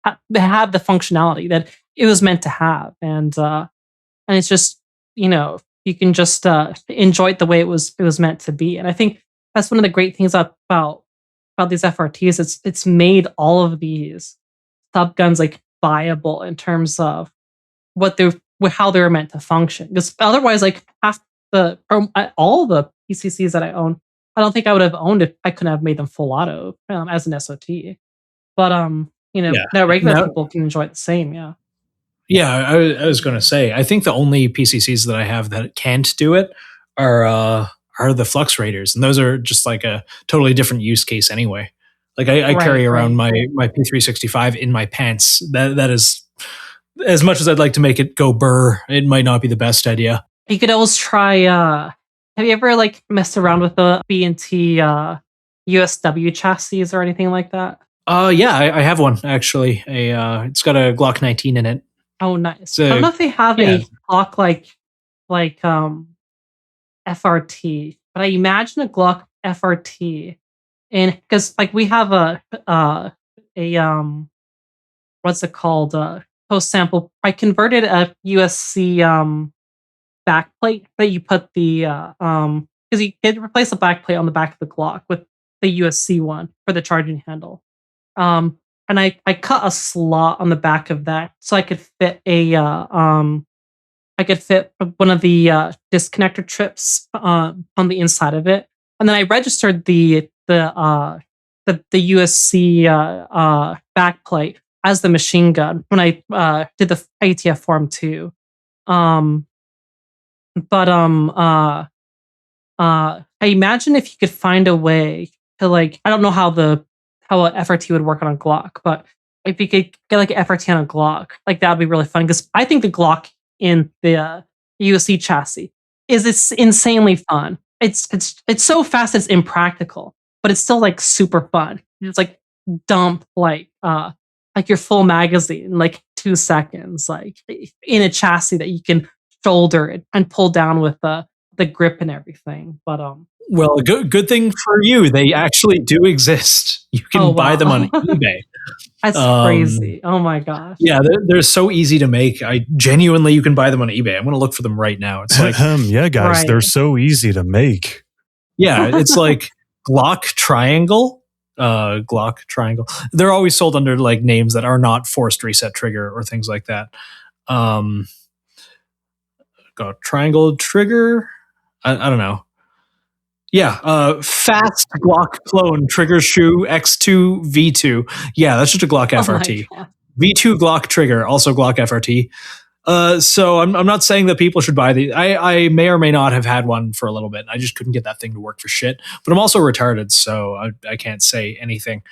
have the functionality that it was meant to have, and it's just, you can just enjoy it the way it was meant to be. And I think that's one of the great things about these FRTs. It's made all of these subguns like viable in terms of how they're meant to function. Because otherwise, like all the PCCs that I own, I don't think I would have owned if I couldn't have made them full auto as an SOT. But now regular people can enjoy it the same. Yeah. Yeah, I was going to say, I think the only PCCs that I have that can't do it are the Flux Raiders, and those are just like a totally different use case anyway. Like I carry around my P365 in my pants. That is, as much as I'd like to make it go burr, it might not be the best idea. You could always try. Have you ever like messed around with the B&T USW chassis or anything like that? Yeah, I have one actually. It's got a Glock 19 in it. Oh, nice. I don't know if they have a Glock like FRT, but I imagine a Glock FRT, and because like we have a what's it called, post sample. I converted a USC backplate that you put the because you could replace the backplate on the back of the Glock with the USC one for the charging handle. And I cut a slot on the back of that so I could fit one of the disconnector trips on the inside of it, and then I registered the USC backplate as the machine gun when I did the ATF Form 2. I imagine if you could find a way to, like, I don't know how a FRT would work on a Glock, but if you could get like an FRT on a Glock, like that would be really fun, because I think the Glock in the USC chassis is insanely fun. It's so fast it's impractical, but it's still like super fun. It's like dump like your full magazine in like 2 seconds, like in a chassis that you can shoulder it and pull down with the grip and everything. But well, good thing for you, they actually do exist. You can buy them on eBay. That's crazy. Oh my gosh. Yeah, they're so easy to make. You can buy them on eBay. I'm going to look for them right now. It's like, yeah, guys, right. They're so easy to make. Yeah, it's like Glock Triangle. Glock Triangle. They're always sold under like names that are not forced reset trigger or things like that. Got Triangle Trigger. I don't know. Yeah, fast Glock clone trigger shoe X2 V2. Yeah, that's just a Glock FRT. V2 Glock trigger, also Glock FRT. So I'm not saying that people should buy these. I may or may not have had one for a little bit. I just couldn't get that thing to work for shit. But I'm also retarded, so I can't say anything.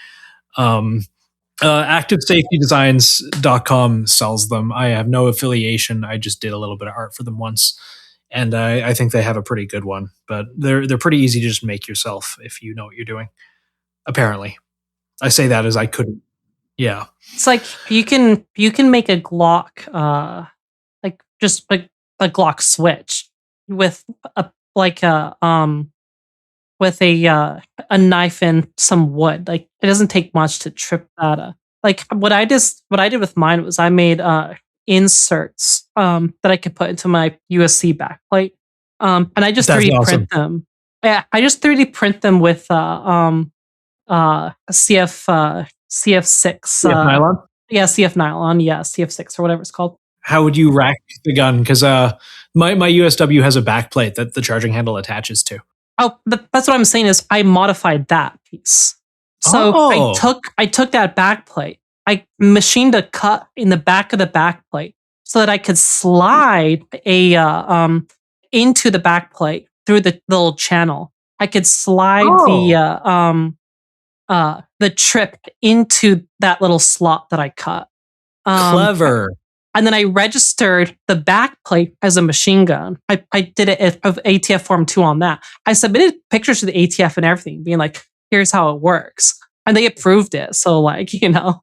ActiveSafetyDesigns.com sells them. I have no affiliation. I just did a little bit of art for them once. And I think they have a pretty good one, but they're pretty easy to just make yourself if you know what you're doing. Apparently, I say that as I couldn't. Yeah, it's like you can make a Glock, like just like a Glock switch with a like with a knife and some wood. Like it doesn't take much to trip that. Like what I did with mine was I made inserts that I could put into my USC backplate. And I just That's 3D awesome. print them. Yeah, I just 3D print them with CF6 CF nylon. yeah, CF nylon, yeah, CF6 or whatever it's called. How would you rack the gun? Because my USW has a backplate that the charging handle attaches to. Oh, but that's what I'm saying is I modified that piece. So Oh. I took that backplate. I machined a cut in the back of the backplate so that I could slide a into the backplate through the little channel. I could slide the trip into that little slot that I cut. Clever. And then I registered the backplate as a machine gun. I did it of ATF Form 2 on that. I submitted pictures to the ATF and everything, being like, here's how it works. And they approved it. So, like, you know.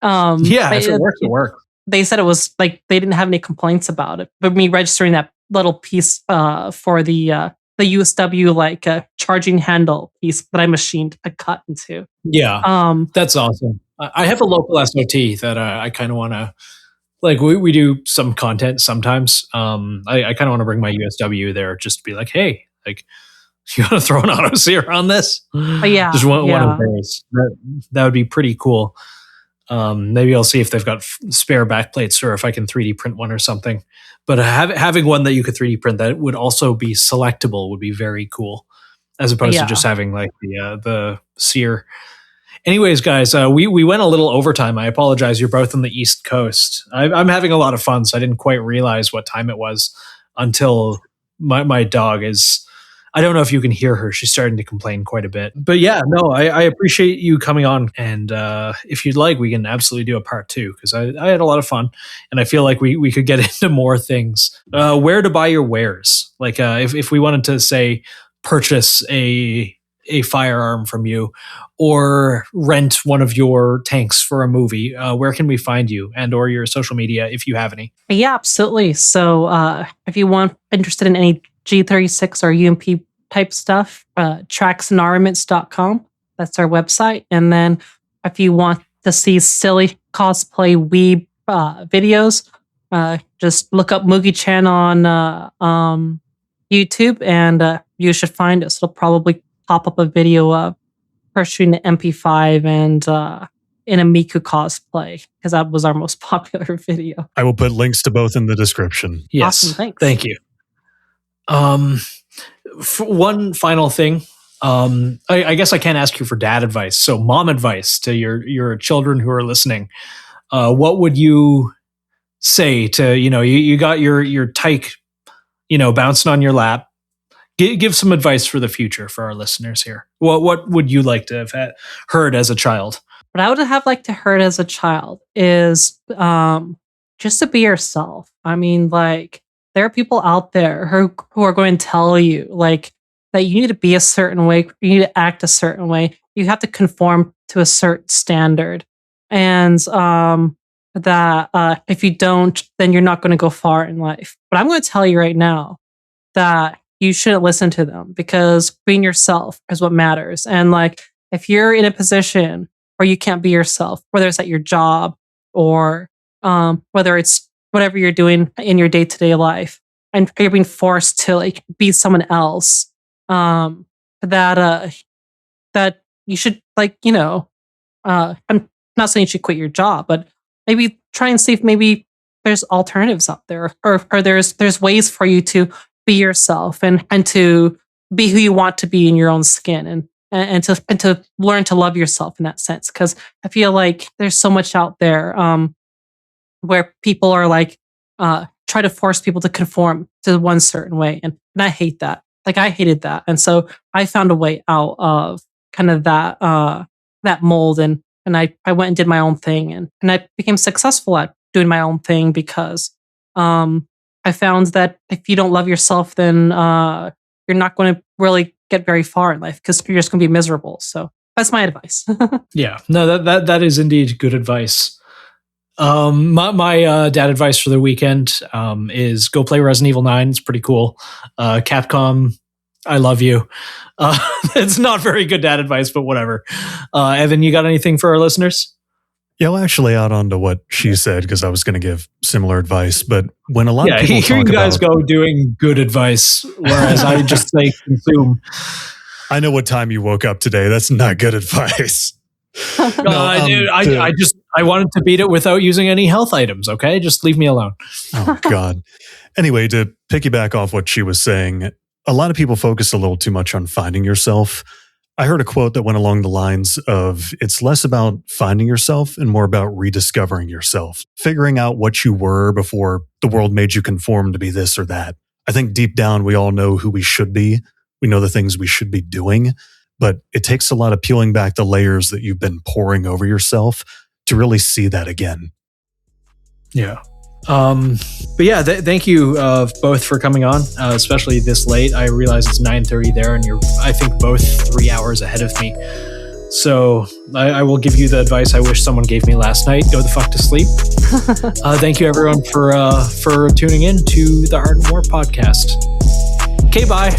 Yeah, if it works, it works. They said it was like they didn't have any complaints about it. But me registering that little piece for the USW like charging handle piece that I machined a cut into. Yeah, that's awesome. I have a local SOT that I kind of want to, like, we do some content sometimes. I kind of want to bring my USW there just to be like, hey, like, you want to throw an auto sear on this? Yeah, just one of those. That would be pretty cool. Maybe I'll see if they've got spare backplates or if I can 3D print one or something. But having one that you could 3D print that would also be selectable would be very cool, as opposed to just having like the sear. Anyways, guys, we went a little overtime. I apologize. You're both on the East Coast. I'm having a lot of fun, so I didn't quite realize what time it was until my dog is... I don't know if you can hear her. She's starting to complain quite a bit. But yeah, no, I appreciate you coming on. And if you'd like, we can absolutely do a part 2 because I had a lot of fun. And I feel like we could get into more things. Where to buy your wares? Like if we wanted to, say, purchase a firearm from you or rent one of your tanks for a movie, where can we find you and or your social media if you have any? Yeah, absolutely. So if you want interested in any G36 or UMP type stuff, tracksarmaments.com. That's our website. And then if you want to see silly cosplay weeb videos, just look up Mugi-chan on YouTube and you should find us. It'll probably pop up a video of her shooting an MP5 and in a Miku cosplay because that was our most popular video. I will put links to both in the description. Yes. Awesome, thanks. Thank you. One final thing. I guess I can't ask you for dad advice. So mom advice to your children who are listening. What would you say to, you got your tyke, bouncing on your lap? Give some advice for the future for our listeners here. What would you like to have heard as a child? What I would have liked to heard as a child is just to be yourself. I mean, like, there are people out there who are going to tell you, like, that you need to be a certain way, you need to act a certain way, you have to conform to a certain standard. And that if you don't, then you're not going to go far in life. But I'm going to tell you right now that you shouldn't listen to them because being yourself is what matters. And like, if you're in a position where you can't be yourself, whether it's at your job or whether it's whatever you're doing in your day-to-day life, and you're being forced to like be someone else, that you should, like, I'm not saying you should quit your job, but maybe try and see if maybe there's alternatives out there, or there's ways for you to be yourself and to be who you want to be in your own skin, and to learn to love yourself in that sense. Because I feel like there's so much out there where people are like try to force people to conform to one certain way, and I hate that. Like, I hated that, and so I found a way out of kind of that mold, and I went and did my own thing, and I became successful at doing my own thing because I found that if you don't love yourself, then you're not going to really get very far in life because you're just going to be miserable. So that's my advice. Yeah, no, that is indeed good advice. My dad advice for the weekend is go play Resident Evil 9. It's pretty cool. Capcom I love you. It's not very good dad advice, but whatever. Evan, you got anything for our listeners? Yeah, I'll actually add on to what she said because I was going to give similar advice. But when a lot of people here talk you guys about, go doing good advice, whereas I just say consume. I know what time you woke up today. That's not good advice. Dude, I wanted to beat it without using any health items. Okay, just leave me alone. Oh God. Anyway, to piggyback off what she was saying, a lot of people focus a little too much on finding yourself. I heard a quote that went along the lines of, it's less about finding yourself and more about rediscovering yourself, figuring out what you were before the world made you conform to be this or that. I think deep down, we all know who we should be. We know the things we should be doing, but it takes a lot of peeling back the layers that you've been pouring over yourself to really see that again. Yeah. But yeah, thank you both for coming on, especially this late. I realize it's 9:30 there, and you're, I think, both 3 hours ahead of me. So I will give you the advice I wish someone gave me last night: go the fuck to sleep. Thank you, everyone, for tuning in to the Art and War podcast. Okay, bye.